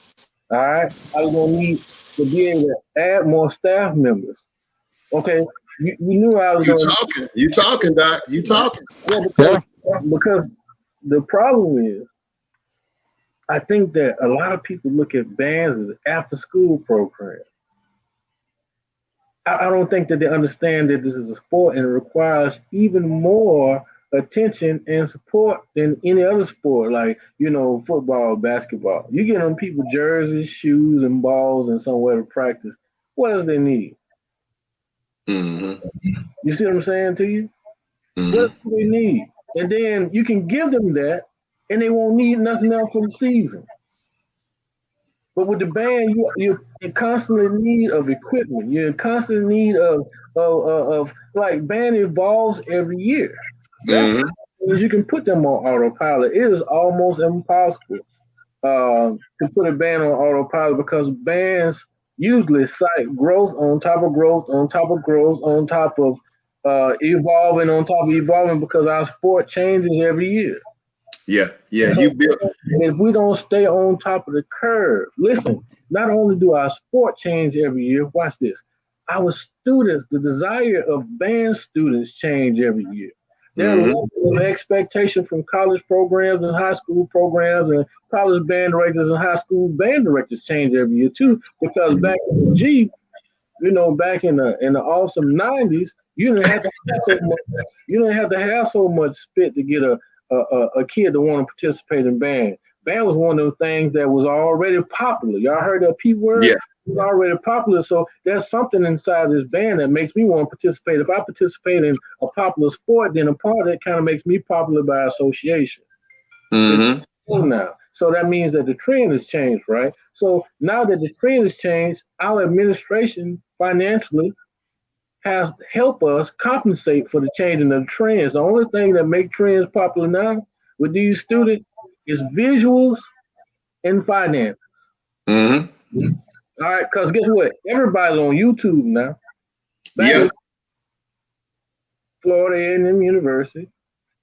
All right, I was gonna need to be able to add more staff members. Okay, you knew I was going. You talking, Doc? You talking? Yeah, because the problem is, I think that a lot of people look at bands as after-school programs. I don't think that they understand that this is a sport and it requires even more attention and support than any other sport, like football, basketball. You get them people jerseys, shoes, and balls and somewhere to practice. What does they need? You see what I'm saying to you? What do they need? And then you can give them that, and they won't need nothing else for the season. But with the band, you're in constant need of equipment. You're in constant need of like band evolves every year. Because you can put them on autopilot. It is almost impossible to put a band on autopilot because bands usually cite growth on top of growth on top of growth on top of evolving on top of evolving because our sport changes every year. Yeah. So if we don't stay on top of the curve, listen, not only do our sport change every year, watch this. Our students, the desire of band students change every year. Their level of expectation from college programs and high school programs and college band directors and high school band directors change every year too. Because back in the G, back in the awesome 90s, you didn't have to have so much spit to get a kid to want to participate in band. band was one of those things that was already popular. Y'all heard that P word? Yeah. It was already popular. So there's something inside this band that makes me want to participate. If I participate in a popular sport, then a part of that kind of makes me popular by association. Mm-hmm. Now. So that means that the trend has changed, right? So now that the trend has changed, our administration financially has helped us compensate for the changing of the trends. The only thing that make trends popular now with these students is visuals and finances. Mm-hmm. All right, because guess what? Everybody's on YouTube now. Back Yeah. in Florida A&M University,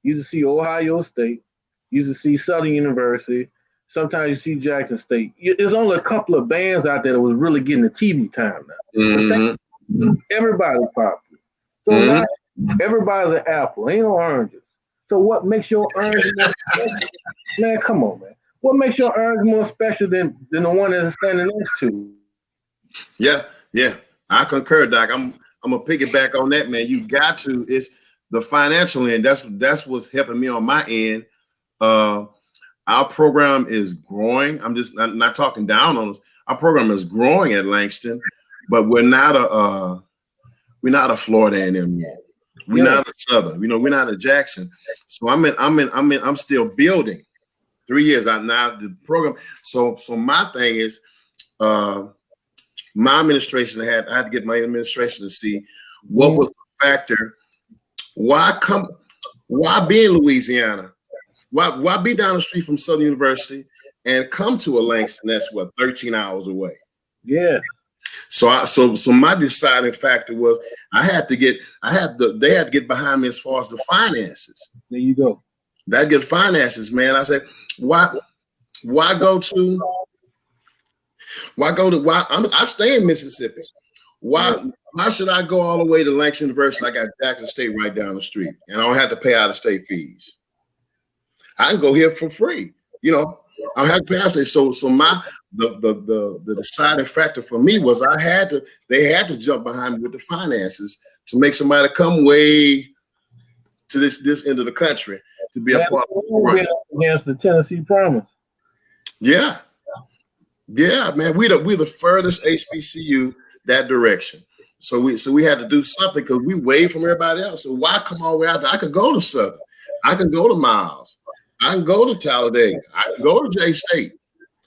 you used to see Ohio State, you used to see Southern University, sometimes you see Jackson State. There's only a couple of bands out there that was really getting the TV time now. Mm-hmm. Everybody's popular. So now everybody's an apple. Ain't no oranges. So what makes your orange more special? Man, come on, man. What makes your orange more special than the one that's standing next to? Yeah. I concur, Doc. I'm gonna piggyback on that, man. You got to. It's the financial end. That's what's helping me on my end. Our program is growing. I'm just not talking down on us. Our program is growing at Langston, but we're not a Florida A&M yet. We're not a Southern. We're not a Jackson. So I'm still building. 3 years out now the program. So my thing is, my administration I had to get my administration to see what was the factor. Why be in Louisiana? Why be down the street from Southern University and come to a Langston that's 13 hours away? Yeah. So my deciding factor was they had to get behind me as far as the finances. There you go. That get finances, man. I said, why I stay in Mississippi. Why should I go all the way to Langston University? I got Jackson State right down the street, and I don't have to pay out of state fees. I can go here for free. I don't have to pay out of state. So my the deciding factor for me was they had to jump behind me with the finances to make somebody come way to this end of the country to be a part of the program. Against the Tennessee Promise. Yeah, man. We the furthest HBCU that direction. So we had to do something because we way from everybody else. So why come all the way out there? I could go to Southern. I can go to Miles. I can go to Talladega. I can go to J State.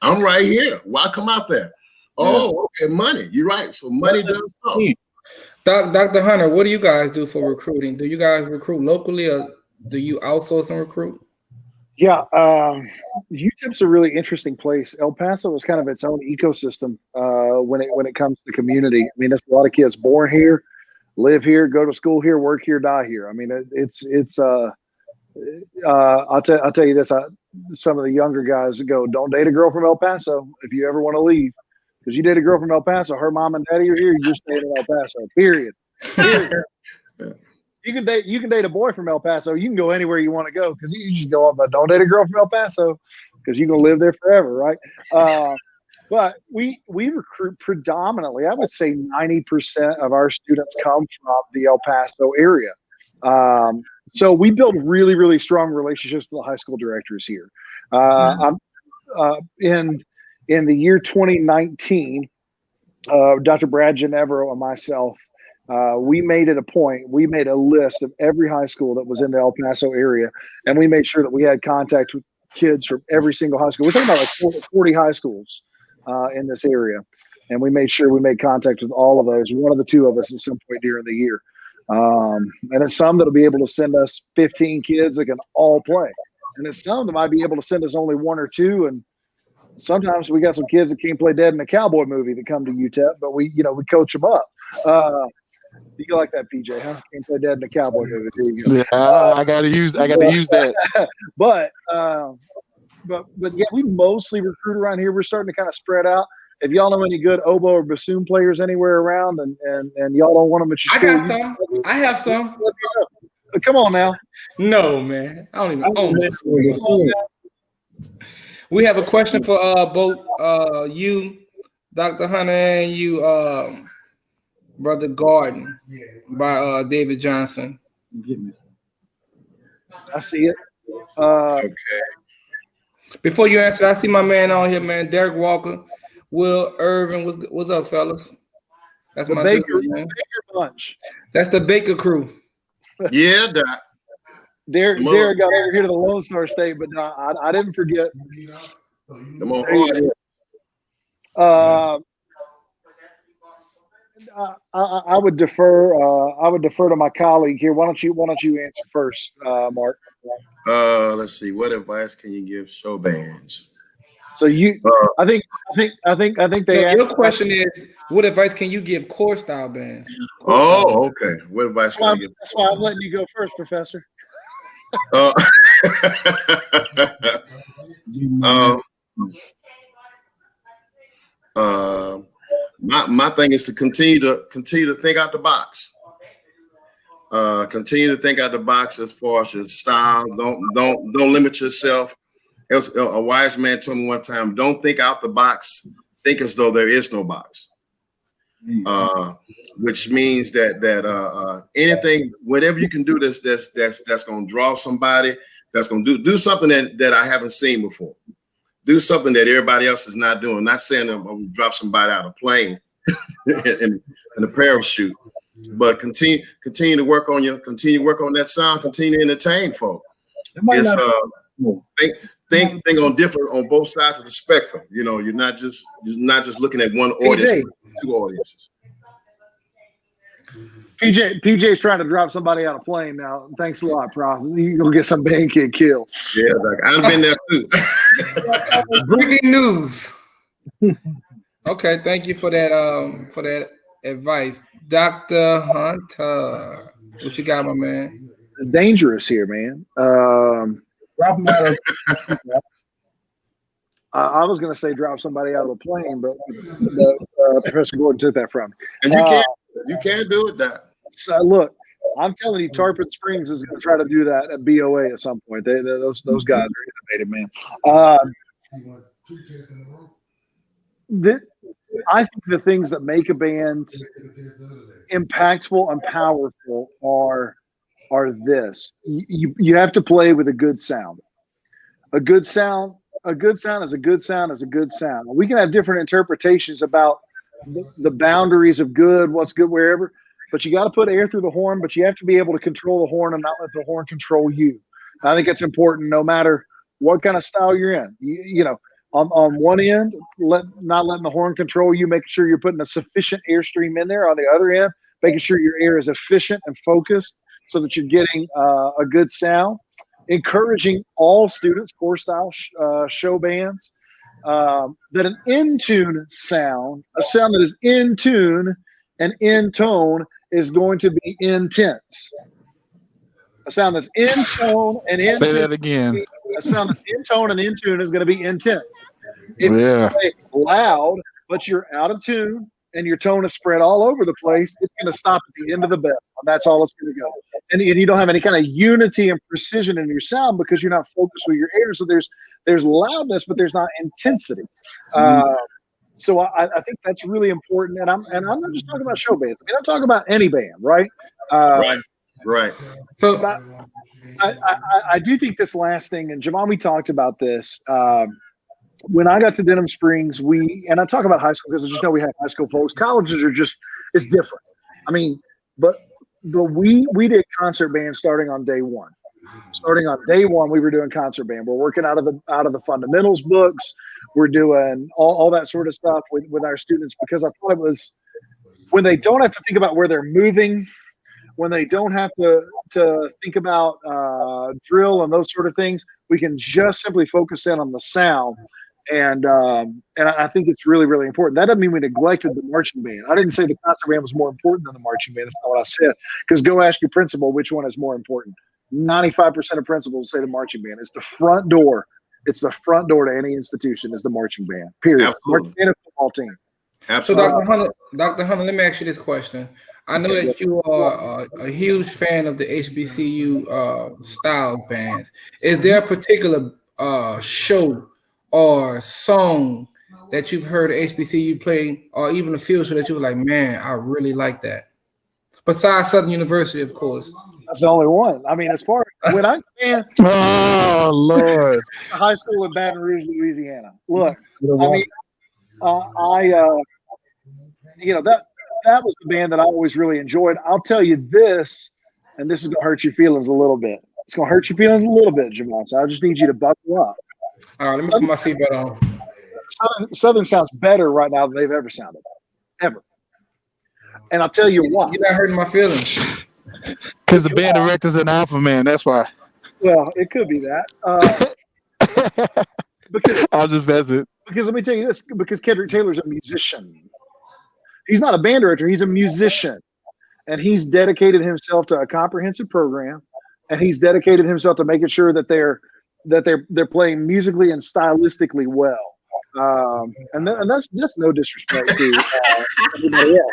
I'm right here. Why come out there? Oh, okay, money. You're right. So money does something. Dr. Hunter, what do you guys do for recruiting? Do you guys recruit locally or do you outsource and recruit? Yeah, UTEP's a really interesting place. El Paso is kind of its own ecosystem when it comes to community. I mean, there's a lot of kids born here, live here, go to school here, work here, die here. I mean, I'll tell you this. Some of the younger guys go, don't date a girl from El Paso if you ever want to leave, because you date a girl from El Paso, her mom and daddy are here, you're staying in El Paso. Period. You can date a boy from El Paso. You can go anywhere you want to go because you just go up. But don't date a girl from El Paso because you're gonna live there forever, right? But we recruit predominantly. I would say 90% of our students come from the El Paso area. So we build really, really strong relationships with the high school directors here. In the year 2019, Dr. Brad Ginevro and myself, we made it a point. We made a list of every high school that was in the El Paso area, and we made sure that we had contact with kids from every single high school. We're talking about like 40 high schools in this area, and we made sure we made contact with all of those. One of the two of us at some point during the year. And it's some that'll be able to send us 15 kids that can all play. And it's some that might be able to send us only one or two. And sometimes we got some kids that can't play dead in a cowboy movie that come to UTEP, but we coach them up. You like that, PJ, huh? Can't play dead in a cowboy movie. There you go. Yeah, I gotta use that. But yeah, we mostly recruit around here. We're starting to kind of spread out. If y'all know any good oboe or bassoon players anywhere around, and y'all don't want them at your school, I got some. I have some. Come on now. No, man. I don't even own this. We have a question for both you, Dr. Hunter, and you, Brother Garden, by David Johnson. I see it. Okay. Before you answer, I see my man on here, man. Derek Walker, Will Irvin. What's up, fellas? That's my Baker, dude, man. Baker bunch. That's the Baker crew. Yeah, Doc. Derek got over here to the Lone Star State, but no, I didn't forget. Come on. I would defer. I would defer to my colleague here. Why don't you answer first, Mark? Let's see. What advice can you give show bands? So I think they. Your question is, what advice can you give core style bands? Okay. What advice can I give? That's why I'm letting you go first, Professor. My thing is to continue to think out the box. Continue to think out the box as far as your style. Don't limit yourself. A wise man told me one time, don't think out the box. Think as though there is no box. Which means that anything, whatever you can do that's going to draw somebody, that's going to do something that I haven't seen before. Do something that everybody else is not doing. Not saying I'm going to drop somebody out of a plane in a parachute, but continue to work on that sound. Continue to entertain folk. Think on both sides of the spectrum. You know, you're not just looking at one audience, two audiences. PJ's trying to drop somebody out of plane now. Thanks a lot, Prof. You're gonna get some band kid killed. Yeah, I've been there too. Breaking news. Okay, thank you for that advice, Dr. Hunter. What you got, my man? It's dangerous here, man. I was going to say drop somebody out of a plane, but Professor Gordon took that from me. And you can't do it, Doc. So look, I'm telling you, Tarpon Springs is going to try to do that at BOA at some point. Those guys are innovative, man. I think the things that make a band impactful and powerful are this. You have to play with a good sound. A good sound is a good sound is a good sound. We can have different interpretations about the boundaries of good, what's good wherever, but you got to put air through the horn, but you have to be able to control the horn and not let the horn control you. I think it's important no matter what kind of style you're in. You know, on one end, not letting the horn control you, making sure you're putting a sufficient airstream in there. On the other end, making sure your air is efficient and focused so that you're getting a good sound. Encouraging all students, core style show bands, that an in-tune sound, a sound that is in tune and in tone, is going to be intense. A sound that's in tone and in Say that again. A sound that's in tone and in tune is going to be intense. If you play loud, but you're out of tune and your tone is spread all over the place, it's going to stop at the end of the bell. And that's all it's going to go. And you don't have any kind of unity and precision in your sound because you're not focused with your air. So there's loudness, but there's not intensity. So I think that's really important. And I'm not just talking about show bands. I mean, I'm talking about any band, right? Right. So I do think this last thing, and Jamal, we talked about this. When I got to Denham Springs, and I talk about high school because I just know we have high school folks. Colleges are it's different. I mean, but we did concert band starting on day one. Starting on day one, we were doing concert band. We're working out of the fundamentals books. We're doing all that sort of stuff with our students because I thought it was when they don't have to think about where they're moving, when they don't have to think about drill and those sort of things, we can just simply focus in on the sound. And I think it's really, really important. That doesn't mean we neglected the marching band. I didn't say the concert band was more important than the marching band. That's not what I said. Because go ask your principal which one is more important. 95% of principals say the marching band. It's the front door. It's the front door to any institution is the marching band. Period. Absolutely. Marching band and football team. Absolutely. So Dr. Hunter, let me ask you this question. I know that you are a huge fan of the HBCU style bands. Is there a particular show or song that you've heard HBCU play, or even a field show that you were like, man, I really like that? Besides Southern University, of course. That's the only one. I mean, as far as when I man, Oh Lord. high school in Baton Rouge, Louisiana. Look, I mean, I you know that was the band that I always really enjoyed. I'll tell you this, and this is gonna hurt your feelings a little bit. It's gonna hurt your feelings a little bit, Javon. So I just need you to buckle up. All right, let me put my seatbelt on. Southern sounds better right now than they've ever sounded, ever. And I'll tell you why. You're not hurting my feelings. Because the band director's an alpha man. That's why. Well, it could be that. Because I'll just mess it. Because let me tell you this, because Kendrick Taylor's a musician. He's not a band director, he's a musician. And he's dedicated himself to a comprehensive program, and he's dedicated himself to making sure that they're playing musically and stylistically well. And that's no disrespect to everybody else.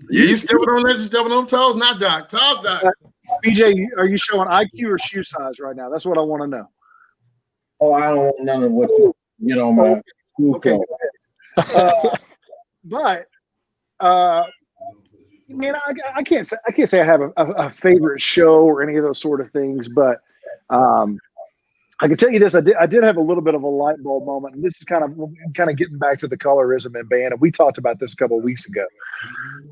You stepping on that? You stepping on toes? Not Doc. Talk, Doc. BJ, are you showing IQ or shoe size right now? That's what I want to know. Oh, I don't want none of what you get on my Okay. But man, I can't say I have a favorite show or any of those sort of things, but I can tell you this: I did have a little bit of a light bulb moment, and this is kind of getting back to the colorism in band, and we talked about this a couple of weeks ago.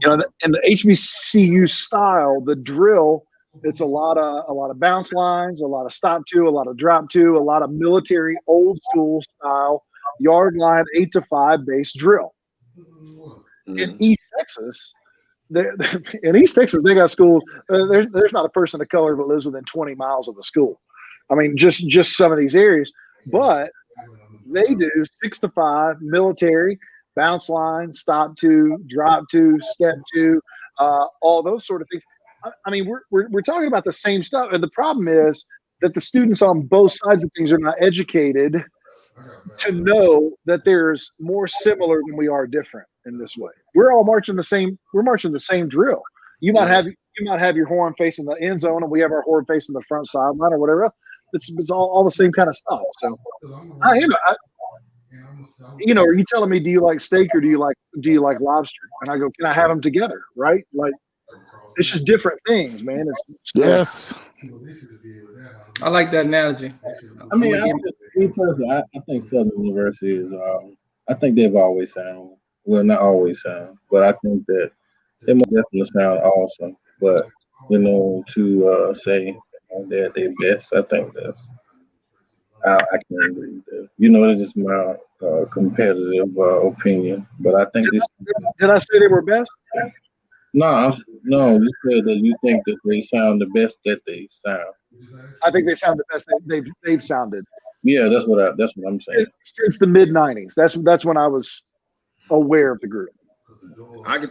You know, in the HBCU style, the drill, it's a lot of bounce lines, a lot of stop two, a lot of drop two, a lot of military old school style yard line 8-5 base drill. In East Texas, they got schools. There's not a person of color that lives within 20 miles of the school. I mean, just some of these areas, but they do 6-5 military bounce line, stop two, drop two, step two, all those sort of things. I mean, we're talking about the same stuff, and the problem is that the students on both sides of things are not educated to know that there's more similar than we are different in this way. We're all marching the same drill. You might have your horn facing the end zone, and we have our horn facing the front sideline or whatever. It's all the same kind of stuff. So, are you telling me, do you like steak or do you like lobster? And I go, can I have them together? Right? Like, it's just different things, man. Yes. I like that analogy. I mean, I think Southern University is. I think they've always sound well, not always sound, but I think that they most definitely sound awesome. But to say they're their best, I think that I can't agree with that. It's just my competitive opinion. But I think did I say they were best? No, you said that you think that they sound the best that they sound. I think they sound the best they've sounded. Yeah, that's what I'm saying. Since the mid '90s, that's when I was aware of the group. I can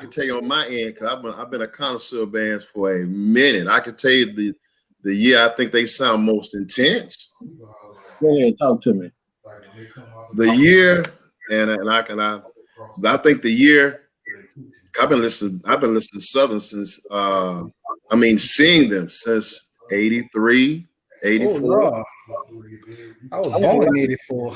tell you on my end, because I've been a connoisseur of bands for a minute. I can tell you the year I think they sound most intense. Go ahead, talk to me. The year, I think the year. I've been listening to Southern since seeing them since 83, 84. Oh, I was born in 84.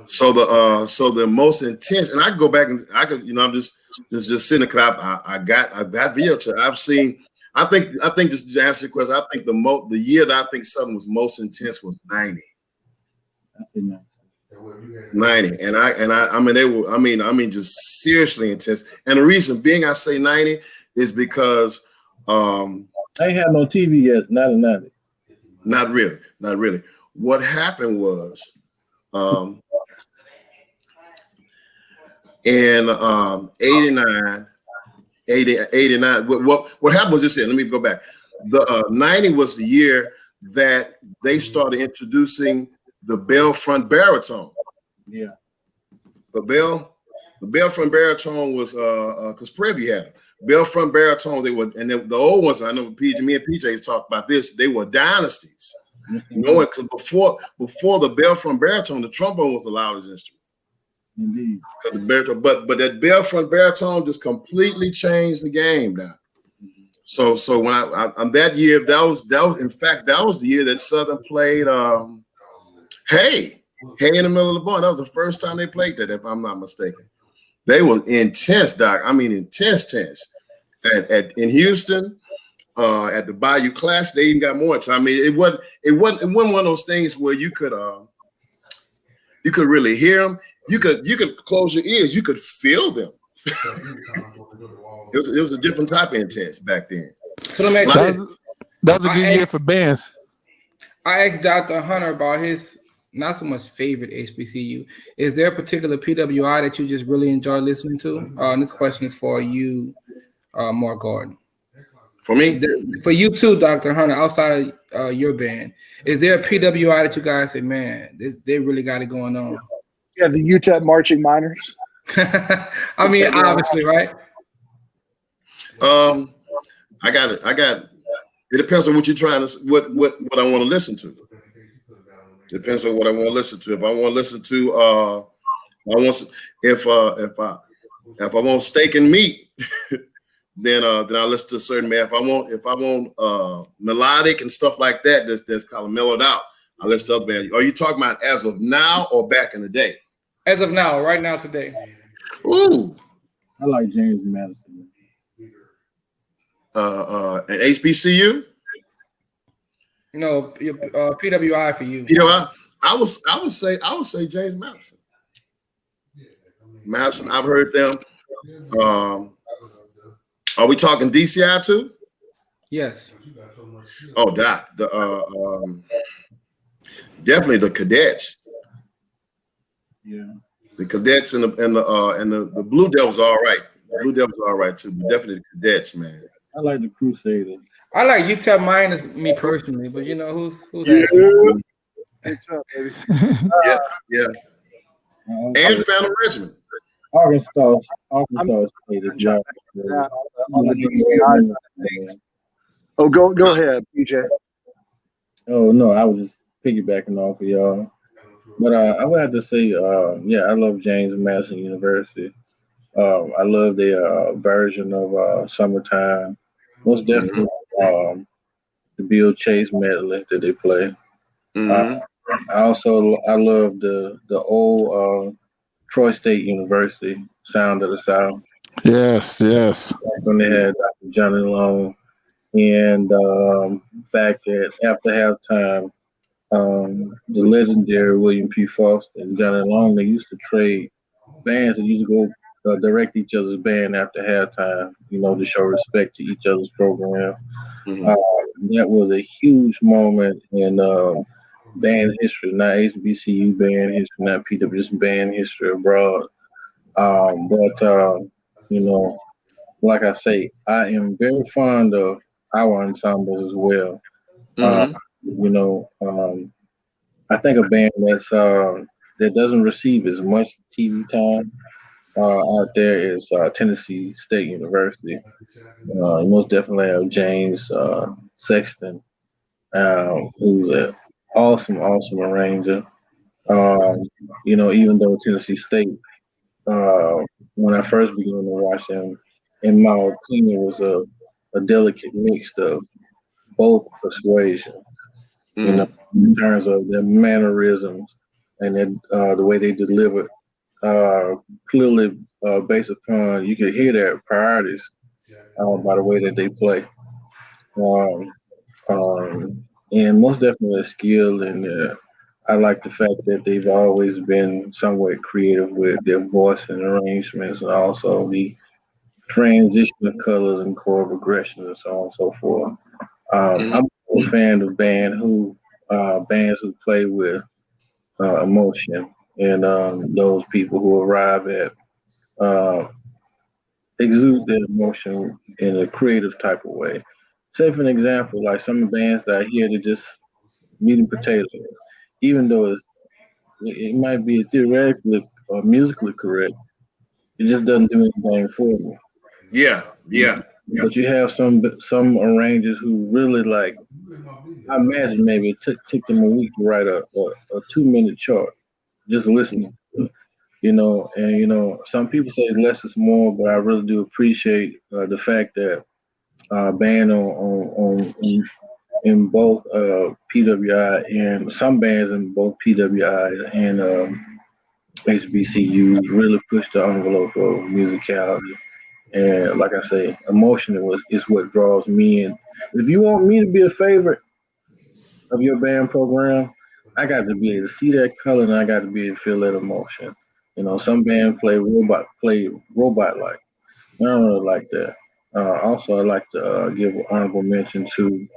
So the most intense, and I can go back and I'm just sitting there. I got video to. I've seen. I think just to answer your question, I think the year that I think Southern was most intense was 90. That's nice. 90, and they were just seriously intense. And the reason being I say 90 is because they had no TV yet, not in 90. Not really. What happened was in 89, what happened was this here. Let me go back. The 90 was the year that they started introducing the bell front baritone. Yeah. The bell front baritone was because Preview had them. Bell front baritone, the old ones, I know me and PJ talked about this, they were dynasties. Because before the bell front baritone, the trombone was the loudest instrument. Indeed. But that bell front baritone just completely changed the game now. So when I that year, that was the year that Southern played Hey in the middle of the barn. That was the first time they played that, if I'm not mistaken. They were intense, Doc. I mean, intense. in Houston, at the Bayou Clash, they even got more time. I mean, it wasn't one of those things where you could really hear them. You could close your ears. You could feel them. It was a different type of intense back then. So let me ask you, that was a good year for bands. I asked Dr. Hunter about his not so much favorite HBCU. Is there a particular PWI that you just really enjoy listening to? And this question is for you, Mark Gordon. For me? For you too, Dr. Hunter, outside of your band, is there a PWI that you guys say, man, they really got it going on? Yeah, the UTEP Marching Miners. I mean, obviously, right? I got it. It depends on what you're trying to, what I want to listen to. Depends on what I want to listen to. If I want to listen to, if I want steak and meat, then I listen to a certain man. If I want melodic and stuff like that, that's kind of mellowed out, I listen to other bands. Are you talking about as of now or back in the day? As of now, right now, today. Ooh, I like James Madison. An HBCU. No, PWI for you. You know, I would say James Madison. Madison, I've heard them. Are we talking DCI too? Yes. Oh, definitely the Cadets. Yeah. The Cadets and the Blue Devils are all right. The Blue Devils are all right too, but definitely the Cadets, man. I like the Crusaders. I like UTEP Miners, me personally, but you know who's Yeah. asking? What's up, baby? Yeah. And Phantom Regiment. Arkansas State is trying not. on the DCI. Oh, go ahead, PJ. Oh no, I was just piggybacking off of y'all. But I would have to say, I love James Madison University. I love their version of Summertime. Most definitely the Bill Chase medley that they play. I love the old Troy State University Sound of the South. Yes. When they had Dr. Johnny Long, and back after halftime, the legendary William P. Foster and Johnny Long, they used to trade bands and used to go direct each other's band after halftime, to show respect to each other's program. That was a huge moment in band history, not HBCU band history, not PW, just band history abroad. Like I say, I am very fond of our ensembles as well. I think a band that doesn't receive as much TV time out there is Tennessee State University. Most definitely have James Sexton, who's an awesome arranger. Even though Tennessee State, when I first began to watch them, in my opinion, was a delicate mix of both persuasion. In terms of their mannerisms and the way they delivered, clearly based upon, you could hear their priorities by the way that they play. And most definitely skill, and I like the fact that they've always been somewhat creative with their voice and arrangements, and also the transition of colors and chord progression and so on and so forth. I'm a fan of bands who play with emotion, and those people who arrive at exude their emotion in a creative type of way. Say for an example, like some bands that I hear, they're just meat and potatoes, even though it might be theoretically or musically correct, it just doesn't do anything for me. Yeah. But you have some arrangers who really like. I imagine maybe it took them a week to write a 2-minute chart, just listening. And some people say less is more, but I really do appreciate the fact that band in both PWI and some bands in both PWI and HBCUs really push the envelope of musicality And like I say, emotion is what draws me in. If you want me to be a favorite of your band program, I got to be able to see that color and I got to be able to feel that emotion. You know, some bands play robot like. I don't really like that. Also, I like to give an honorable mention to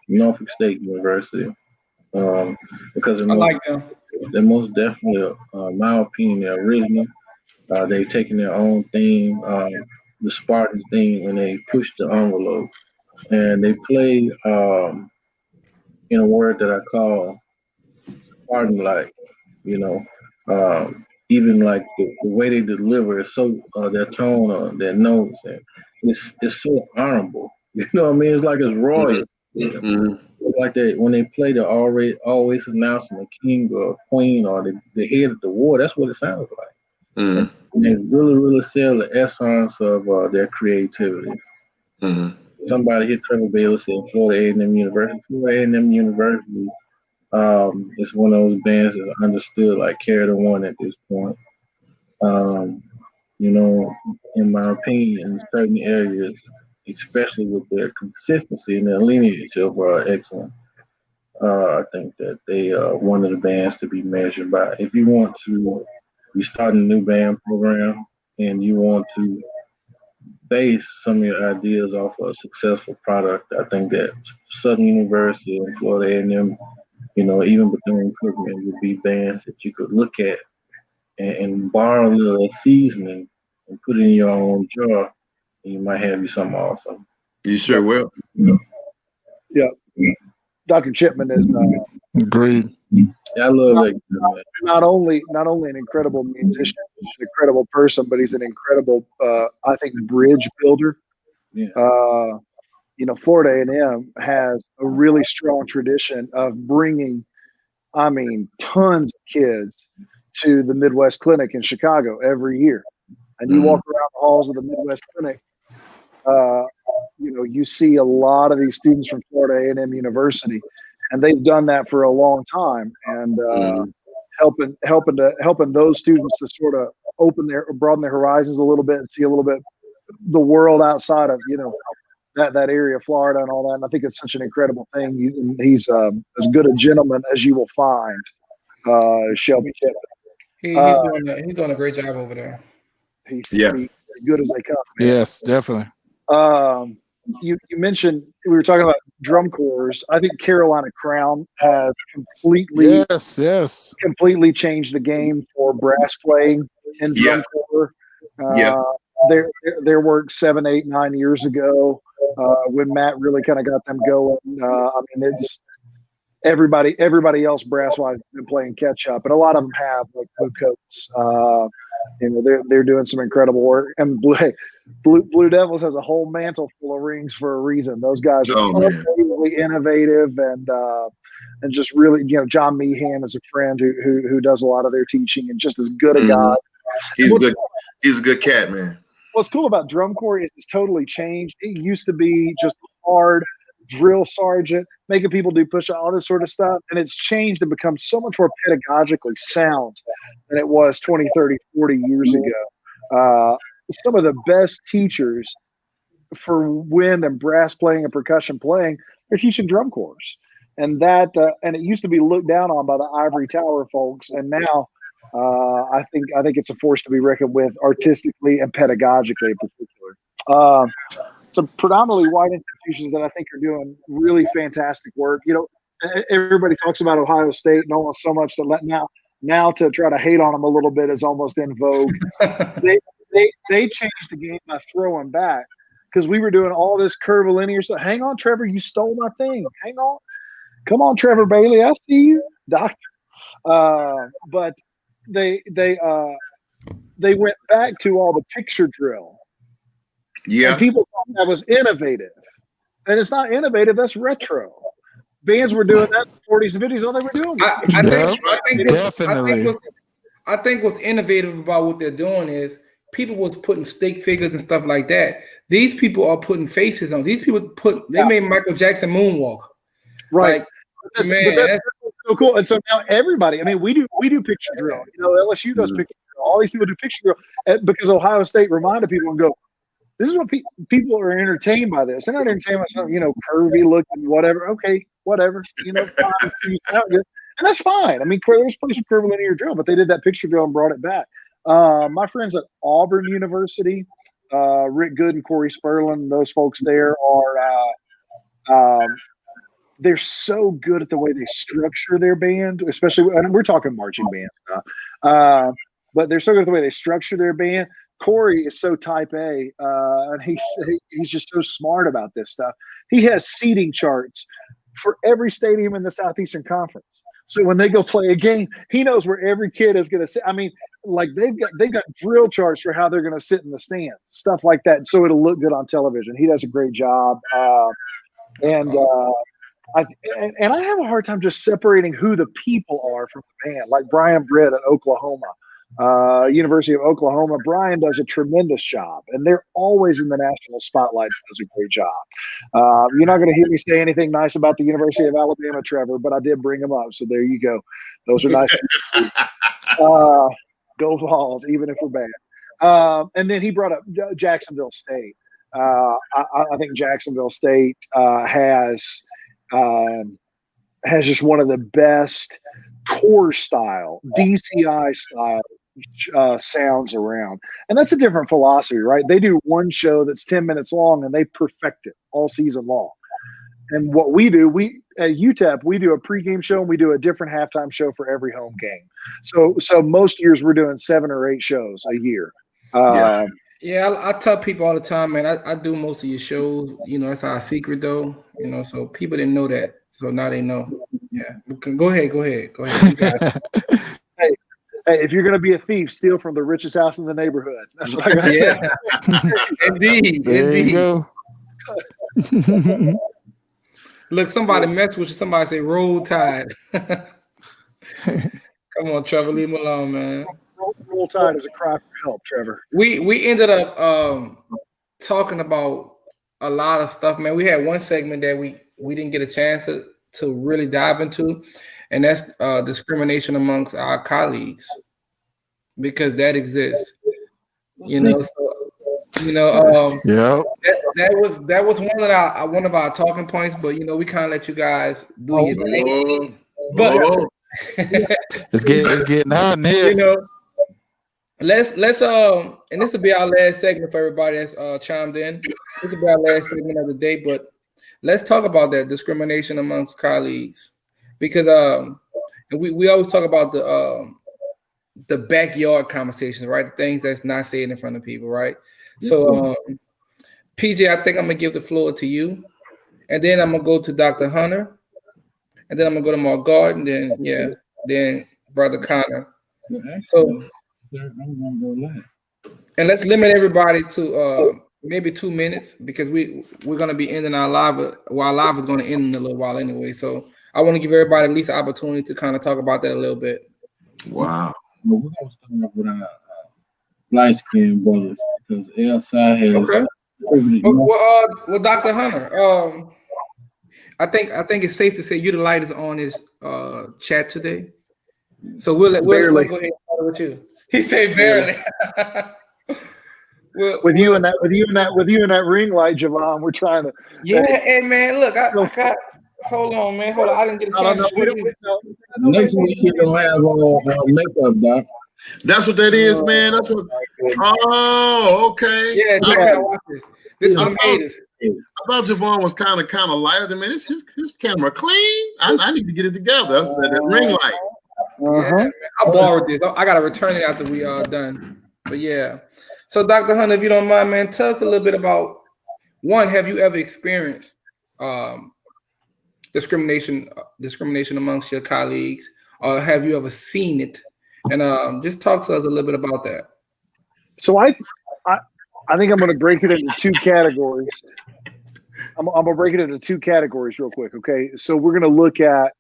Norfolk State University um, because I like them. they're most definitely, in my opinion, they're original. They've taken their own theme, the Spartan theme, and they push the envelope. And they play in a word that I call Spartan like, you know. Even like the way they deliver is so their tone or their notes and it's so honorable. You know what I mean? It's like it's royal. Mhm. It's like they when they play they're always announcing a king or a queen or the head of the war. That's what it sounds like. Mhm. And they really sell the essence of their creativity. Mhm. Somebody hit Trevor Baylor said Florida A&M University. Florida A&M University is one of those bands that's understood like Carry the One at this point. Um, you know, in my opinion, in certain areas, especially with their consistency and their lineage of excellence, I think that they are one of the bands to be measured by. If you want to be starting a new band program and you want to base some of your ideas off of a successful product, I think that Southern University and Florida A&M, you know, even Bethune Cookman would be bands that you could look at and borrow a little seasoning and put it in your own jar, and you might have you something awesome. You sure will. Yeah. Dr. Chipman is Agreed. Yeah, I love that. Man. not only an incredible musician, an incredible person, but he's an incredible, I think, bridge builder. Yeah. You know, Florida A&M has a really strong tradition of bringing, I mean, tons of kids to the Midwest Clinic in Chicago every year. And you walk around the halls of the Midwest Clinic, you know, you see a lot of these students from Florida A&M University, and they've done that for a long time, and helping those students to sort of broaden their horizons a little bit and see a little bit the world outside of, you know, that area of Florida and all that. And I think it's such an incredible thing. He's as good a gentleman as you will find, Shelby Chipman. He's doing a great job over there. He's as good as they come. Man. Yes, definitely. You mentioned we were talking about drum corps. I think Carolina Crown has completely changed the game for brass playing in drum corps. Their work 7, 8, 9 years ago when Matt really kind of got them going. I mean, it's everybody else brass wise has been playing catch up, and a lot of them have, like Blue Coats. You know, they're doing some incredible work, and Blue Devils has a whole mantle full of rings for a reason. Those guys are unbelievably innovative and just really, you know, John Meehan is a friend who does a lot of their teaching and just as good a guy. He's good. He's a good cat, man. What's cool about drum corps is it's totally changed. It used to be just hard drill sergeant, making people do push-up, all this sort of stuff. And it's changed and become so much more pedagogically sound than it was 20, 30, 40 years ago. Some of the best teachers for wind and brass playing and percussion playing are teaching drum corps. And that and it used to be looked down on by the ivory tower folks. And now I think it's a force to be reckoned with artistically and pedagogically in particular. Some predominantly white institutions that I think are doing really fantastic work. You know, everybody talks about Ohio State and almost so much that now to try to hate on them a little bit is almost in vogue. They changed the game by throwing back because we were doing all this curvilinear stuff. Hang on, Trevor, you stole my thing. Hang on. Come on, Trevor Bailey, I see you, doctor. But they went back to all the picture drill. Yeah. And people thought that was innovative. And it's not innovative, that's retro. Bands were doing that in the 40s and 50s, all they were doing. I think what's innovative about what they're doing is people was putting stick figures and stuff like that. These people are putting faces on. These people made Michael Jackson moonwalk. Right. Like, that's so cool. And so now everybody, I mean, we do picture drill. You know, LSU does picture drill. drill. All these people do picture drill because Ohio State reminded people and go, this is what people are entertained by this. They're not entertained by something, curvy looking, whatever. Okay, whatever. Fine, and that's fine. I mean, there's plenty of curvilinear drill, but they did that picture drill and brought it back. My friends at Auburn University, Rick Good and Corey Sperlin, those folks there are they're so good at the way they structure their band, especially, and we're talking marching band stuff, but they're so good at the way they structure their band. Corey is so type A, and he's just so smart about this stuff. He has seating charts for every stadium in the Southeastern Conference. So when they go play a game, he knows where every kid is going to sit. I mean, like they've got drill charts for how they're going to sit in the stands, stuff like that. So it'll look good on television. He does a great job, and I have a hard time just separating who the people are from the band. Like Brian Britt at Oklahoma. University of Oklahoma, Brian does a tremendous job, and they're always in the national spotlight. Does a great job. You're not going to hear me say anything nice about the University of Alabama, Trevor, but I did bring them up, so there you go. Those are nice. Go Vols, even if we're bad. And then he brought up Jacksonville State. I think Jacksonville State has just one of the best core style, DCI style sounds around. And that's a different philosophy, right? They do one show that's 10 minutes long and they perfect it all season long. And what we do, at UTEP, we do a pregame show and we do a different halftime show for every home game. So most years we're doing 7 or 8 shows a year. Yeah, I tell people all the time, man, I do most of your shows. That's our secret though. So people didn't know that. So now they know. Yeah. Go ahead. You guys. Hey, if you're going to be a thief, steal from the richest house in the neighborhood. That's what I got to say. Indeed. There you go. Look, somebody mess with you. Somebody say roll tide. Come on, Trevor, leave him alone, man. Roll tide is a cry for help, Trevor. We ended up talking about a lot of stuff, man. We had one segment that we didn't get a chance to really dive into, and that's discrimination amongst our colleagues, because that exists. Yeah. That was one of our talking points, but we kind of let you guys do your thing. But it's getting hot in here. Let's and this will be our last segment for everybody that's chimed in. This will be our last segment of the day, but let's talk about that discrimination amongst colleagues, because we always talk about the backyard conversations, right? The things that's not said in front of people, right? So PJ, I think I'm gonna give the floor to you, and then I'm gonna go to Dr. Hunter, and then I'm gonna go to Mark Gordon, then Brother Connor. So, and let's limit everybody to maybe 2 minutes, because we're gonna be ending our live. Our live is gonna end in a little while anyway. So I want to give everybody at least an opportunity to kind of talk about that a little bit. Wow. Well, we're gonna start off with our light skinned brothers, because LSI has. Okay. Well, Dr. Hunter, I think it's safe to say you the light is on his chat today. So we'll go ahead and start with you. He said barely. with you and that ring light, Javon, we're trying to. Yeah, hey man, look, I got. Hold on, man. Hold on. I didn't get a chance to show you. Next week you don't have makeup, Doc. That's what that is, man. That's what. Oh, okay. Yeah. This is what made us. I thought Javon was kind of lighter than me. His camera clean. I need to get it together. That's that ring light. Yeah, I borrowed this. I gotta return it after we are done. But yeah. So Dr. Hunter, if you don't mind, man, tell us a little bit about, one, have you ever experienced discrimination amongst your colleagues, or have you ever seen it? And just talk to us a little bit about that. So I think I'm going to break it into 2 categories. I'm going to break it into 2 categories real quick. Okay. So we're going to look at,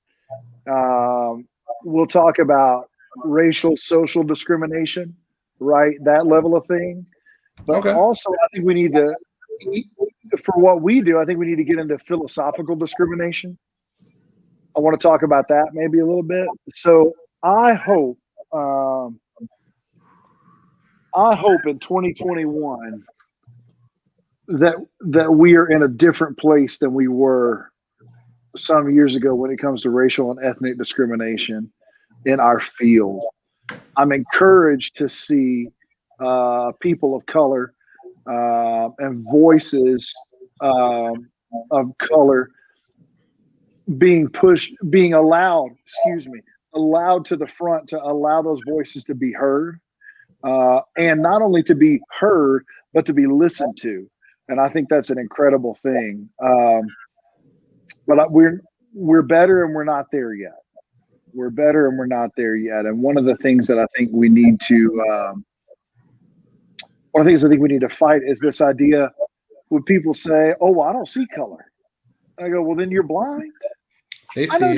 we'll talk about racial, social discrimination, right? That level of thing. But also I think we need to, for what we do, I think we need to get into philosophical discrimination. I want to talk about that maybe a little bit. So I hope I hope in 2021 that we are in a different place than we were some years ago when it comes to racial and ethnic discrimination in our field. I'm encouraged to see people of color and voices of color being pushed, being allowed, allowed to the front to allow those voices to be heard, and not only to be heard, but to be listened to. And I think that's an incredible thing. But we're better, and we're not there yet. We're better, and we're not there yet. And one of the things that I think we need to fight is this idea when people say, "Oh, well, I don't see color." I go, "Well, then you're blind." I know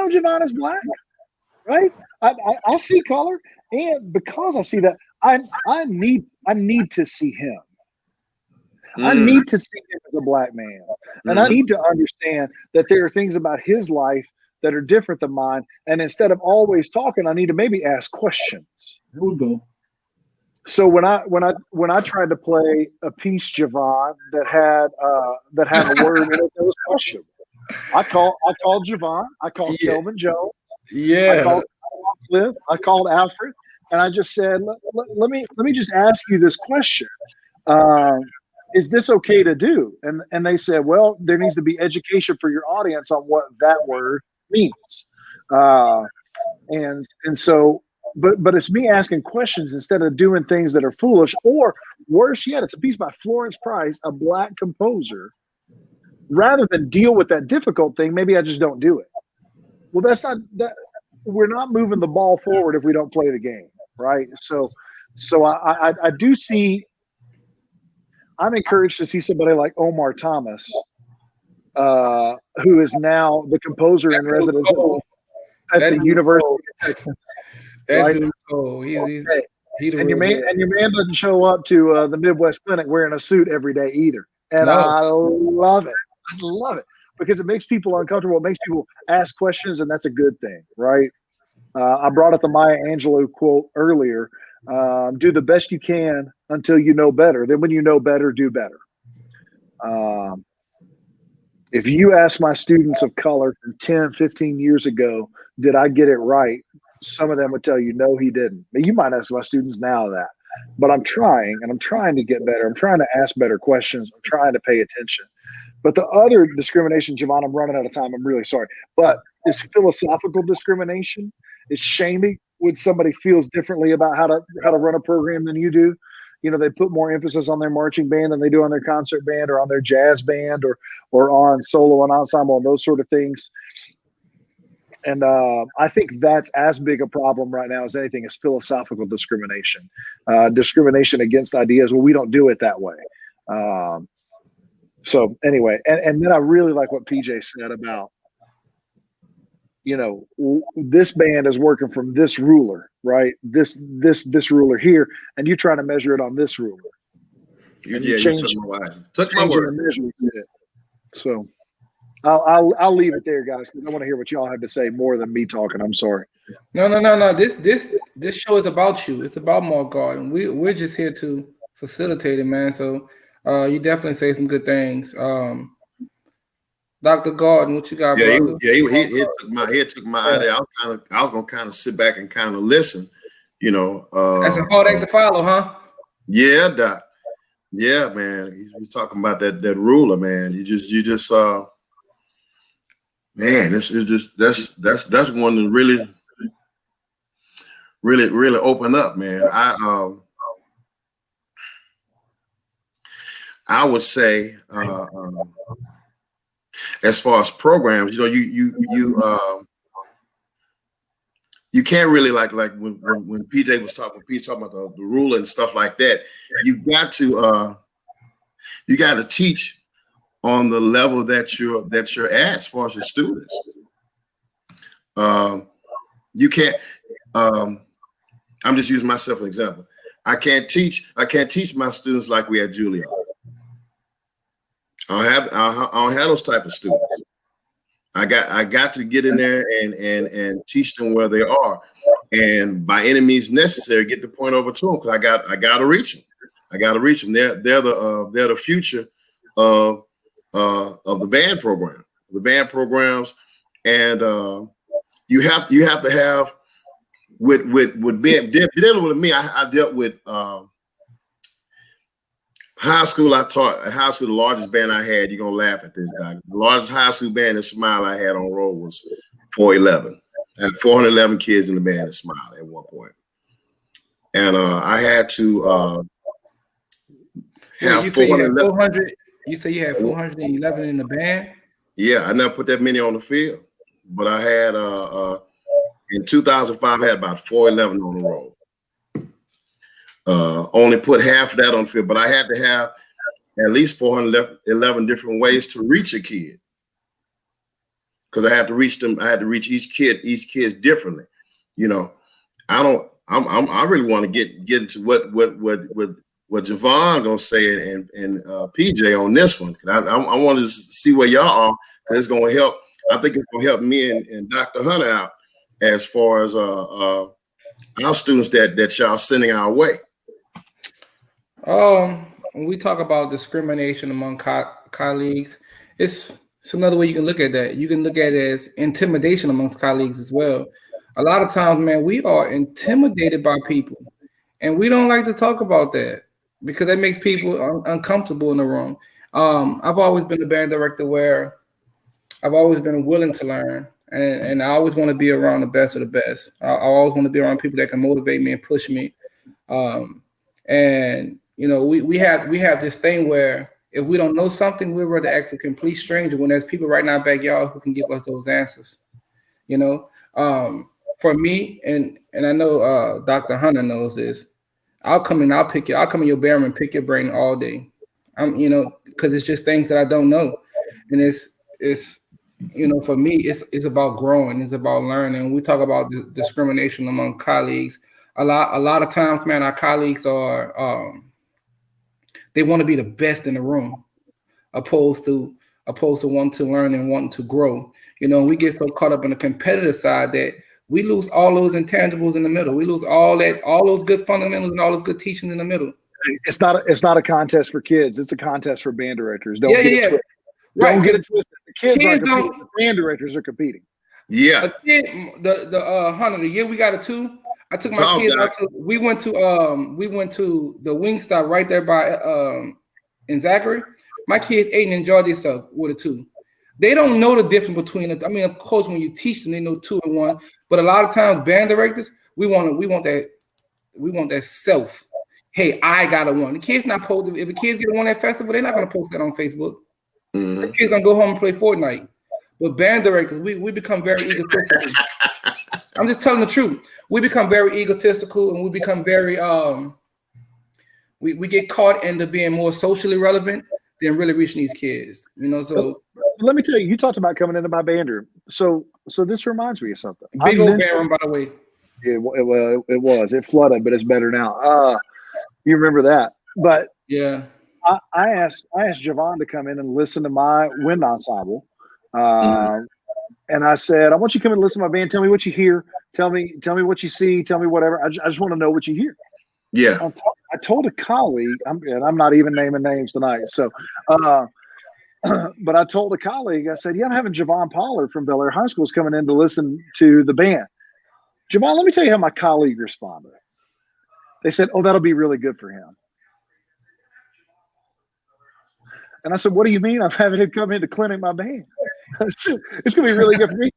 Javon is black, right? I see color, and because I see that, I need to see him. I need to see him as a black man, and I need to understand that there are things about his life that are different than mine. And instead of always talking, I need to maybe ask questions. Here we go. So when I tried to play a piece, Javon, that had a word in it that was questionable, I called Javon, I called Kelvin Jones, I called Cliff, I called Alfred, and I just said, let me just ask you this question. Is this okay to do? And they said, well, there needs to be education for your audience on what that word means. And so, but it's me asking questions instead of doing things that are foolish, or worse yet, it's a piece by Florence Price, a black composer. Rather than deal with that difficult thing, maybe I just don't do it. Well, that's not that. We're not moving the ball forward if we don't play the game, right? So I do see. I'm encouraged to see somebody like Omar Thomas, who is now the composer in residence at the University of Texas. That dude, and your man doesn't show up to the Midwest Clinic wearing a suit every day either, and I love it. I love it because it makes people uncomfortable. It makes people ask questions, and that's a good thing, right? I brought up the Maya Angelou quote earlier. Do the best you can until you know better. Then when you know better, do better. If you ask my students of color from 10, 15 years ago, did I get it right? Some of them would tell you, no, he didn't. Now, you might ask my students now that, but I'm trying, and I'm trying to get better. I'm trying to ask better questions. I'm trying to pay attention. But the other discrimination, Javon, I'm running out of time. I'm really sorry. But it's philosophical discrimination. It's shaming when somebody feels differently about how to run a program than you do. You know, they put more emphasis on their marching band than they do on their concert band or on their jazz band or on solo and ensemble and those sort of things. And I think that's as big a problem right now as anything is philosophical discrimination, discrimination against ideas. Well, we don't do it that way. So anyway, and then I really like what PJ said about, you know, this band is working from this ruler, right? This ruler here, and you're trying to measure it on this ruler. You took my word. So I'll leave it there, guys, because I want to hear what y'all have to say more than me talking. I'm sorry. No. This show is about you. It's about Mark Garden. We're just here to facilitate it, man. So you definitely say some good things. Dr. Garden, what you got, brother? He took my idea. I was gonna kind of sit back and kind of listen, you know. That's a hard act to follow, huh? Yeah, Doc. Yeah, man. He's talking about that ruler, man. You just man, this is just that's one that really open up, man. I would say as far as programs, you know, you can't really like when PJ was talking about the ruler and stuff like that. You got to teach on the level that you're at as far as your students. You can't. I'm just using myself as an example. I can't teach my students like we had Juilliard. I don't have those type of students. I got to get in there and teach them where they are. and by any means necessary, get the point over to them because I got to reach them. I got to reach them. They're the future of the band program, the band programs, and you have to have with being dealing with me. I dealt with high school. I taught at high school. The largest band I had. You're gonna laugh at this, guy. The largest high school band in Smile I had on road was 411. I had 411 kids in the band in Smile at one point, and I had to have 400. You say you had 411 in the band? Yeah, I never put that many on the field, but I had in 2005 I had about 411 on the road. Only put half of that on the field, but I had to have at least 411 different ways to reach a kid because I had to reach them. I had to reach each kid differently. You know, I really want to get into what Javon gonna say and PJ on this one because I want to see where y'all are because it's gonna help. I think it's gonna help me and Dr. Hunter out as far as our students that y'all sending our way. When we talk about discrimination among colleagues, it's another way you can look at that. You can look at it as intimidation amongst colleagues as well. A lot of times, man, we are intimidated by people, and we don't like to talk about that because that makes people uncomfortable in the room. I've always been a band director where I've always been willing to learn, and I always want to be around the best of the best. I always want to be around people that can motivate me and push me. And you know, we have this thing where if we don't know something, we'd rather ask a complete stranger when there's people right in our backyard who can give us those answers. You know, for me, and I know Dr. Hunter knows this. I'll come in your bedroom and pick your brain all day. You know, because it's just things that I don't know, and it's you know, for me, it's about growing, it's about learning. We talk about discrimination among colleagues. A lot of times, man, our colleagues are they want to be the best in the room, opposed to wanting to learn and wanting to grow. You know, we get so caught up in the competitive side that we lose all those intangibles in the middle. We lose all those good fundamentals and all those good teachings in the middle. It's not a contest for kids. It's a contest for band directors. Don't get it twisted. Right. Don't get it twisted. The kids aren't competing. The band directors are competing. Yeah. The Hunter, the year we got a 2, I took my kids out to. We went to the Wingstop right there by in Zachary. My kids ate and enjoyed themselves with a 2. They don't know the difference between it. I mean, of course, when you teach them, they know 2 and 1. But a lot of times, band directors, we want that self. Hey, I got a 1. The kids not posting. If the kids get a 1 at festival, they're not going to post that on Facebook. Mm-hmm. The kids gonna go home and play Fortnite. But band directors, we become very egotistical. I'm just telling the truth. We become very egotistical, and we become very we get caught into being more socially relevant than really reaching these kids. You know, so let me tell you, you talked about coming into my band room. So this reminds me of something. Big old band room, by the way. Yeah, it was. It flooded, but it's better now. You remember that? But yeah. I asked Javon to come in and listen to my wind ensemble, and I said, "I want you to come and listen to my band. Tell me what you hear. Tell me what you see. Tell me whatever. I just want to know what you hear." Yeah. I told a colleague, and I'm not even naming names tonight. So, but I told a colleague, I said, "Yeah, I'm having Javon Pollard from Bel Air High School is coming in to listen to the band." Javon, let me tell you how my colleague responded. They said, "Oh, that'll be really good for him." And I said, "What do you mean? I'm having him come in to clinic my band? It's going to be really good for me."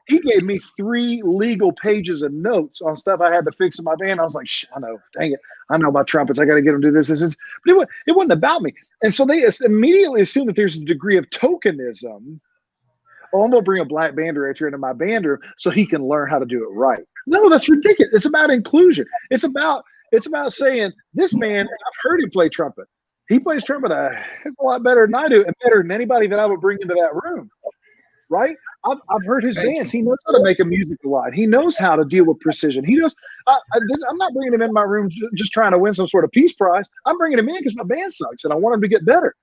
He gave me 3 legal pages of notes on stuff I had to fix in my band. I was like, I know, dang it. I know about trumpets. I got to get them to do this. But it wasn't about me. And so they immediately assume that there's a degree of tokenism. Oh, I'm going to bring a black band director into my band room so he can learn how to do it right. No, that's ridiculous. It's about inclusion. It's about saying, this man, I've heard him play trumpet. He plays trumpet a heck of a lot better than I do, and better than anybody that I would bring into that room, right? I've heard his bands. He knows how to make a musical line. He knows how to deal with precision. He knows. I'm not bringing him in my room just trying to win some sort of peace prize. I'm bringing him in because my band sucks, and I want him to get better.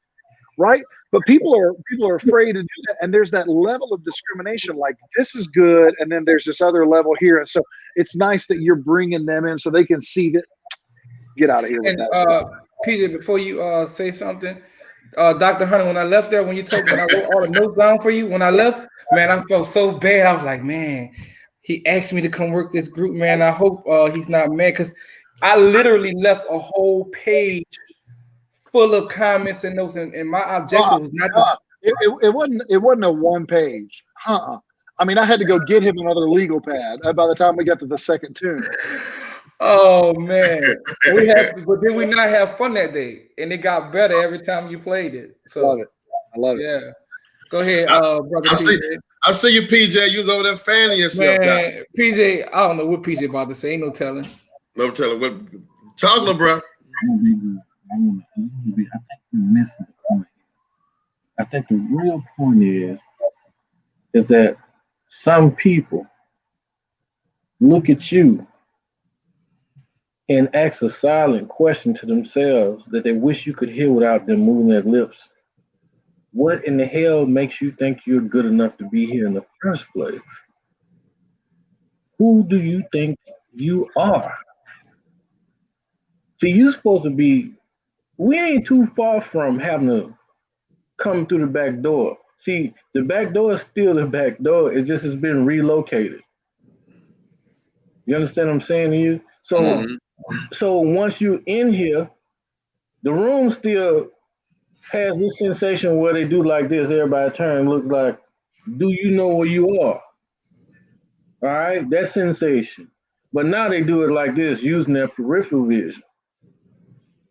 right? But people are afraid to do that, and there's that level of discrimination. Like this is good, and then there's this other level here, and so it's nice that you're bringing them in so they can see that. Get out of here with And that stuff. PJ, before you say something, Dr. Hunter, when I left there, when I wrote all the notes down for you, when I left, man, I felt so bad. I was like, man, he asked me to come work this group, man. I hope he's not mad, because I literally left a whole page full of comments and notes, and my objective was not to. It wasn't a one page. I mean, I had to go get him another legal pad by the time we got to the second tune. Oh man, but did we not have fun that day? And it got better every time you played it. So I love it. Yeah, go ahead, brother. I see you, PJ. You was over there fanning yourself. Man, PJ, I don't know what PJ about to say. Ain't no telling. No telling. What talking, bro? I think you're missing the point. I think the real point is that some people look at you and ask a silent question to themselves that they wish you could hear without them moving their lips. What in the hell makes you think you're good enough to be here in the first place? Who do you think you are? See, you're supposed to be, we ain't too far from having to come through the back door. See, the back door is still the back door. It just has been relocated. You understand what I'm saying to you? So, So once you're in here, the room still has this sensation where they do like this. Everybody turn and look like, do you know where you are? All right, that sensation. But now they do it like this, using their peripheral vision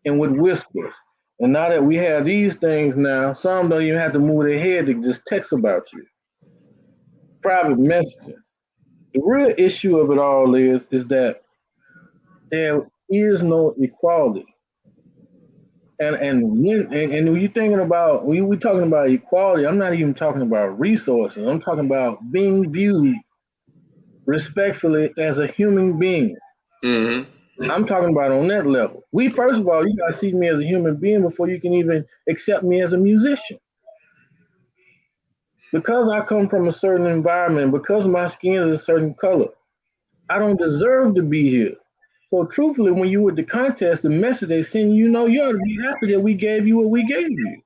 and with whispers. And now that we have these things now, some don't even have to move their head to just text about you. Private messaging. The real issue of it all is that there is no equality. And when you're thinking about, when we're talking about equality, I'm not even talking about resources. I'm talking about being viewed respectfully as a human being. I'm talking about on that level. First of all, you gotta see me as a human being before you can even accept me as a musician. Because I come from a certain environment, because my skin is a certain color, I don't deserve to be here. So truthfully, when you were at the contest, the message they send you, you ought to be happy that we gave you what we gave you.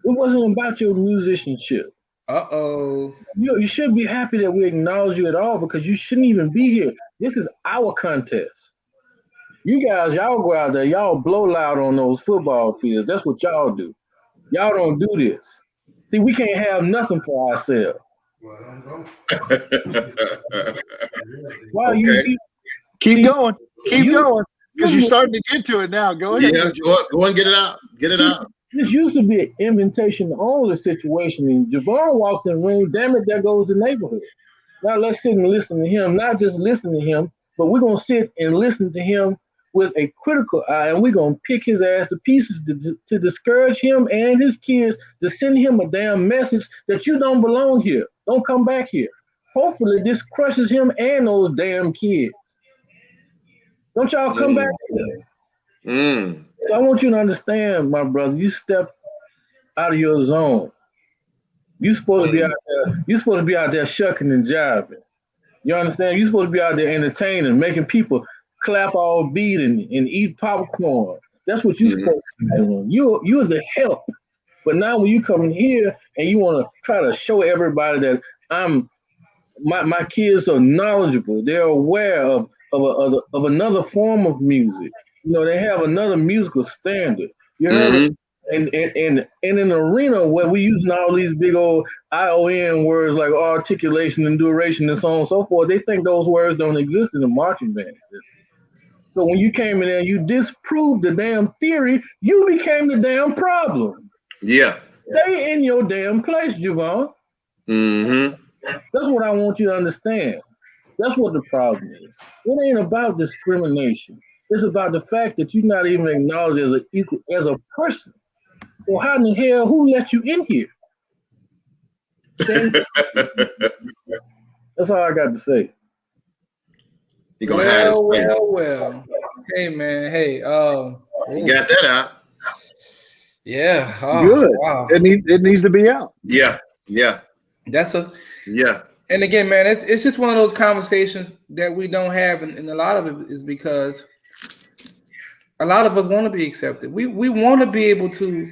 It wasn't about your musicianship. You should be happy that we acknowledge you at all, because you shouldn't even be here. This is our contest. You guys, y'all go out there, y'all blow loud on those football fields. That's what y'all do. Y'all don't do this. See, we can't have nothing for ourselves. Why you keep going, because you're starting to get to it now. Go ahead. Yeah, go and get it out. Get it out. This used to be an invitation only situation. And Javon walks in the ring, damn it, there goes the neighborhood. Now let's sit and listen to him, not just listen to him, but we're going to sit and listen to him with a critical eye, and we're going to pick his ass to pieces to discourage him and his kids, to send him a damn message that you don't belong here. Don't come back here. Hopefully this crushes him and those damn kids. Don't y'all come back here. So I want you to understand, my brother, you step out of your zone. You're supposed to be out there. You're supposed to be out there shucking and jiving. You understand? You're supposed to be out there entertaining, making people clap all beat and eat popcorn. That's what you're supposed to be doing. You're the help. But now when you come in here and you want to try to show everybody that my kids are knowledgeable, they're aware of another form of music. They have another musical standard. You heard And in an arena where we're using all these big old ION words like articulation and duration and so on and so forth, they think those words don't exist in the marching band system. So when you came in there and you disproved the damn theory, you became the damn problem. Yeah. Stay in your damn place, Javon. That's what I want you to understand. That's what the problem is. It ain't about discrimination. It's about the fact that you're not even acknowledged as a person. Well, how in the hell, who let you in here? That's all I got to say. You gonna have well. Hey man, hey, you got that out. Yeah. Oh, Good. wow. It needs to be out. Yeah. That's a Yeah. and again, man, it's just one of those conversations that we don't have, and a lot of it is because a lot of us want to be accepted. We want to be able to,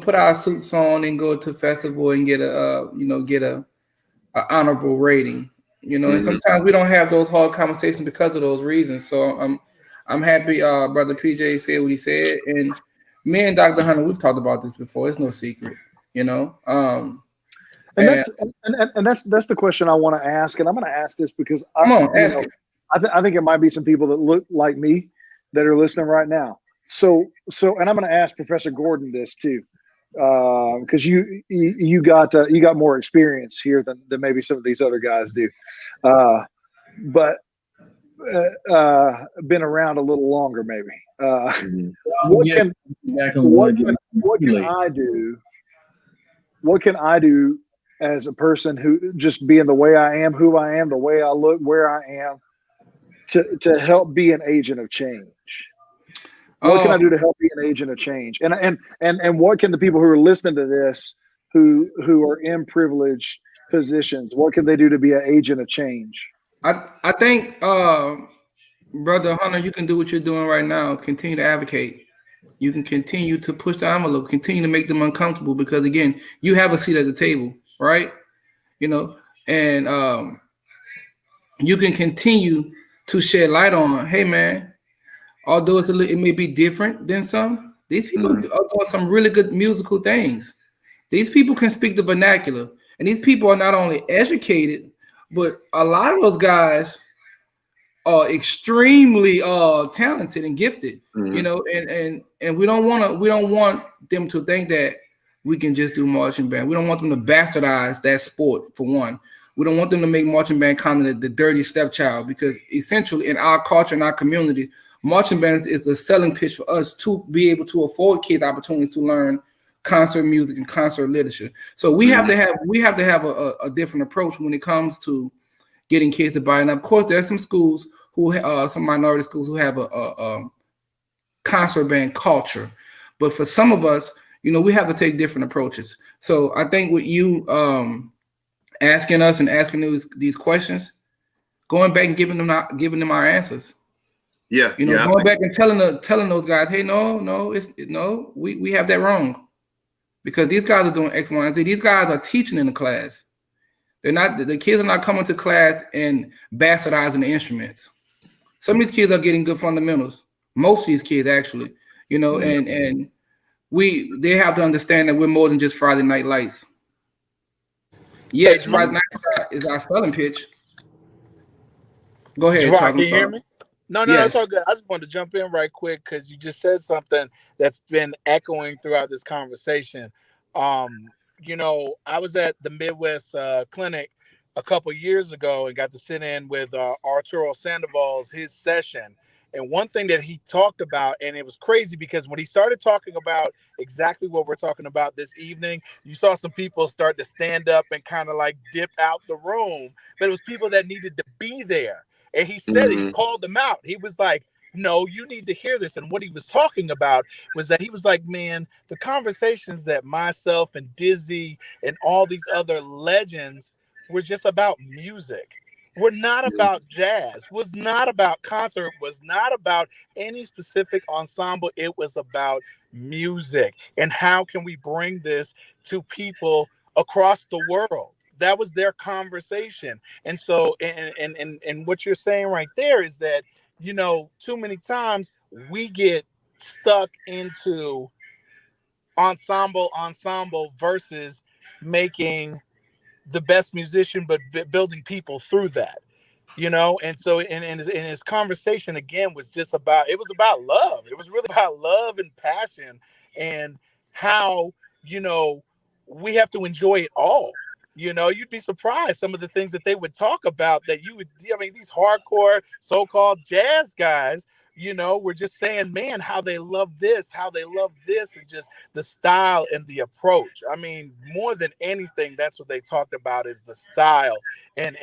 put our suits on and go to festival and get a honorable rating. And sometimes we don't have those hard conversations because of those reasons. So I'm happy brother PJ said what he said, and me and Dr. Hunter, we've talked about this before. It's no secret, And that's the question I want to ask, and I'm going to ask this because I think it might be some people that look like me that are listening right now. So, and I'm going to ask Professor Gordon this too, because you got more experience here than maybe some of these other guys do, but been around a little longer maybe. What can I do? What can I do as a person who just being the way I am, who I am, the way I look, where I am, to help be an agent of change? What can I do to help be an agent of change? And what can the people who are listening to this, who are in privileged positions, what can they do to be an agent of change? I think, Brother Hunter, you can do what you're doing right now. Continue to advocate. You can continue to push the envelope, continue to make them uncomfortable, because again, you have a seat at the table, right? And you can continue to shed light on, hey man, although it may be different than some, these people are doing some really good musical things. These people can speak the vernacular, and these people are not only educated, but a lot of those guys are extremely talented and gifted, and we don't want them to think that we can just do marching band. We don't want them to bastardize that sport, for one. We don't want them to make marching band kind of the dirty stepchild, because essentially in our culture, in our community, marching bands is a selling pitch for us to be able to afford kids opportunities to learn concert music and concert literature. So we have to have a different approach when it comes to getting kids to buy. And of course, there's some schools some minority schools who have a concert band culture, but for some of us, we have to take different approaches. So I think with you asking us and asking these questions, going back and giving them our answers. Going back and telling those guys, hey, no, we have that wrong, because these guys are doing X, Y, and Z. These guys are teaching in the class. The kids are not coming to class and bastardizing the instruments. Some of these kids are getting good fundamentals. Most of these kids, actually, and they have to understand that we're more than just Friday Night Lights. Yes, Friday Night is our selling pitch. Go ahead, Javon, can you hear me? No, yes. It's all good. I just wanted to jump in right quick because you just said something that's been echoing throughout this conversation. I was at the Midwest Clinic a couple years ago and got to sit in with Arturo Sandoval's his session. And one thing that he talked about, and it was crazy because when he started talking about exactly what we're talking about this evening, you saw some people start to stand up and kind of like dip out the room, but it was people that needed to be there. And he said he called them out. He was like, no, you need to hear this. And what he was talking about was that he was like, man, the conversations that myself and Dizzy and all these other legends were just about music. We're not about jazz, was not about concert, was not about any specific ensemble. It was about music. And how can we bring this to people across the world? That was their conversation. And so, and what you're saying right there is that, too many times we get stuck into ensemble versus making the best musician, but building people through that, and so in his conversation again was just about, it was about love. It was really about love and passion, and how we have to enjoy it all. You'd be surprised some of the things that they would talk about that these hardcore so-called jazz guys, we're just saying, man, how they love this, and just the style and the approach. I mean, more than anything, that's what they talked about, is the style and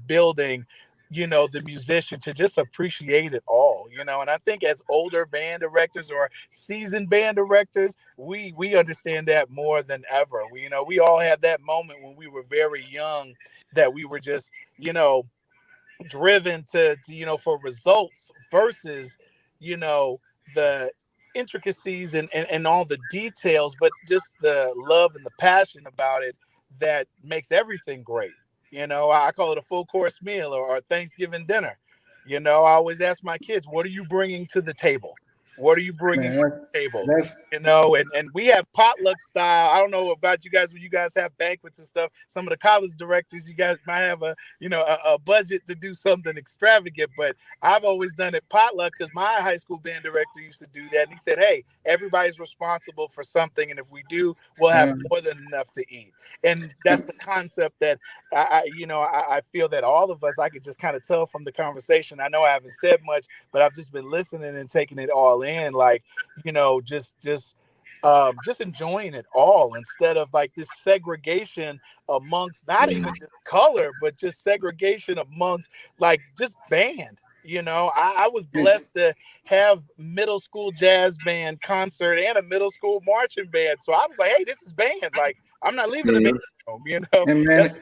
building, the musician to just appreciate it all, and I think as older band directors or seasoned band directors, we understand that more than ever. We all had that moment when we were very young that we were just, driven to for results versus the intricacies and all the details, but just the love and the passion about it that makes everything great. I call it a full course meal or Thanksgiving dinner. I always ask my kids, what are you bringing to the table? What are you bringing to the table? That's And we have potluck style. I don't know about you guys when you guys have banquets and stuff. Some of the college directors, you guys might have a budget to do something extravagant, but I've always done it potluck because my high school band director used to do that. And he said, hey, everybody's responsible for something. And if we do, we'll have more than enough to eat. And that's the concept that I feel that all of us, I could just kind of tell from the conversation. I know I haven't said much, but I've just been listening and taking it all in, like, just enjoying it all instead of like this segregation amongst not even just color, but just segregation amongst like just band. I was blessed to have middle school jazz band concert and a middle school marching band. So I was like, hey, this is band. Like, I'm not leaving the band home, And man,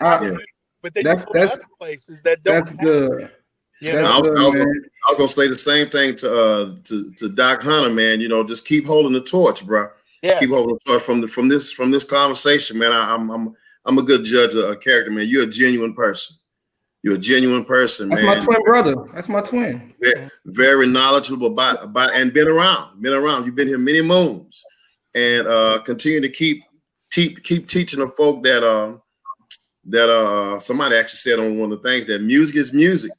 but then you go to other places that don't. That's good. I was gonna say the same thing to Doc Hunter, man. Just keep holding the torch, bro. Yes. Keep holding the torch from this conversation, man. I'm a good judge of character, man. You're a genuine person. You're a genuine person, That's man. my twin brother. That's my twin. Very knowledgeable about and been around. You've been here many moons, and continue to keep teaching the folk that somebody actually said on one of the things that music is music.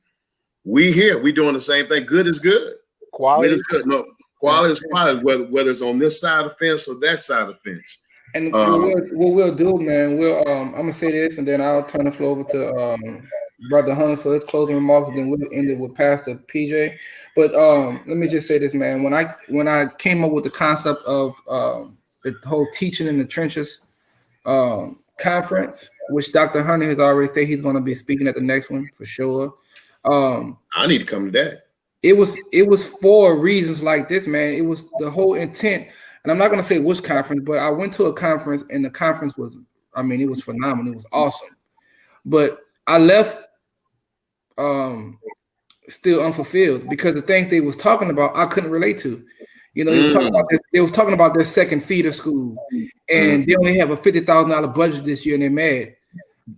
We doing the same thing. Good is good. Quality is good. No, quality is quality, whether it's on this side of the fence or that side of the fence. And what we'll do, man, I'm gonna say this, and then I'll turn the floor over to Brother Hunter for his closing remarks, and then we'll end it with Pastor PJ. But let me just say this, man. When I came up with the concept of the whole teaching in the trenches conference, which Dr. Hunter has already said he's going to be speaking at the next one for sure. I need to come to that. It was for reasons like this, man. It was the whole intent, and I'm not going to say which conference, but I went to a conference, and the conference was, it was phenomenal. It was awesome, but I left still unfulfilled because the things they was talking about I couldn't relate to. They was talking about their second feeder school, and they only have a $50,000 budget this year, and they're mad.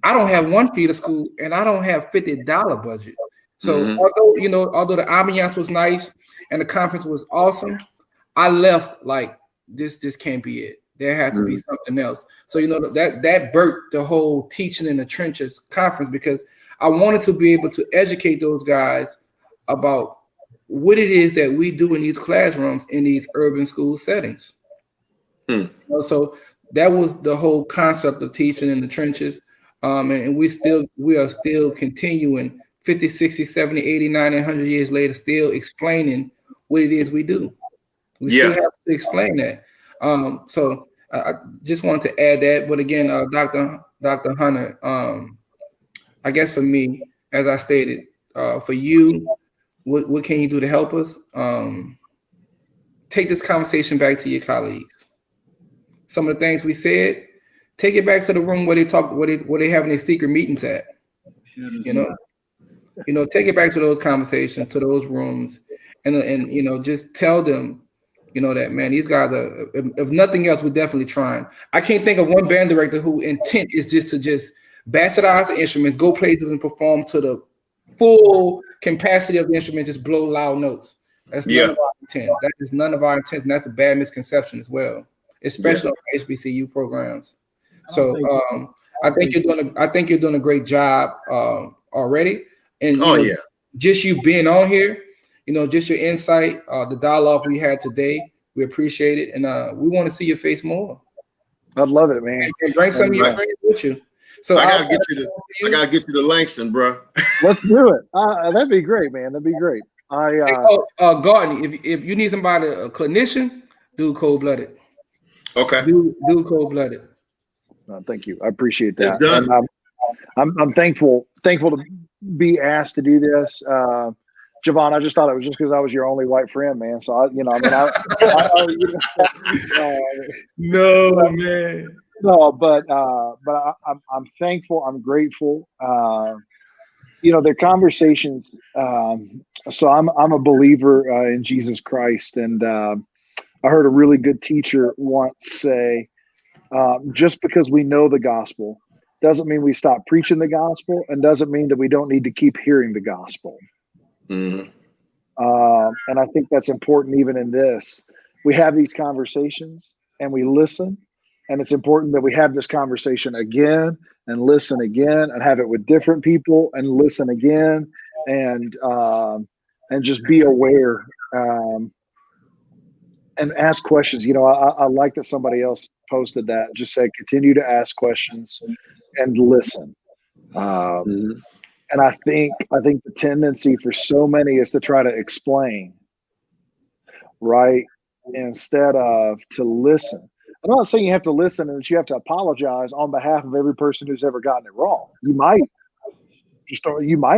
I don't have one feeder school, and I don't have $50 budget. So although the ambiance was nice and the conference was awesome, I left like this can't be it. There has to be something else. So that birthed the whole teaching in the trenches conference, because I wanted to be able to educate those guys about what it is that we do in these classrooms in these urban school settings. So that was the whole concept of teaching in the trenches. And we are still continuing 50, 60, 70, 80, 90, 100 years later, still explaining what it is we do. We still have to explain that. So I just wanted to add that. But again, Dr. Hunter, I guess for me, as I stated, for you, what can you do to help us? Take this conversation back to your colleagues. Some of the things we said, take it back to the room where they having their secret meetings at. Take it back to those conversations, to those rooms, and just tell them, that, man, these guys are, if nothing else, we're definitely trying. I can't think of one band director who intent is just to bastardize the instruments, go places and perform to the full capacity of the instrument, just blow loud notes. That's none of our intent. That is none of our intent, and that's a bad misconception as well, especially on HBCU programs. So I think you're doing a great job already. And just you being on here, just your insight, the dialogue we had today, we appreciate it, and we want to see your face more. I'd love it, man. And bring some of your friends with you. So I gotta get you to Langston, bro. Let's do it. That'd be great, man. That'd be great. Gardner, if you need somebody, a clinician, do cold-blooded. Okay. Do cold-blooded. Thank you. I appreciate that. It's done. And I'm thankful to be asked to do this. Javon, I just thought it was just because I was your only white friend, man. So No, man. No, but I'm thankful. I'm grateful. They're conversations. So I'm a believer in Jesus Christ, and I heard a really good teacher once say, just because we know the gospel doesn't mean we stop preaching the gospel, and doesn't mean that we don't need to keep hearing the gospel. Mm-hmm. And I think that's important even in this. We have these conversations and we listen, and it's important that we have this conversation again and listen again and have it with different people and listen again and just be aware and ask questions. I like that somebody else posted that, just say continue to ask questions and listen. And I think the tendency for so many is to try to explain, right? Instead of to listen. I'm not saying you have to listen and that you have to apologize on behalf of every person who's ever gotten it wrong. You might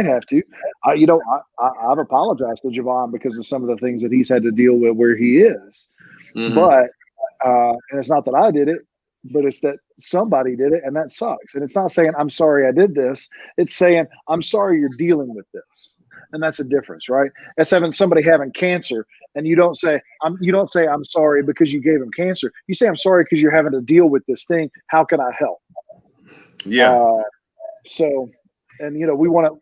have to. I've apologized to Javon because of some of the things that he's had to deal with where he is. Mm-hmm. But and it's not that I did it, but it's that somebody did it, and that sucks. And it's not saying I'm sorry I did this. It's saying I'm sorry you're dealing with this, and that's a difference, right? That's having somebody having cancer, and you don't say I'm sorry because you gave him cancer. You say I'm sorry because you're having to deal with this thing. How can I help? Yeah. So, and we want to.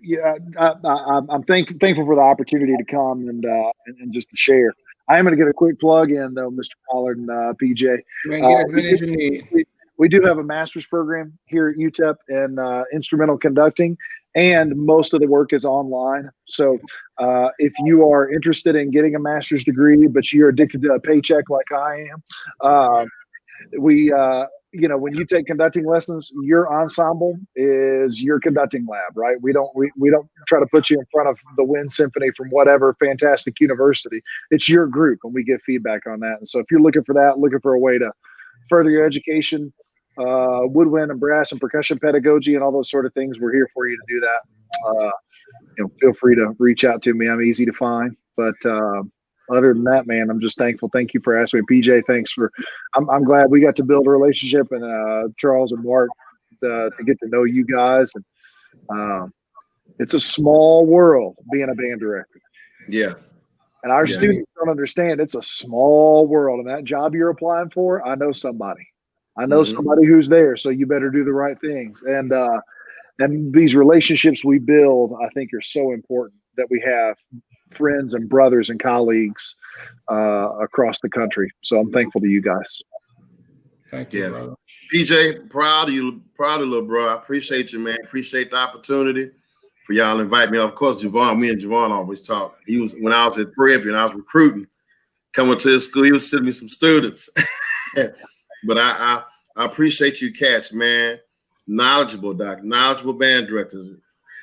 Yeah, I'm thankful for the opportunity to come and just to share. I am going to get a quick plug in though, Mr. Pollard and PJ. Man, get as many as you need. We do have a master's program here at UTEP in instrumental conducting, and most of the work is online. So if you are interested in getting a master's degree, but you're addicted to a paycheck like I am, when you take conducting lessons, your ensemble is your conducting lab, right? We don't try to put you in front of the wind symphony from whatever fantastic university. It's your group, and we get feedback on that. And so if you're looking for a way to further your education, woodwind and brass and percussion pedagogy and all those sort of things, we're here for you to do that. Feel free to reach out to me. I'm easy to find, but other than that, man, I'm just thankful. Thank you for asking me, PJ. Thanks for. I'm glad we got to build a relationship, and Charles and Mark to get to know you guys. And it's a small world being a band director. Yeah. And our students don't understand it's a small world. And that job you're applying for, I know somebody. I know somebody who's there. So you better do the right things. And these relationships we build, I think, are so important that we have friends and brothers and colleagues across the country. So I'm thankful to you guys. Thank you, brother. PJ, proud of you, little bro. I appreciate you, man. Appreciate the opportunity for y'all to invite me. Of course, Javon, me and Javon always talk. He was, when I was at Prairie and I was recruiting, coming to his school, he was sending me some students. But I appreciate you cats, man. Knowledgeable band directors.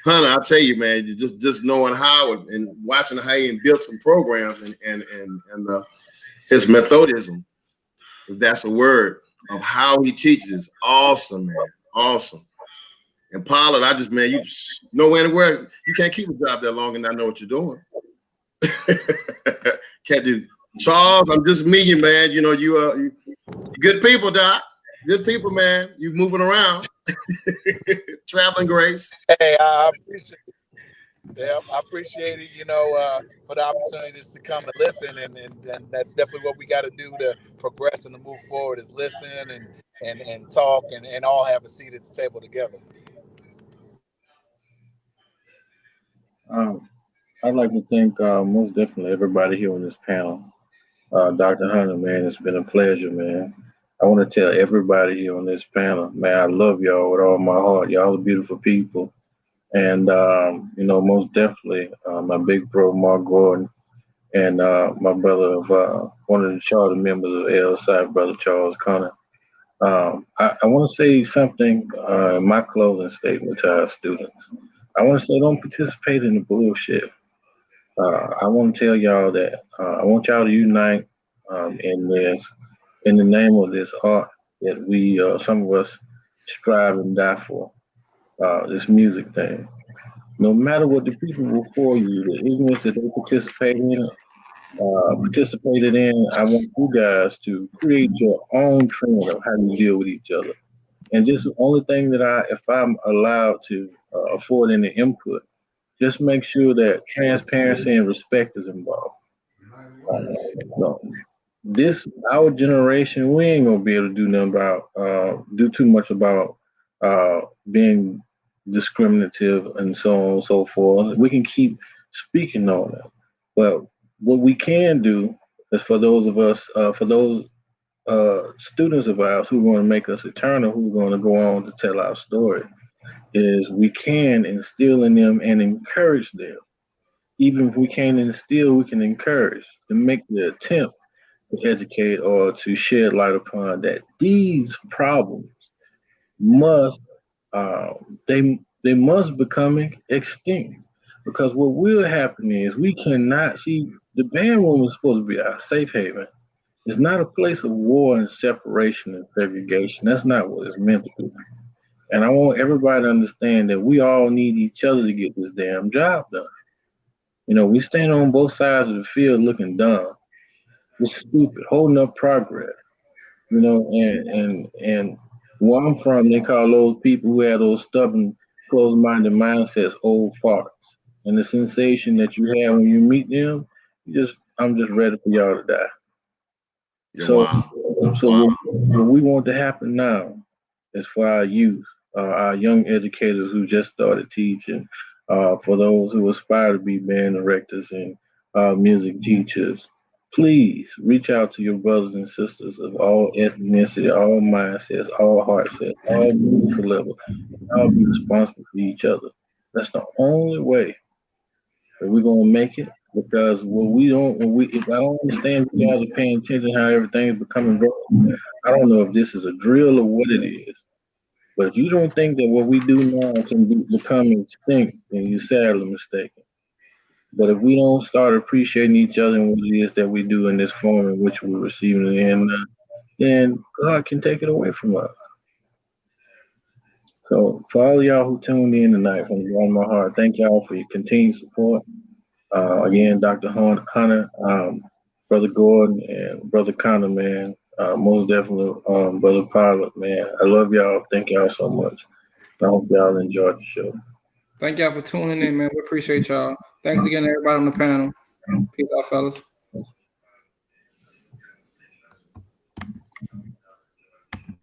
Hunter, I'll tell you, man, you just knowing how and watching how he built some programs and his methodism, if that's a word, of how he teaches. Awesome, man. Awesome. And Pollard, you know anywhere, you can't keep a job that long and not know what you're doing. Can't do. Charles, I'm just meeting, man. You good people, Doc. Good people, man. You moving around. Traveling grace. Hey, I appreciate it. Yeah, I appreciate it, for the opportunity just to come and listen. And that's definitely what we got to do to progress and to move forward is listen and talk and all have a seat at the table together. I'd like to thank most definitely everybody here on this panel. Dr. Hunter, man, it's been a pleasure, man. I want to tell everybody here on this panel, man, I love y'all with all my heart. Y'all are beautiful people. And, most definitely my big bro, Mark Gordon, and my brother, one of the charter members of LSI, Brother Charles Connor. I want to say something in my closing statement to our students. I want to say don't participate in the bullshit. I want to tell y'all that I want y'all to unite in the name of this art that we, some of us strive and die for, this music thing. No matter what the people before you, the ignorance that they participated in, I want you guys to create your own trend of how you deal with each other. And just the only thing that if I'm allowed to afford any input, just make sure that transparency and respect is involved. No, this our generation, we ain't gonna be able to do nothing about do too much about being discriminative and so on and so forth. We can keep speaking on it, but what we can do is for those of us, for those students of ours who want to make us eternal, who are going to go on to tell our story, is we can instill in them and encourage them. Even if we can't instill, we can encourage to make the attempt to educate or to shed light upon that these problems must they must become extinct, because what will happen is we cannot see the band room is supposed to be our safe haven. It's not a place of war and separation and segregation. That's not what it's meant to be. And I want everybody to understand that we all need each other to get this damn job done. You know, we stand on both sides of the field looking dumb. It's stupid, holding up progress. You know, and where I'm from, they call those people who have those stubborn, closed-minded mindsets old farts. And the sensation that you have when you meet them, I'm just ready for y'all to die. Yeah, So, wow. what we want to happen now is for our youth, our young educators who just started teaching, for those who aspire to be band directors and music teachers, please reach out to your brothers and sisters of all ethnicity, all mindsets, all heart sets, all musical level. All be responsible for each other. That's the only way that we're gonna make it. Because if I don't understand if you guys are paying attention how everything is becoming virtual, I don't know if this is a drill or what it is. But if you don't think that what we do now can become extinct, then you're sadly mistaken. But if we don't start appreciating each other and what it is that we do in this form in which we're receiving it in, then God can take it away from us. So for all y'all who tuned in tonight from the bottom of my heart, thank y'all for your continued support. Again, Dr. Hunter, Brother Gordon, and Brother Connor, man. Most definitely, Brother Pilot, man. I love y'all. Thank y'all so much. I hope y'all enjoyed the show. Thank y'all for tuning in, man. We appreciate y'all. Thanks again to everybody on the panel. Peace out, fellas.